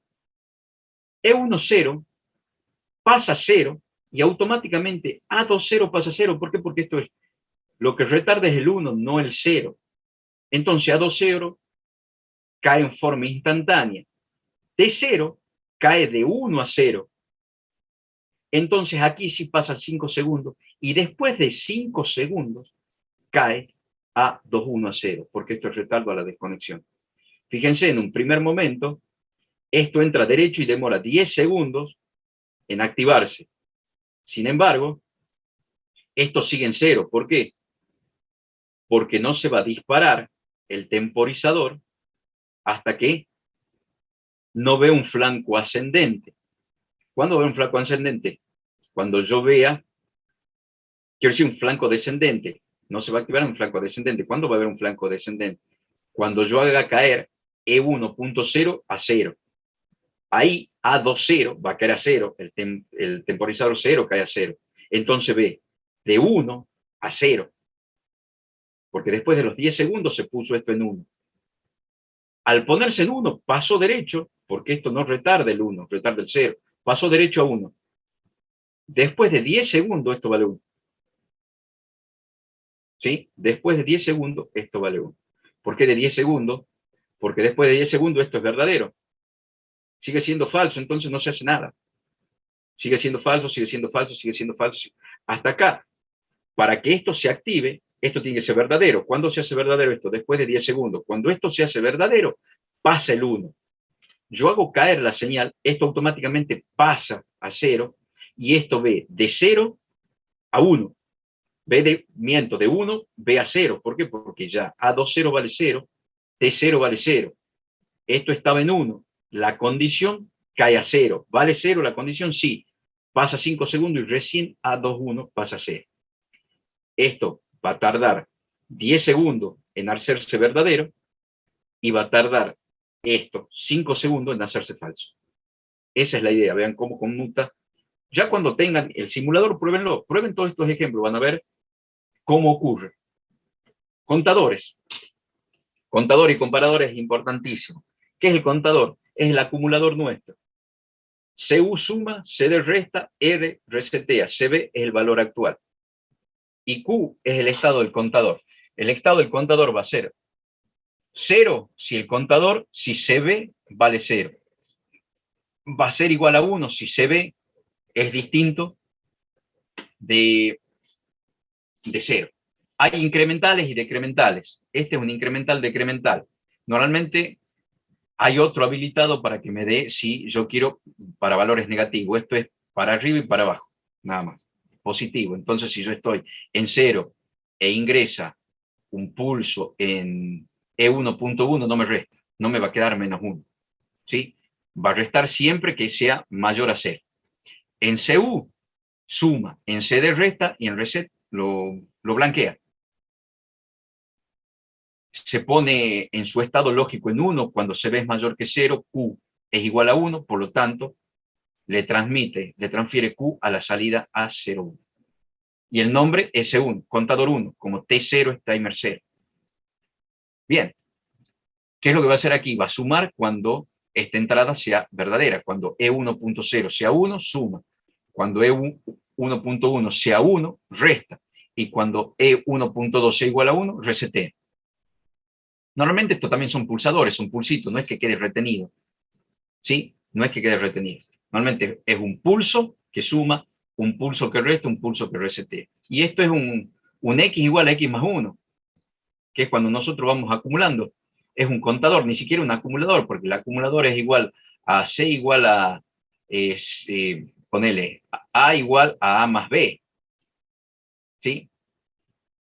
E1.0 pasa a 0 y automáticamente A2.0 pasa a 0. ¿Por qué? Porque esto es lo que retarda es el 1, no el 0. Entonces A2.0 cae en forma instantánea. T0 cae de 1 a 0. Entonces aquí sí pasa 5 segundos y después de 5 segundos cae a 2.1 a 0, porque esto es retardo a la desconexión. Fíjense, en un primer momento, esto entra derecho y demora 10 segundos en activarse. Sin embargo, esto sigue en 0. ¿Por qué? Porque no se va a disparar el temporizador hasta que no ve un flanco ascendente. ¿Cuándo ve un flanco ascendente? Cuando yo vea, quiero decir, un flanco descendente. No se va a activar un flanco descendente. ¿Cuándo va a haber un flanco descendente? Cuando yo haga caer E1.0 a 0. Ahí A2.0 va a caer a 0. El temporizador 0 cae a 0. Entonces ve de 1 a 0. Porque después de los 10 segundos se puso esto en 1. Al ponerse en 1, pasó derecho, porque esto no retarda el 1, retarda el 0. Pasó derecho a 1. Después de 10 segundos, esto vale 1. ¿sí? Después de 10 segundos, esto vale 1. ¿Por qué de 10 segundos? Porque después de 10 segundos esto es verdadero. Sigue siendo falso, entonces no se hace nada. Sigue siendo falso, sigue siendo falso, sigue siendo falso. Hasta acá. Para que esto se active, esto tiene que ser verdadero. ¿Cuándo se hace verdadero esto? Después de 10 segundos. Cuando esto se hace verdadero, pasa el 1. Yo hago caer la señal, esto automáticamente pasa a 0 y esto ve de 0 a 1. Miento, de 1 ve a 0. ¿Por qué? Porque ya A20 vale 0, T0 vale 0. Esto estaba en 1. La condición cae a 0. ¿Vale 0 la condición? Sí. Pasa 5 segundos y recién A21 pasa a 0. Esto va a tardar 10 segundos en hacerse verdadero y va a tardar esto 5 segundos en hacerse falso. Esa es la idea. Vean cómo conmuta. Ya cuando tengan el simulador, pruébenlo. Prueben todos estos ejemplos. Van a ver cómo ocurre. Contadores. Contador y comparador es importantísimo. ¿Qué es el contador? Es el acumulador nuestro. CU suma, CD resta, ED resetea. CB es el valor actual. Y Q es el estado del contador. El estado del contador va a ser 0 si el contador, si CB vale 0. Va a ser igual a 1 si CB es distinto de 0. Hay incrementales y decrementales. Este es un incremental decremental. Normalmente hay otro habilitado para que me dé si yo quiero para valores negativos. Esto es para arriba y para abajo, nada más. Positivo. Entonces, si yo estoy en 0 e ingresa un pulso en E1.1, no me resta, no me va a quedar menos 1. ¿Sí? Va a restar siempre que sea mayor a 0. En CU suma, en CD resta y en reset lo blanquea. Se pone en su estado lógico en 1, cuando CB es mayor que 0, Q es igual a 1, por lo tanto, le transfiere Q a la salida A01. Y el nombre S1, contador 1, como T0 es timer 0. Bien, ¿qué es lo que va a hacer aquí? Va a sumar cuando esta entrada sea verdadera. Cuando E1.0 sea 1, suma. Cuando E1.1 sea 1, resta. Y cuando E1.2 sea igual a 1, resetea. Normalmente esto también son pulsadores, son pulsitos, no es que quede retenido. ¿Sí? No es que quede retenido. Normalmente es un pulso que suma, un pulso que resta, un pulso que resetea. Y esto es un X igual a X más 1, que es cuando nosotros vamos acumulando. Es un contador, ni siquiera un acumulador, porque el acumulador es igual a C igual a, ponele, A igual a A más B. ¿Sí?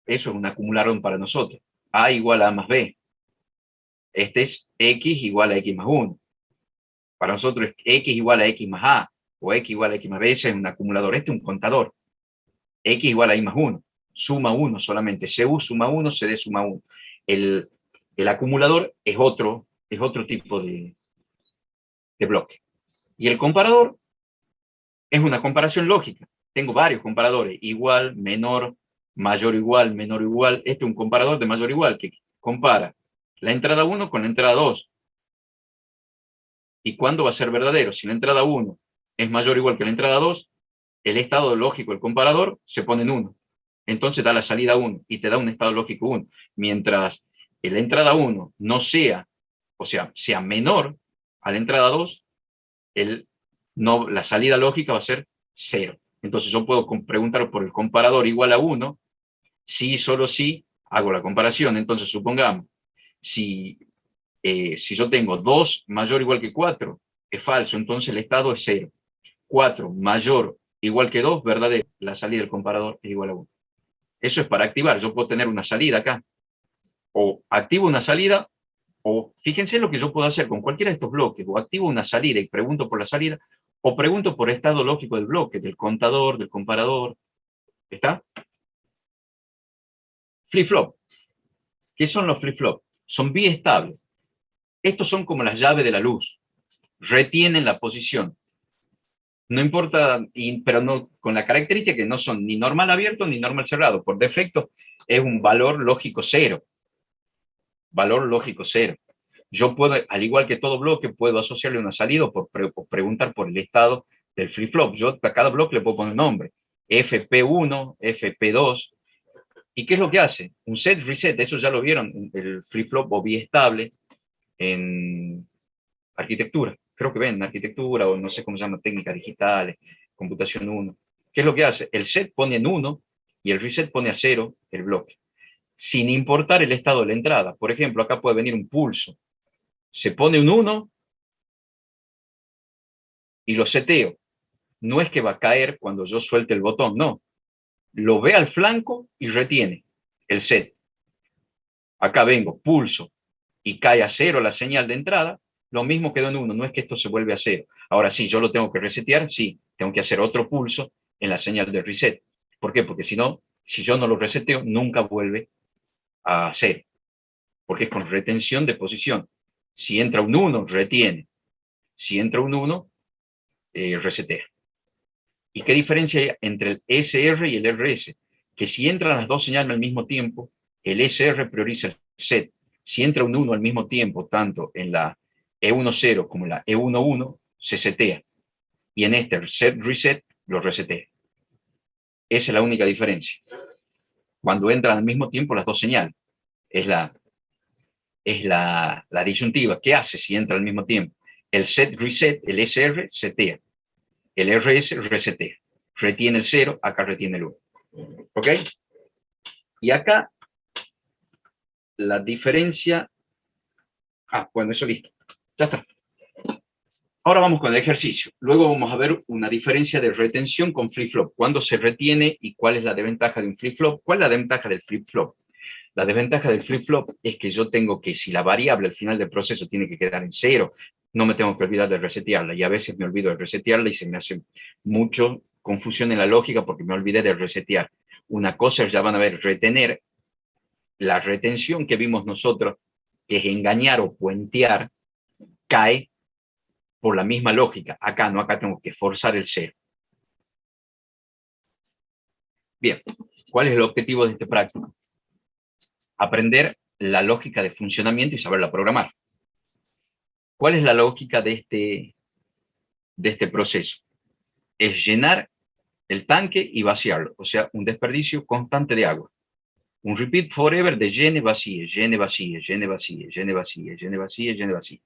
Eso es un acumulador para nosotros. A igual a A más B. Este es X igual a X más 1. Para nosotros es X igual a X más A, o X igual a X más B, ese es un acumulador. Este es un contador. X igual a Y más 1. Suma 1 solamente. CU suma 1, CD suma 1. El acumulador es otro tipo de bloque. Y el comparador es una comparación lógica. Tengo varios comparadores. Igual, menor, mayor igual, menor igual. Este es un comparador de mayor igual que compara la entrada 1 con la entrada 2. ¿Y cuándo va a ser verdadero? Si la entrada 1 es mayor o igual que la entrada 2, el estado lógico del comparador se pone en 1. Entonces da la salida 1 y te da un estado lógico 1. Mientras la entrada 1 no sea, o sea menor a la entrada 2, la salida lógica va a ser 0. Entonces yo puedo preguntar por el comparador igual a 1, si solo si hago la comparación. Entonces supongamos, si yo tengo 2 mayor o igual que 4, es falso, entonces el estado es 0. 4 mayor igual que 2, verdadero. La salida del comparador es igual a 1. Eso es para activar. Yo puedo tener una salida acá. O activo una salida, o fíjense lo que yo puedo hacer con cualquiera de estos bloques. O activo una salida y pregunto por la salida, o pregunto por estado lógico del bloque, del contador, del comparador. ¿Está? Flip-flop. ¿Qué son los flip-flop? Son biestables. Estos son como las llaves de la luz. Retienen la posición. No importa, pero no, con la característica que no son ni normal abierto ni normal cerrado. Por defecto es un valor lógico 0. Valor lógico 0. Yo puedo, al igual que todo bloque, puedo asociarle una salida por preguntar por el estado del flip-flop. Yo a cada bloque le puedo poner nombre. FP1, FP2. ¿Y qué es lo que hace? Un set reset, eso ya lo vieron, el flip-flop o biestable en arquitectura. Creo que ven, arquitectura o no sé cómo se llama, técnicas digitales, computación 1. ¿Qué es lo que hace? El set pone en 1 y el reset pone a 0 el bloque, sin importar el estado de la entrada. Por ejemplo, acá puede venir un pulso. Se pone un 1 y lo seteo. No es que va a caer cuando yo suelte el botón, no. Lo ve al flanco y retiene el set. Acá vengo, pulso y cae a 0 la señal de entrada, lo mismo quedó en 1, no es que esto se vuelve a 0. Ahora sí, yo lo tengo que resetear, sí, tengo que hacer otro pulso en la señal de reset. ¿Por qué? Porque si no, si yo no lo reseteo, nunca vuelve a 0, porque es con retención de posición. Si entra un 1, retiene. Si entra un 1, resetea. ¿Y qué diferencia hay entre el SR y el RS? Que si entran las dos señales al mismo tiempo, el SR prioriza el set. Si entra un 1 al mismo tiempo, tanto en la E10 como en la E11, se setea. Y en este set reset, lo resetea. Esa es la única diferencia. Cuando entran al mismo tiempo las dos señales. Es la disyuntiva. ¿Qué hace si entra al mismo tiempo? El set reset, el SR, setea. El RS resetea. Retiene el 0, acá retiene el 1. ¿Ok? Y acá la diferencia... bueno, eso listo. Ya está. Ahora vamos con el ejercicio. Luego vamos a ver una diferencia de retención con flip-flop. ¿Cuándo se retiene y cuál es la desventaja de un flip-flop? ¿Cuál es la desventaja del flip-flop? La desventaja del flip-flop es que yo tengo que, si la variable al final del proceso tiene que quedar en 0, no me tengo que olvidar de resetearla. Y a veces me olvido de resetearla y se me hace mucho confusión en la lógica porque me olvidé de resetear. Una cosa, ya van a ver, retener. La retención que vimos nosotros, que es engañar o puentear, cae por la misma lógica. Acá no, acá tengo que forzar el 0. Bien, ¿cuál es el objetivo de este práctico? Aprender la lógica de funcionamiento y saberla programar. ¿Cuál es la lógica de este proceso? Es llenar el tanque y vaciarlo, o sea, un desperdicio constante de agua. Un repeat forever de llene, vacíe, llene, vacíe, llene, vacíe, llene, vacíe, llene, vacíe, llene, vacíe.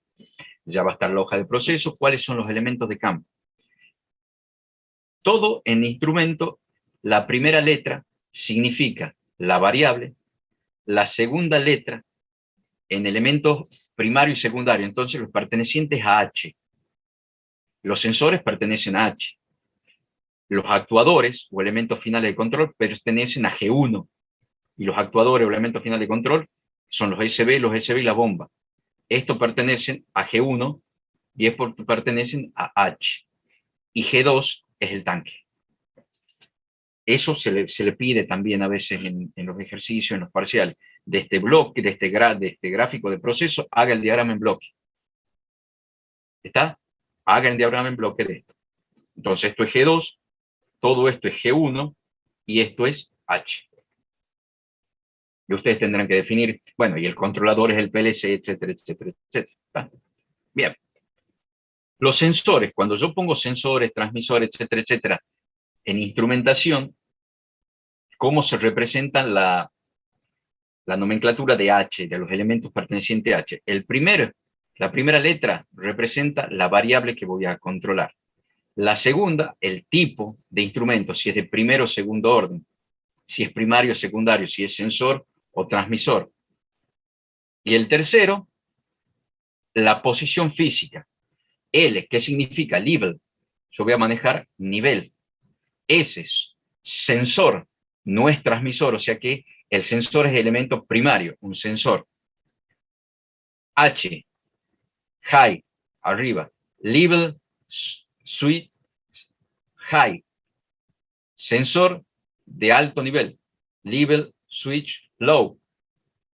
Ya va a estar la hoja de proceso. ¿Cuáles son los elementos de campo? Todo en instrumento, la primera letra significa la variable, la segunda letra en elementos primario y secundario, entonces los pertenecientes a H. Los sensores pertenecen a H. Los actuadores o elementos finales de control pertenecen a G1. Y los actuadores o elementos finales de control son los SB y la bomba. Estos pertenecen a G1 y estos pertenecen a H. Y G2 es el tanque. Eso se le pide también a veces en los ejercicios, en los parciales. De este bloque, de este gráfico de proceso, haga el diagrama en bloque. ¿Está? Haga el diagrama en bloque de esto. Entonces esto es G2, todo esto es G1 y esto es H. Y ustedes tendrán que definir, bueno, y el controlador es el PLC, etcétera, etcétera, etcétera. ¿Está? Bien. Los sensores, cuando yo pongo sensores, transmisores, etcétera, etcétera, en instrumentación, ¿cómo se representa la nomenclatura de H, de los elementos pertenecientes a H? La primera letra representa la variable que voy a controlar. La segunda, el tipo de instrumento, si es de primero o segundo orden, si es primario o secundario, si es sensor o transmisor. Y el tercero, la posición física. L, ¿qué significa? Level. Yo voy a manejar nivel. S, sensor, no es transmisor, o sea que el sensor es el elemento primario, un sensor. H, high, arriba. Level, switch, high. Sensor de alto nivel. Level, switch, low.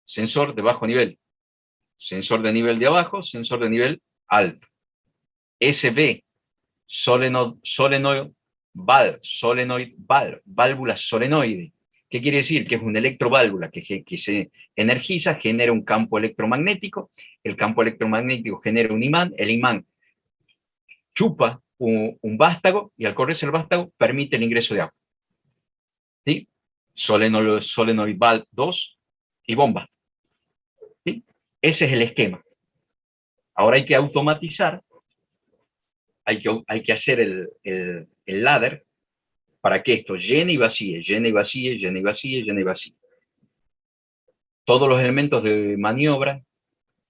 Sensor de bajo nivel. Sensor de nivel de abajo, sensor de nivel alto. SB, solenoid valve, válvula solenoide. ¿Qué quiere decir? Que es una electroválvula que se energiza, genera un campo electromagnético, el campo electromagnético genera un imán, el imán chupa un vástago y al correrse el vástago permite el ingreso de agua. ¿Sí? solenoid valve 2 y bomba. ¿Sí? Ese es el esquema. Ahora hay que automatizar, hay que hacer el ladder para que esto llene y vacíe, llene y vacíe, llene y vacíe, llene y vacíe. Todos los elementos de maniobra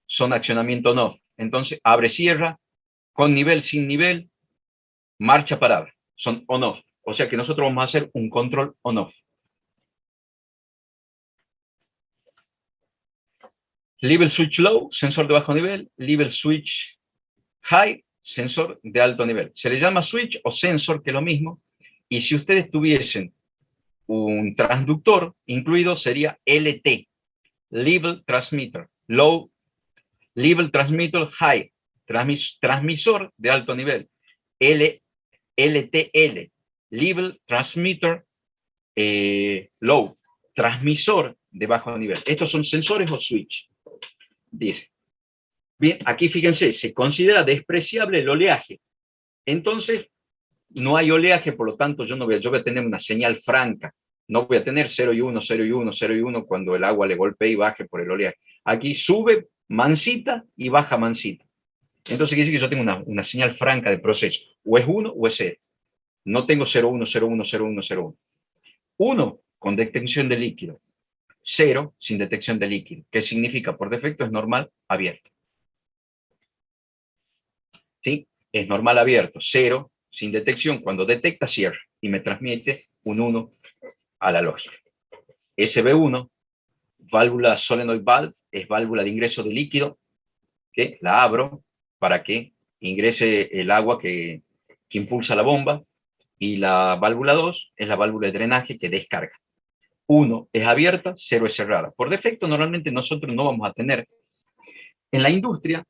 son accionamiento on-off. Entonces, abre, cierra, con nivel, sin nivel, marcha, parada. Son on-off. O sea que nosotros vamos a hacer un control on-off. Level switch low, sensor de bajo nivel. Level switch high, sensor de alto nivel. Se le llama switch o sensor, que es lo mismo. Y si ustedes tuviesen un transductor incluido, sería LT, Level Transmitter. Low, Level Transmitter High, transmisor de alto nivel. LTL, Level Transmitter Low, transmisor de bajo nivel. Estos son sensores o switch. Dice. Bien, aquí fíjense, se considera despreciable el oleaje. Entonces, no hay oleaje, por lo tanto, yo voy a tener una señal franca. No voy a tener 0 y 1, 0 y 1, 0 y 1 cuando el agua le golpee y baje por el oleaje. Aquí sube mansita y baja mansita. Entonces quiere decir que yo tengo una señal franca de proceso. O es 1 o es 0. No tengo 0, 1, 0, 1, 0, 1, 0, 1. 1 con detección de líquido. 0 sin detección de líquido. ¿Qué significa? Por defecto es normal abierto. ¿Sí? Es normal abierto. 0 sin detección. Cuando detecta, cierra y me transmite un 1 a la lógica. SB1, válvula solenoid valve, es válvula de ingreso de líquido, que la abro para que ingrese el agua que impulsa la bomba, y la válvula 2 es la válvula de drenaje que descarga. 1 es abierta, 0 es cerrada. Por defecto, normalmente nosotros no vamos a tener. En la industria,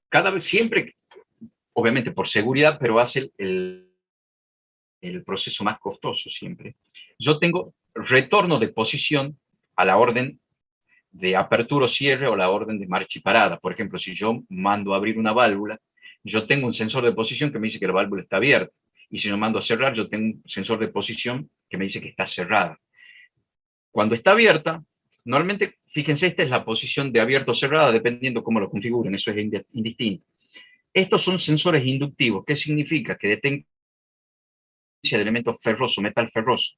cada vez, siempre, obviamente por seguridad, pero hace el proceso más costoso siempre. Yo tengo retorno de posición a la orden de apertura o cierre o la orden de marcha y parada. Por ejemplo, si yo mando a abrir una válvula, yo tengo un sensor de posición que me dice que la válvula está abierta. Y si yo mando a cerrar, yo tengo un sensor de posición que me dice que está cerrada. Cuando está abierta, normalmente, fíjense, esta es la posición de abierto o cerrada, dependiendo cómo lo configuren, eso es indistinto. Estos son sensores inductivos. ¿Qué significa? Que detectan de elementos ferrosos, metal ferroso.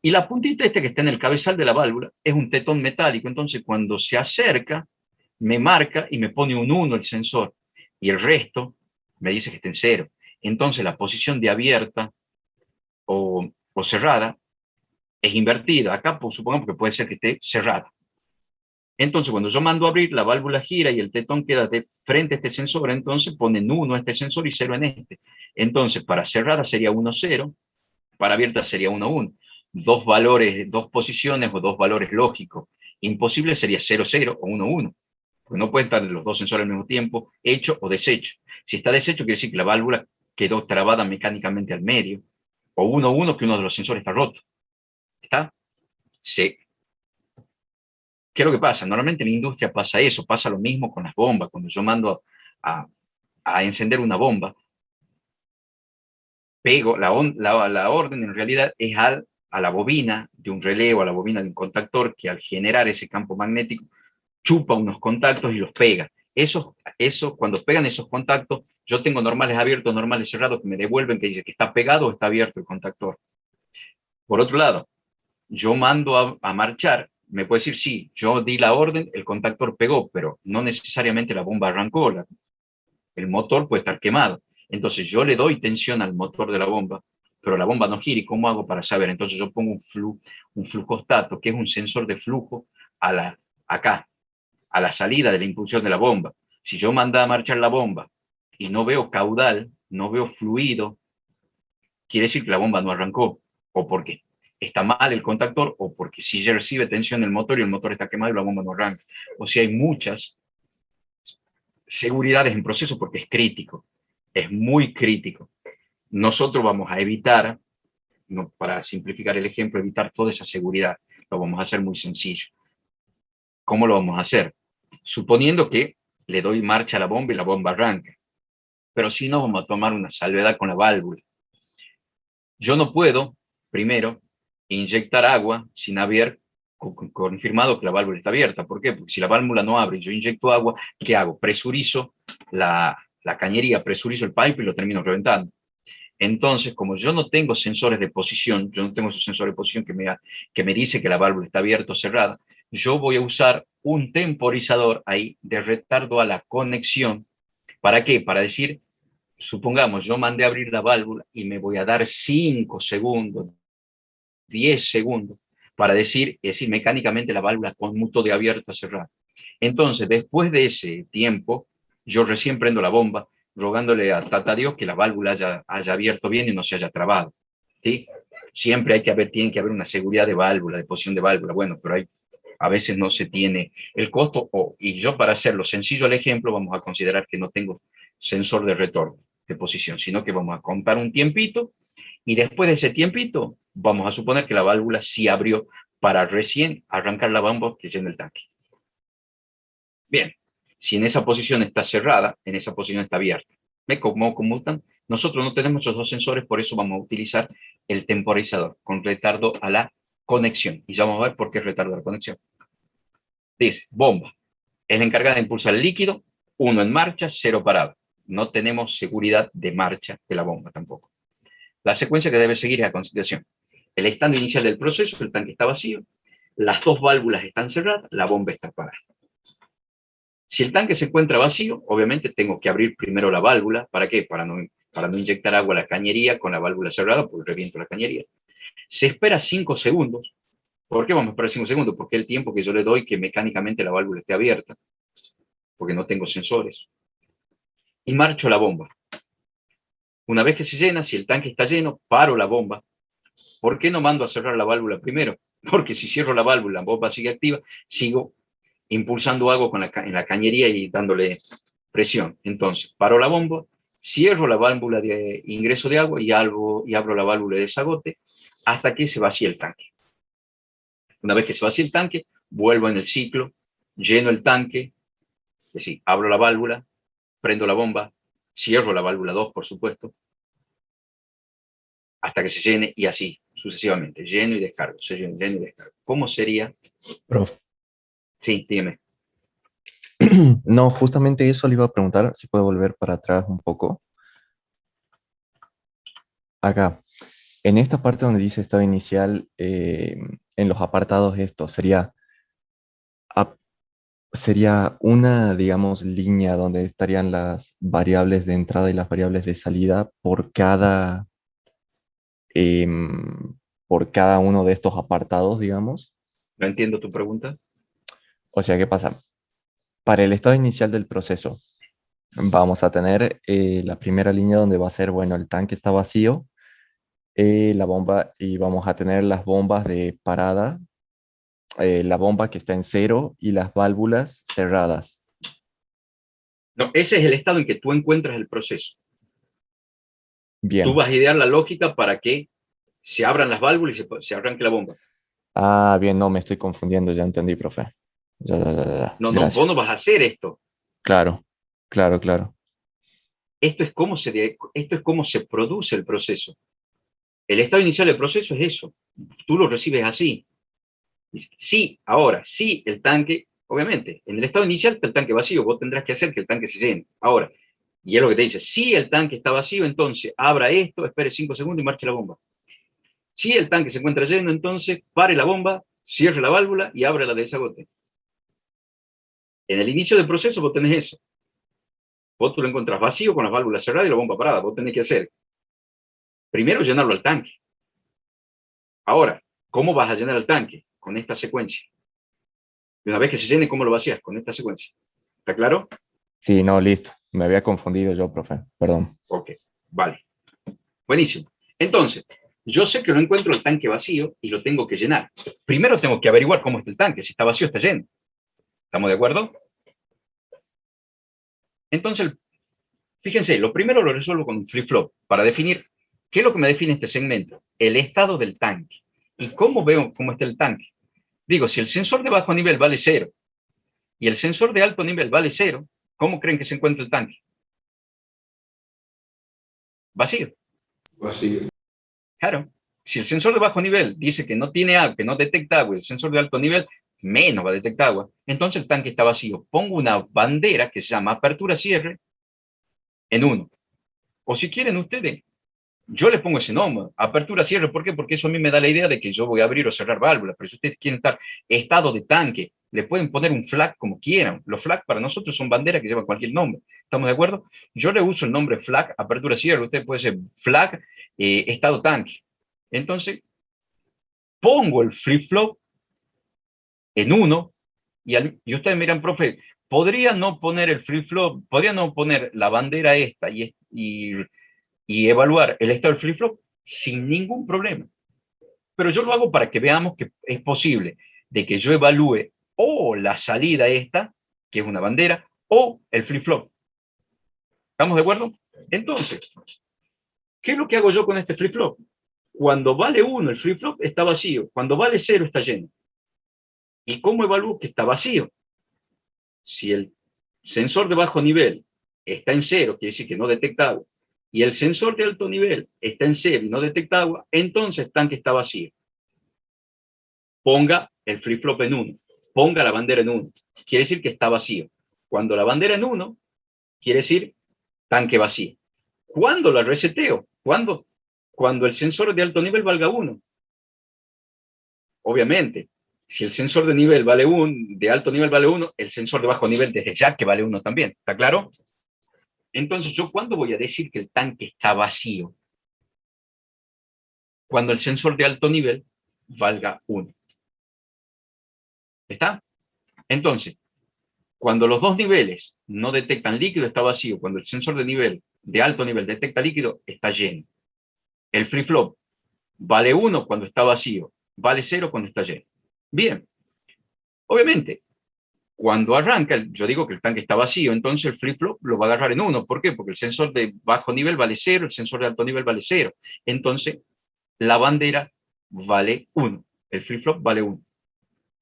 Y la puntita que está en el cabezal de la válvula es un tetón metálico. Entonces, cuando se acerca, me marca y me pone un 1 el sensor. Y el resto me dice que está en 0. Entonces, la posición de abierta o cerrada es invertida. Acá pues, supongamos que puede ser que esté cerrada. Entonces, cuando yo mando a abrir, la válvula gira y el tetón queda de frente a este sensor. Entonces, ponen 1 a este sensor y 0 en este. Entonces, para cerrada sería 1, 0. Para abierta sería 1, 1. Dos valores, dos posiciones o dos valores lógicos. Imposible sería 0, 0 o 1, 1. Porque no pueden estar los dos sensores al mismo tiempo, hecho o deshecho. Si está deshecho, quiere decir que la válvula quedó trabada mecánicamente al medio. O 1, 1, que uno de los sensores está roto. ¿Está? Sí. ¿Qué es lo que pasa? Normalmente en la industria pasa eso, pasa lo mismo con las bombas. Cuando yo mando a encender una bomba, pego la orden en realidad es a la bobina de un relé o a la bobina de un contactor que al generar ese campo magnético chupa unos contactos y los pega. Eso, cuando pegan esos contactos, yo tengo normales abiertos, normales cerrados que me devuelven que dice que está pegado o está abierto el contactor. Por otro lado, yo mando a marchar, me puede decir, sí, yo di la orden, el contactor pegó, pero no necesariamente la bomba arrancó, el motor puede estar quemado. Entonces yo le doy tensión al motor de la bomba, pero la bomba no gira. ¿Y cómo hago para saber? Entonces yo pongo un flujostato, que es un sensor de flujo, acá, a la salida de la impulsión de la bomba. Si yo mando a marchar la bomba y no veo caudal, no veo fluido, quiere decir que la bomba no arrancó, o porque está mal el contactor, o porque si ya recibe tensión el motor y el motor está quemado y la bomba no arranca. O sea, hay muchas seguridades en proceso porque es crítico, es muy crítico. Nosotros vamos a evitar, no, para simplificar el ejemplo, evitar toda esa seguridad. Lo vamos a hacer muy sencillo. ¿Cómo lo vamos a hacer? Suponiendo que le doy marcha a la bomba y la bomba arranca. Pero si no, vamos a tomar una salvedad con la válvula. Yo no puedo, primero, inyectar agua sin haber confirmado que la válvula está abierta. ¿Por qué? Porque si la válvula no abre y yo inyecto agua, ¿qué hago? Presurizo la cañería, presurizo el pipe y lo termino reventando. Entonces, como yo no tengo sensores de posición, yo no tengo esos sensores de posición que me dice que la válvula está abierta o cerrada, yo voy a usar un temporizador ahí de retardo a la conexión. ¿Para qué? Para decir, supongamos, yo mandé a abrir la válvula y me voy a dar 5 segundos, 10 segundos, para decir mecánicamente la válvula conmutó de abierta a cerrada. Entonces, después de ese tiempo, yo recién prendo la bomba, rogándole a Tata Dios que la válvula haya abierto bien y no se haya trabado. ¿Sí? Siempre tiene que haber una seguridad de válvula, de posición de válvula. Bueno, pero a veces no se tiene el costo. Y yo, para hacerlo sencillo el ejemplo, vamos a considerar que no tengo sensor de retorno de posición, sino que vamos a contar un tiempito y después de ese tiempito vamos a suponer que la válvula sí abrió para recién arrancar la bomba que llena el tanque. Bien, si en esa posición está cerrada, en esa posición está abierta. ¿Ve cómo conmutan? Nosotros no tenemos esos dos sensores, por eso vamos a utilizar el temporizador con retardo a la conexión. Y ya vamos a ver por qué retardo a la conexión. Dice, bomba. Es la encargada de impulsar el líquido, 1 en marcha, 0 parado. No tenemos seguridad de marcha de la bomba tampoco. La secuencia que debe seguir es a continuación. El estado inicial del proceso, el tanque está vacío, las dos válvulas están cerradas, la bomba está parada. Si el tanque se encuentra vacío, obviamente tengo que abrir primero la válvula. ¿Para qué? Para no inyectar agua a la cañería con la válvula cerrada, porque reviento la cañería. Se espera 5 segundos. ¿Por qué vamos a esperar 5 segundos? Porque es el tiempo que yo le doy que mecánicamente la válvula esté abierta, porque no tengo sensores. Y marcho la bomba. Una vez que se llena, si el tanque está lleno, paro la bomba. ¿Por qué no mando a cerrar la válvula primero? Porque si cierro la válvula, la bomba sigue activa, sigo impulsando agua en la cañería y dándole presión. Entonces, paro la bomba, cierro la válvula de ingreso de agua y abro la válvula de desagote hasta que se vacíe el tanque. Una vez que se vacíe el tanque, vuelvo en el ciclo, lleno el tanque, es decir, abro la válvula, prendo la bomba, cierro la válvula 2, por supuesto, hasta que se llene y así sucesivamente, lleno y descargo, se llena, lleno y descargo. ¿Cómo sería? Profe. Sí, dígame. No, justamente eso le iba a preguntar, si puede volver para atrás un poco. Acá, en esta parte donde dice estado inicial, en los apartados esto, sería una, digamos, línea donde estarían las variables de entrada y las variables de salida por cada uno de estos apartados, digamos. No entiendo tu pregunta. O sea, ¿qué pasa? Para el estado inicial del proceso, vamos a tener la primera línea donde va a ser, bueno, el tanque está vacío, la bomba, y vamos a tener las bombas de parada, la bomba que está en cero y las válvulas cerradas. No, ese es el estado en que tú encuentras el proceso. Bien. Tú vas a idear la lógica para que se abran las válvulas y se arranque la bomba. Ah, bien, no, me estoy confundiendo, ya entendí, profe. Ya. No, Gracias. vos no vas a hacer esto. Claro. Esto es cómo se produce el proceso. El estado inicial del proceso es eso. Tú lo recibes así. Sí, ahora, sí, el tanque, obviamente, en el estado inicial está el tanque vacío, vos tendrás que hacer que el tanque se llene. Ahora, y es lo que te dice, si el tanque está vacío, entonces abra esto, espere 5 segundos y marche la bomba. Si el tanque se encuentra lleno, entonces pare la bomba, cierre la válvula y abre la de desagote. En el inicio del proceso vos tenés eso. Vos tú lo encontrás vacío con las válvulas cerradas y la bomba parada. Vos tenés que hacer, primero, llenarlo al tanque. Ahora, ¿cómo vas a llenar el tanque? Con esta secuencia. Y una vez que se llene, ¿cómo lo vacías? Con esta secuencia. ¿Está claro? Sí, no, listo. Me había confundido yo, profe. Perdón. Ok, vale. Buenísimo. Entonces, yo sé que no encuentro el tanque vacío y lo tengo que llenar. Primero tengo que averiguar cómo está el tanque. Si está vacío, está lleno. ¿Estamos de acuerdo? Entonces, fíjense, lo primero lo resuelvo con un flip-flop para definir qué es lo que me define este segmento. El estado del tanque. ¿Y cómo veo cómo está el tanque? Digo, si el sensor de bajo nivel vale 0 y el sensor de alto nivel vale 0, ¿cómo creen que se encuentra el tanque? Vacío. Vacío. Claro. Si el sensor de bajo nivel dice que no tiene agua, que no detecta agua, y el sensor de alto nivel menos va a detectar agua, entonces el tanque está vacío. Pongo una bandera que se llama apertura-cierre en 1. O si quieren ustedes, yo le pongo ese nombre, apertura-cierre. ¿Por qué? Porque eso a mí me da la idea de que yo voy a abrir o cerrar válvulas. Pero si ustedes quieren estar estado de tanque, le pueden poner un flag como quieran. Los flags para nosotros son banderas que llevan cualquier nombre. ¿Estamos de acuerdo? Yo le uso el nombre flag, apertura-cierre. Usted puede ser flag, estado tanque. Entonces, pongo el flip-flop en 1 y ustedes miran, profe, podría no poner el flip-flop, podría no poner la bandera esta y evaluar el estado del flip-flop sin ningún problema. Pero yo lo hago para que veamos que es posible de que yo evalúe o la salida esta, que es una bandera, o el flip-flop. ¿Estamos de acuerdo? Entonces, ¿qué es lo que hago yo con este flip-flop? Cuando vale 1 el flip-flop está vacío, cuando vale 0 está lleno. ¿Y cómo evalúo que está vacío? Si el sensor de bajo nivel está en 0, quiere decir que no detecta agua, y el sensor de alto nivel está en 0 y no detecta agua, entonces el tanque está vacío. Ponga el flip-flop en 1, ponga la bandera en 1, quiere decir que está vacío. Cuando la bandera en 1, quiere decir tanque vacío. ¿Cuándo la reseteo? Cuando el sensor de alto nivel valga 1. Obviamente, si el sensor de nivel vale 1, de alto nivel vale 1, el sensor de bajo nivel desde ya que vale 1 también. ¿Está claro? Entonces, ¿yo cuándo voy a decir que el tanque está vacío? Cuando el sensor de alto nivel valga 1. ¿Está? Entonces, cuando los dos niveles no detectan líquido, está vacío. Cuando el sensor de alto nivel detecta líquido, está lleno. El flip-flop vale 1 cuando está vacío, vale 0 cuando está lleno. Bien, obviamente, cuando arranca, yo digo que el tanque está vacío, entonces el flip-flop lo va a agarrar en 1. ¿Por qué? Porque el sensor de bajo nivel vale 0, el sensor de alto nivel vale 0. Entonces, la bandera vale 1, el flip-flop vale 1.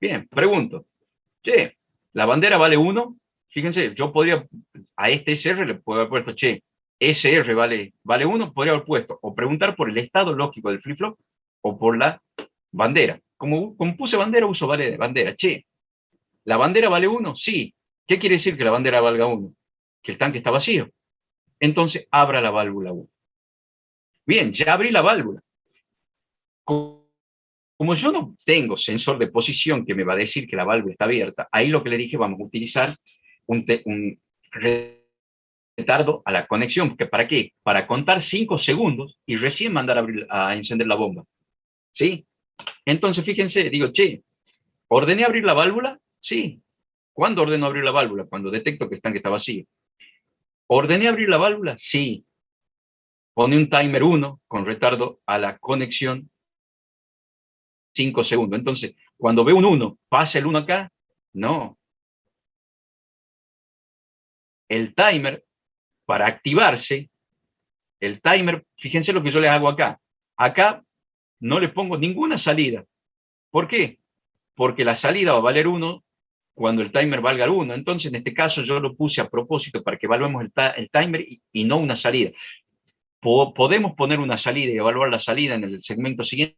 Bien, pregunto, che, la bandera vale 1, fíjense, yo podría, a este SR le puedo haber puesto, che, SR vale 1, podría haber puesto, o preguntar por el estado lógico del flip-flop, o por la bandera. Como puse bandera, uso bandera. Che, ¿la bandera vale 1? Sí. ¿Qué quiere decir que la bandera valga 1? Que el tanque está vacío. Entonces, abra la válvula 1. Bien, ya abrí la válvula. Como yo no tengo sensor de posición que me va a decir que la válvula está abierta, ahí lo que le dije, vamos a utilizar un retardo a la conexión. ¿Para qué? Para contar 5 segundos y recién mandar a encender la bomba. ¿Sí? Entonces, fíjense, digo, che, ¿ordené abrir la válvula? Sí. ¿Cuándo ordeno abrir la válvula? Cuando detecto que el tanque está vacío. ¿Ordené abrir la válvula? Sí. Pone un timer 1 con retardo a la conexión 5 segundos. Entonces, cuando veo un 1, ¿pasa el 1 acá? No. El timer, para activarse, el timer, fíjense lo que yo les hago acá. Acá no le pongo ninguna salida. ¿Por qué? Porque la salida va a valer 1 cuando el timer valga 1. Entonces, en este caso, yo lo puse a propósito para que evaluemos el timer y no una salida. Podemos poner una salida y evaluar la salida en el segmento siguiente.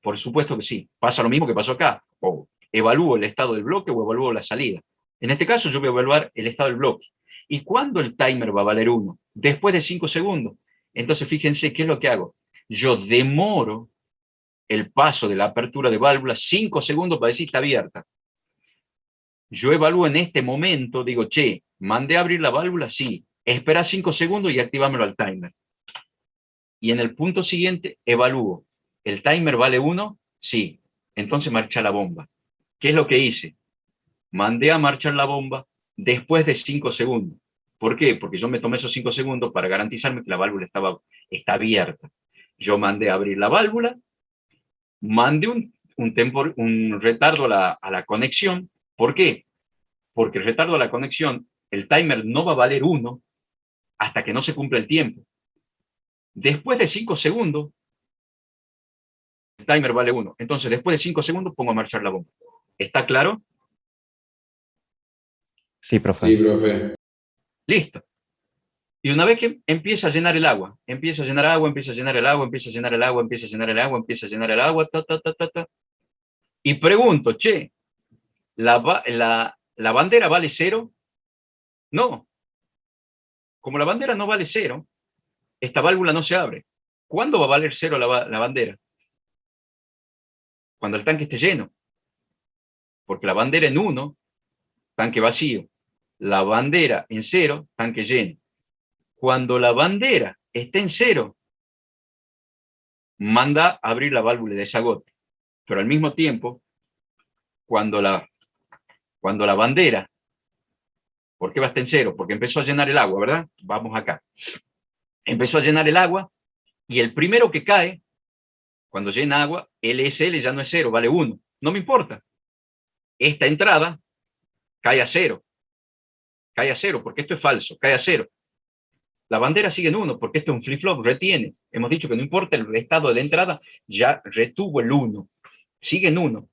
Por supuesto que sí. Pasa lo mismo que pasó acá. O evalúo el estado del bloque o evalúo la salida. En este caso, yo voy a evaluar el estado del bloque. ¿Y cuándo el timer va a valer 1? Después de 5 segundos. Entonces, fíjense qué es lo que hago. Yo demoro el paso de la apertura de válvula 5 segundos para decir está abierta. Yo evalúo en este momento, digo, che, ¿mandé a abrir la válvula? Sí. Espera 5 segundos y activámelo al timer. Y en el punto siguiente evalúo. ¿El timer vale 1? Sí. Entonces marcha la bomba. ¿Qué es lo que hice? Mandé a marchar la bomba después de 5 segundos. ¿Por qué? Porque yo me tomé esos 5 segundos para garantizarme que la válvula está abierta. Yo mandé a abrir la válvula, mandé un retardo a la conexión. ¿Por qué? Porque el retardo a la conexión, el timer no va a valer 1 hasta que no se cumpla el tiempo. Después de 5 segundos, el timer vale 1. Entonces, después de 5 segundos, pongo a marchar la bomba. ¿Está claro? Sí, profe. Sí, profe. Listo. Y una vez que empieza a llenar el agua, empieza a llenar agua, empieza a llenar el agua, empieza a llenar el agua, empieza a llenar el agua, empieza a llenar el agua, ta, ta, ta, ta, ta. Y pregunto, che, ¿la bandera vale 0? No. Como la bandera no vale 0, esta válvula no se abre. ¿Cuándo va a valer 0 la bandera? Cuando el tanque esté lleno. Porque la bandera en 1, tanque vacío. La bandera en 0, tanque lleno. Cuando la bandera esté en 0, manda a abrir la válvula de desagote. Pero al mismo tiempo, cuando la bandera, ¿por qué va a estar en 0? Porque empezó a llenar el agua, ¿verdad? Vamos acá. Empezó a llenar el agua y el primero que cae, cuando llena agua, LSL ya no es 0, vale 1. No me importa. Esta entrada cae a 0. Cae a 0 porque esto es falso, cae a 0. La bandera sigue en 1 porque esto es un flip-flop, retiene. Hemos dicho que no importa el estado de la entrada, ya retuvo el 1. Sigue en 1.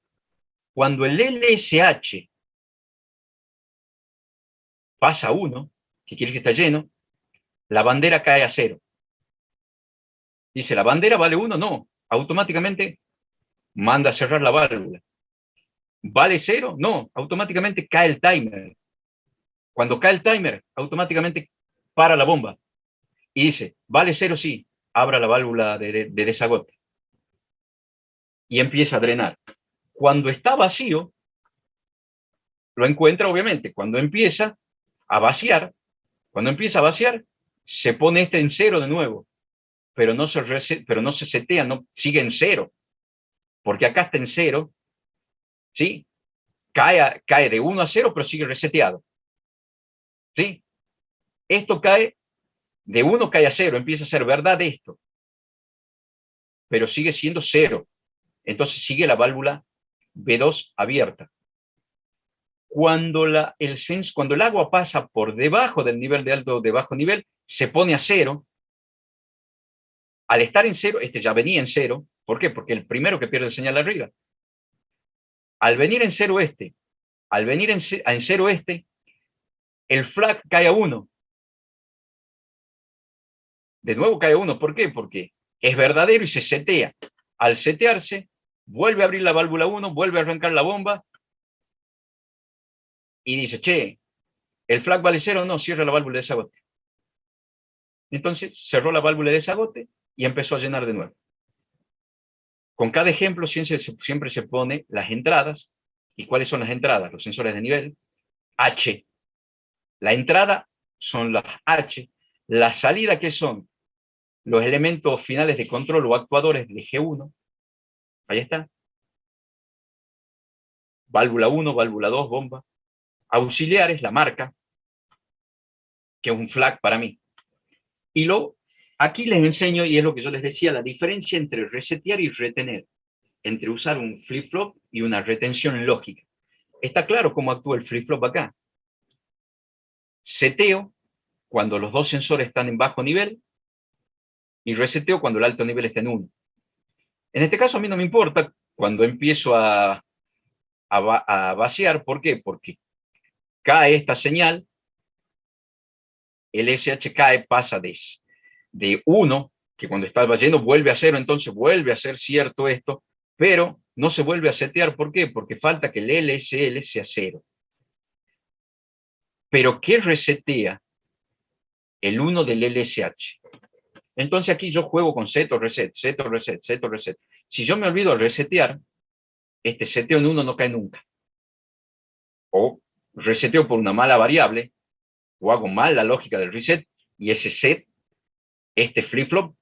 Cuando el LSH pasa a 1, que quiere que está lleno, la bandera cae a 0. Dice, ¿la bandera vale 1? No. Automáticamente manda a cerrar la válvula. ¿Vale 0? No. Automáticamente cae el timer. Cuando cae el timer, automáticamente para la bomba. Y dice, ¿vale 0? Sí. Abra la válvula de desagote. Y empieza a drenar. Cuando está vacío, lo encuentra obviamente. Cuando empieza a vaciar, se pone este en 0 de nuevo. Pero no se setea, no, sigue en 0. Porque acá está en 0, ¿sí? Cae de 1 a 0, pero sigue reseteado. ¿Sí? Esto cae, de 1 cae a 0, empieza a ser verdad esto. Pero sigue siendo 0. Entonces sigue la válvula B2 abierta. Cuando el agua pasa por debajo del nivel de alto o de bajo nivel, se pone a 0. Al estar en 0, este ya venía en 0. ¿Por qué? Porque el primero que pierde señal arriba. Al venir en 0 al venir en 0 el flag cae a 1. De nuevo cae a 1. ¿Por qué? Porque es verdadero y se setea. Al setearse, vuelve a abrir la válvula 1, vuelve a arrancar la bomba y dice, che, ¿el flag vale 0? No, cierra la válvula de desagote. Entonces cerró la válvula de desagote y empezó a llenar de nuevo. Con cada ejemplo siempre se pone las entradas. ¿Y cuáles son las entradas? Los sensores de nivel. H. La entrada son las H. La salida, ¿qué son? Los elementos finales de control o actuadores de G1. Ahí está. Válvula 1, válvula 2, bomba. Auxiliares, la marca, que es un flag para mí. Y aquí les enseño, y es lo que yo les decía, la diferencia entre resetear y retener, entre usar un flip-flop y una retención lógica. Está claro cómo actúa el flip-flop acá. Seteo cuando los dos sensores están en bajo nivel y reseteo cuando el alto nivel está en 1. En este caso a mí no me importa cuando empiezo a vaciar. ¿Por qué? Porque cae esta señal, el SH cae, pasa de 1, que cuando estaba lleno vuelve a 0, entonces vuelve a ser cierto esto, pero no se vuelve a setear. ¿Por qué? Porque falta que el LSL sea 0. Pero ¿qué resetea el 1 del LSH? Entonces aquí yo juego con set o reset, set o reset, set o reset. Si yo me olvido al resetear, este seteo en 1 no cae nunca. O reseteo por una mala variable, o hago mal la lógica del reset, y ese set, este flip-flop,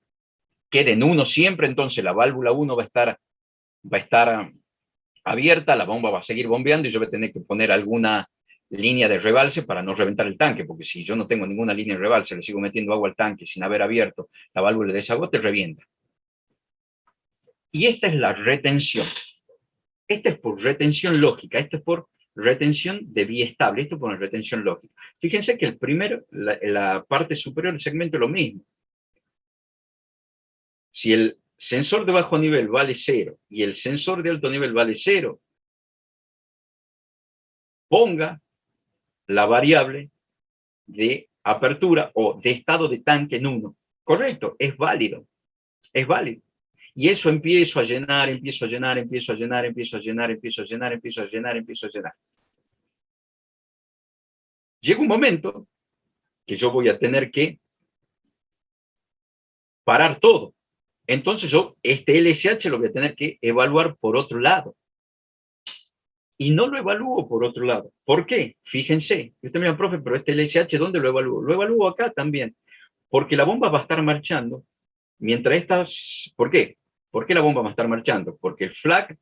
queda en 1 siempre. Entonces la válvula 1 va a estar abierta, la bomba va a seguir bombeando y yo voy a tener que poner alguna línea de rebalse para no reventar el tanque, porque si yo no tengo ninguna línea de rebalse, le sigo metiendo agua al tanque sin haber abierto la válvula de desagote, revienta. Y esta es la retención. Esta es por retención lógica, esta es por retención de vía estable, esto es por retención lógica. Fíjense que la parte superior del segmento es lo mismo. Si el sensor de bajo nivel vale 0 y el sensor de alto nivel vale 0, ponga la variable de apertura o de estado de tanque en 1. Correcto, es válido. Es válido. Y eso empiezo a llenar, empiezo a llenar, empiezo a llenar, empiezo a llenar, empiezo a llenar, empiezo a llenar, empiezo a llenar. Llega un momento que yo voy a tener que parar todo. Entonces yo este LSH lo voy a tener que evaluar por otro lado. Y no lo evalúo por otro lado. ¿Por qué? Fíjense. Usted me dice, profe, pero este LSH, ¿dónde lo evalúo? Lo evalúo acá también. Porque la bomba va a estar marchando mientras estas... ¿Por qué? ¿Por qué la bomba va a estar marchando? Porque el flag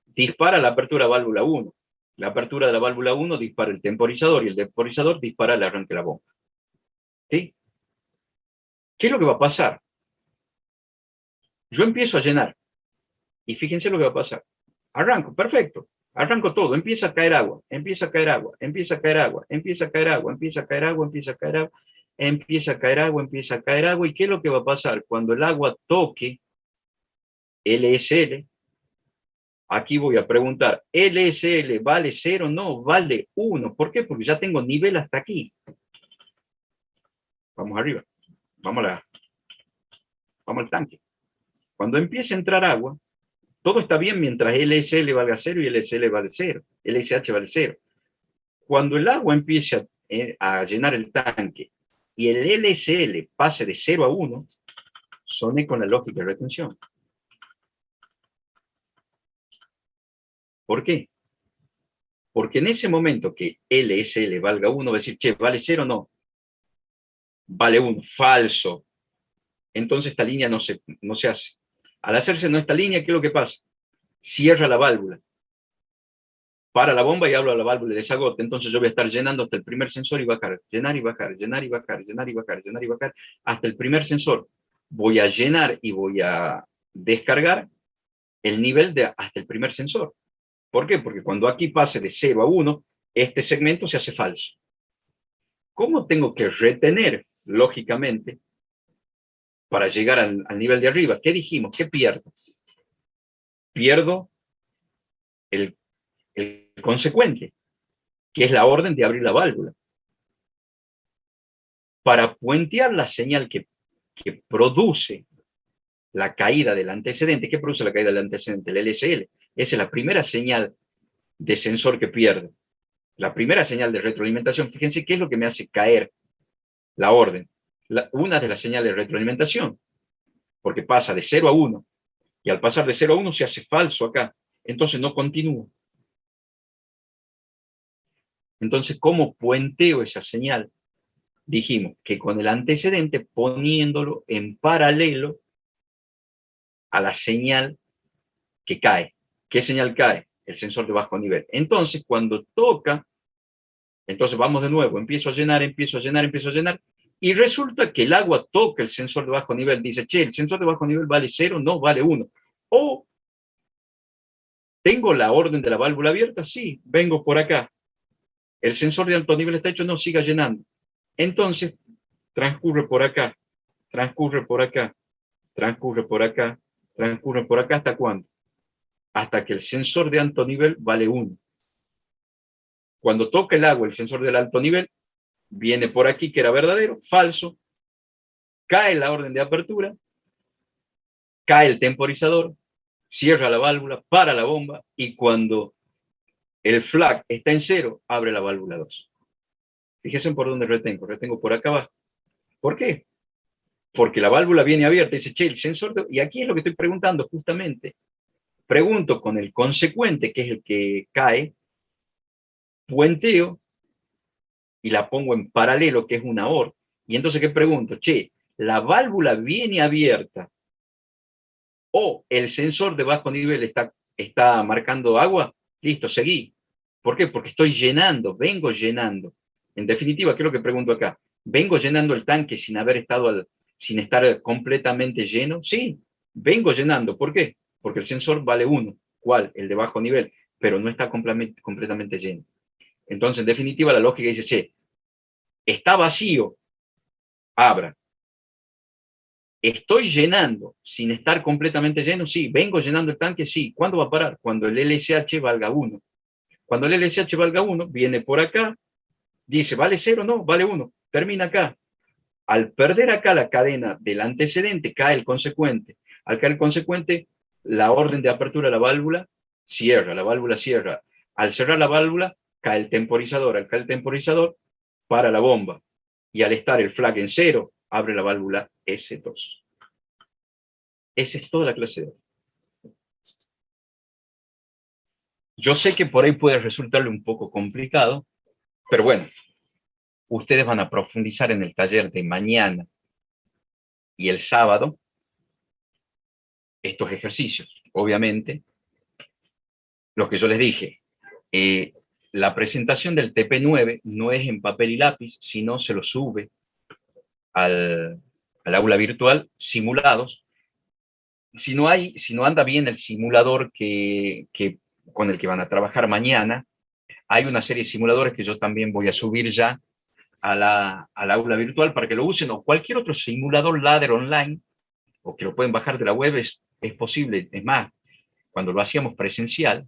dispara la apertura válvula 1. La apertura de la válvula 1 dispara el temporizador y el temporizador dispara el arranque de la bomba. ¿Sí? ¿Qué es lo que va a pasar? Yo empiezo a llenar. Y fíjense lo que va a pasar. Arranco, perfecto. Arranco todo. Empieza a caer agua. Empieza a caer agua. Empieza a caer agua. Empieza a caer agua. Empieza a caer agua. Empieza a caer agua. Empieza a caer agua. Empieza a caer agua. ¿Y qué es lo que va a pasar? Cuando el agua toque LSL, aquí voy a preguntar, ¿LSL vale 0? No, vale 1. ¿Por qué? Porque ya tengo nivel hasta aquí. Vamos arriba. Vamos al tanque. Cuando empiece a entrar agua, todo está bien mientras LSL valga 0 y LSL vale 0. LSH vale 0. Cuando el agua empiece a llenar el tanque y el LSL pase de 0 a 1, soné con la lógica de retención. ¿Por qué? Porque en ese momento que LSL valga 1, va a decir, che, ¿vale 0? No. Vale 1. Falso. Entonces esta línea no se hace. Al hacerse esta línea, ¿qué es lo que pasa? Cierra la válvula. Para la bomba y hablo a la válvula de desagote. Entonces yo voy a estar llenando hasta el primer sensor y bajar. Llenar y bajar, llenar y bajar, llenar y bajar, llenar y bajar. Hasta el primer sensor. Voy a llenar y voy a descargar el nivel de hasta el primer sensor. ¿Por qué? Porque cuando aquí pase de 0 a 1, este segmento se hace falso. ¿Cómo tengo que retener, lógicamente, para llegar al nivel de arriba? ¿Qué dijimos? ¿Qué pierdo? Pierdo el consecuente, que es la orden de abrir la válvula. Para puentear la señal que produce la caída del antecedente, ¿qué produce la caída del antecedente? El LSL. Esa es la primera señal de sensor que pierdo. La primera señal de retroalimentación. Fíjense qué es lo que me hace caer la orden. Una de las señales de retroalimentación, porque pasa de 0 a 1, y al pasar de 0 a 1 se hace falso acá, entonces no continúo. Entonces, ¿cómo puenteo esa señal? Dijimos que con el antecedente poniéndolo en paralelo a la señal que cae. ¿Qué señal cae? El sensor de bajo nivel. Entonces, cuando toca, entonces vamos de nuevo, empiezo a llenar, empiezo a llenar, empiezo a llenar, y resulta que el agua toca el sensor de bajo nivel. Dice, che, el sensor de bajo nivel vale 0, no, vale 1. O, ¿tengo la orden de la válvula abierta? Sí, vengo por acá. El sensor de alto nivel está hecho, no, siga llenando. Entonces, transcurre por acá, transcurre por acá, transcurre por acá, transcurre por acá, ¿hasta cuándo? Hasta que el sensor de alto nivel vale 1. Cuando toca el agua, el sensor del alto nivel, viene por aquí, que era verdadero, falso, cae la orden de apertura, cae el temporizador, cierra la válvula, para la bomba, y cuando el flag está en 0, abre la válvula 2. Fíjense por dónde retengo por acá abajo. ¿Por qué? Porque la válvula viene abierta y dice, che, el sensor... Y aquí es lo que estoy preguntando justamente. Pregunto con el consecuente, que es el que cae, puenteo y la pongo en paralelo, que es una OR. Y entonces, ¿qué pregunto? Che, ¿la válvula viene abierta o el sensor de bajo nivel está marcando agua? Listo, seguí. ¿Por qué? Porque estoy llenando, vengo llenando. En definitiva, ¿qué es lo que pregunto acá? ¿Vengo llenando el tanque sin sin estar completamente lleno? Sí, vengo llenando. ¿Por qué? Porque el sensor vale 1. ¿Cuál? El de bajo nivel, pero no está completamente lleno. Entonces, en definitiva, la lógica dice, che, está vacío, abra. ¿Estoy llenando sin estar completamente lleno? Sí. ¿Vengo llenando el tanque? Sí. ¿Cuándo va a parar? Cuando el LSH valga 1. Cuando el LSH valga 1, viene por acá, dice, ¿vale 0? No, vale 1. termina acá. Al perder acá la cadena del antecedente, cae el consecuente. Al caer el consecuente, la orden de apertura de la válvula cierra. Al cerrar la válvula, cae el temporizador. Al caer el temporizador, para la bomba. Y al estar el flag en 0, abre la válvula S2. Esa es toda la clase de hoy. Yo sé que por ahí puede resultarle un poco complicado, pero bueno, ustedes van a profundizar en el taller de mañana y el sábado estos ejercicios. Obviamente, lo que yo les dije, la presentación del TP9 no es en papel y lápiz, sino se lo sube al aula virtual simulados. Si no anda bien el simulador con el que van a trabajar mañana, hay una serie de simuladores que yo también voy a subir ya al aula virtual para que lo usen, o cualquier otro simulador ladder online, o que lo pueden bajar de la web, es posible. Es más, cuando lo hacíamos presencial,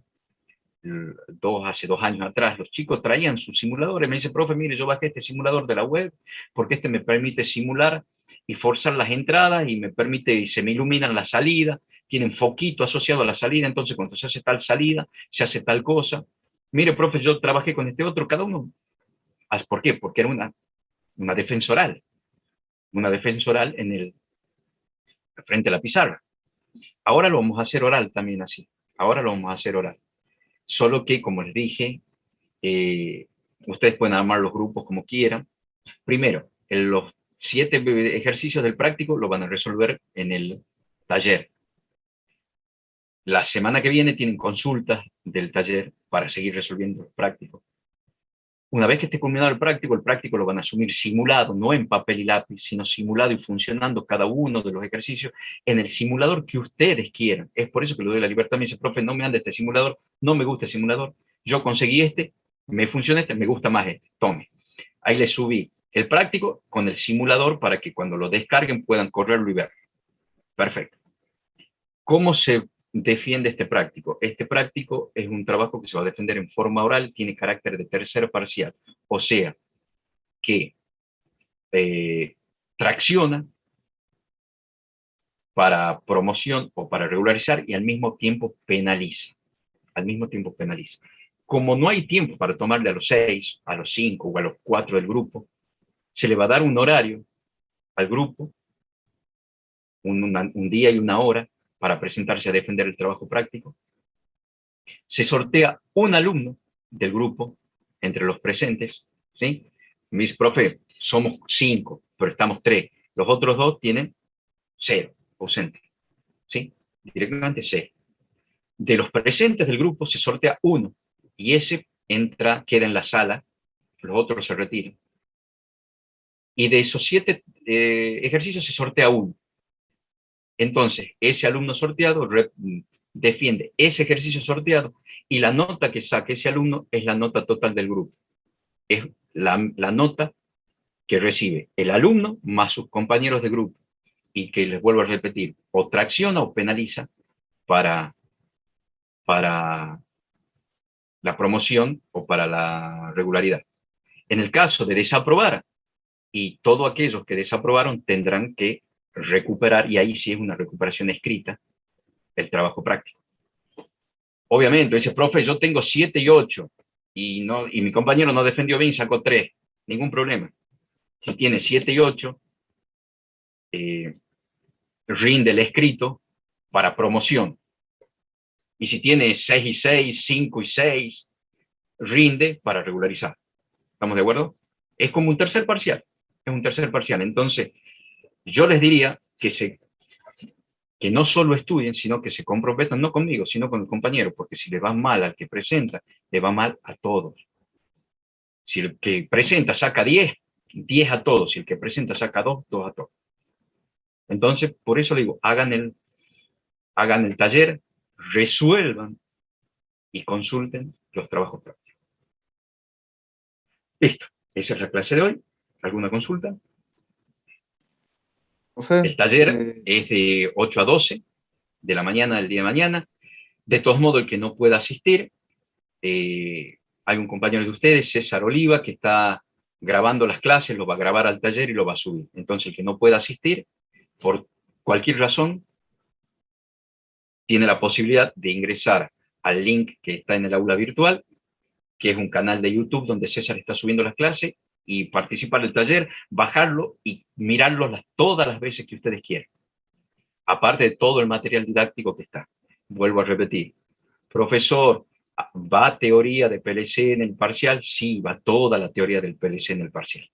hace 2 años atrás, los chicos traían sus simuladores. Me dice, profe, mire, yo bajé este simulador de la web porque este me permite simular y forzar las entradas y me permite, y se me iluminan las salidas, tienen foquito asociado a la salida, entonces cuando se hace tal salida, se hace tal cosa. Mire, profe, yo trabajé con este otro, cada uno. ¿Por qué? Porque era una defensa oral. Una defensa oral frente a la pizarra. Ahora lo vamos a hacer oral también así. Ahora lo vamos a hacer oral. Solo que, como les dije, ustedes pueden armar los grupos como quieran. Primero, los 7 ejercicios del práctico lo van a resolver en el taller. La semana que viene tienen consultas del taller para seguir resolviendo el práctico. Una vez que esté culminado el práctico lo van a asumir simulado, no en papel y lápiz, sino simulado y funcionando cada uno de los ejercicios en el simulador que ustedes quieran. Es por eso que le doy la libertad. Me dice, profe, no me ande este simulador, no me gusta el simulador, yo conseguí este, me funciona este, me gusta más este, tome. Ahí le subí el práctico con el simulador para que cuando lo descarguen puedan correrlo y verlo. Perfecto. ¿Cómo se defiende este práctico? Este práctico es un trabajo que se va a defender en forma oral, tiene carácter de tercer parcial, o sea, que tracciona para promoción o para regularizar y al mismo tiempo penaliza. Al mismo tiempo penaliza. Como no hay tiempo para tomarle a los 6, a los 5 o a los 4 del grupo, se le va a dar un horario al grupo, un día y una hora, para presentarse a defender el trabajo práctico. Se sortea un alumno del grupo entre los presentes, ¿sí? Me dice, profe, somos 5, pero estamos 3. Los otros 2 tienen 0, ausente, ¿sí? Directamente 0. De los presentes del grupo se sortea 1, y ese queda en la sala, los otros se retiran. Y de esos 7 ejercicios se sortea 1. Entonces, ese alumno sorteado defiende ese ejercicio sorteado y la nota que saque ese alumno es la nota total del grupo. Es la nota que recibe el alumno más sus compañeros de grupo y que, les vuelvo a repetir, o tracciona o penaliza para la promoción o para la regularidad. En el caso de desaprobar, y todos aquellos que desaprobaron tendrán que recuperar, y ahí sí es una recuperación escrita, el trabajo práctico. Obviamente, dice, profe, yo tengo 7 y 8, y mi compañero no defendió bien y sacó 3, ningún problema. Si tiene 7 y 8, rinde el escrito para promoción. Y si tiene 6 y 6, 5 y 6, rinde para regularizar. ¿Estamos de acuerdo? Es como un tercer parcial. Es un tercer parcial. Entonces, yo les diría que no solo estudien, sino que se comprometan, no conmigo, sino con el compañero, porque si le va mal al que presenta, le va mal a todos. Si el que presenta saca 10, 10 a todos. Si el que presenta saca 2, 2 a todos. Entonces, por eso le digo, hagan el taller, resuelvan y consulten los trabajos prácticos. Listo. Esa es la clase de hoy. ¿Alguna consulta? Profe, El taller es de 8 a 12 de la mañana del día de mañana. De todos modos, el que no pueda asistir, hay un compañero de ustedes, César Oliva, que está grabando las clases, lo va a grabar al taller y lo va a subir. Entonces, el que no pueda asistir, por cualquier razón, tiene la posibilidad de ingresar al link que está en el aula virtual, que es un canal de YouTube donde César está subiendo las clases, y participar del taller, bajarlo y mirarlo todas las veces que ustedes quieran. Aparte de todo el material didáctico que está. Vuelvo a repetir. Profesor, ¿va teoría de PLC en el parcial? Sí, va toda la teoría del PLC en el parcial.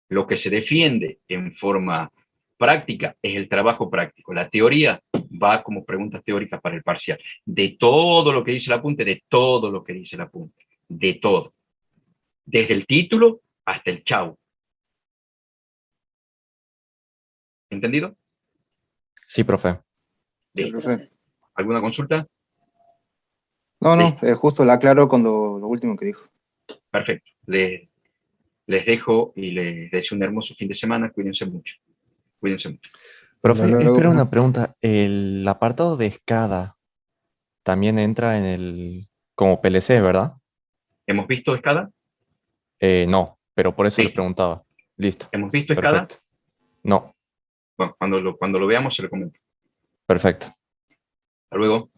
Lo que se defiende en forma práctica es el trabajo práctico. La teoría va como preguntas teóricas para el parcial. De todo lo que dice el apunte, de todo lo que dice el apunte. De todo. Desde el título hasta el chau. ¿Entendido? Sí, profe. Sí, Listo. profe. ¿Alguna consulta? No, Listo. justo la aclaro con lo último que dijo. Perfecto. Les dejo y les deseo un hermoso fin de semana. Cuídense mucho. Cuídense mucho. Profe, Hasta luego, espera profe. una pregunta. ¿El apartado de escala también entra en el como PLC, verdad? ¿Hemos visto escala? No, pero por eso le Listo. preguntaba. Listo, ¿Hemos visto escala? perfecto. No, Bueno, cuando lo veamos se lo comento. perfecto. Hasta luego.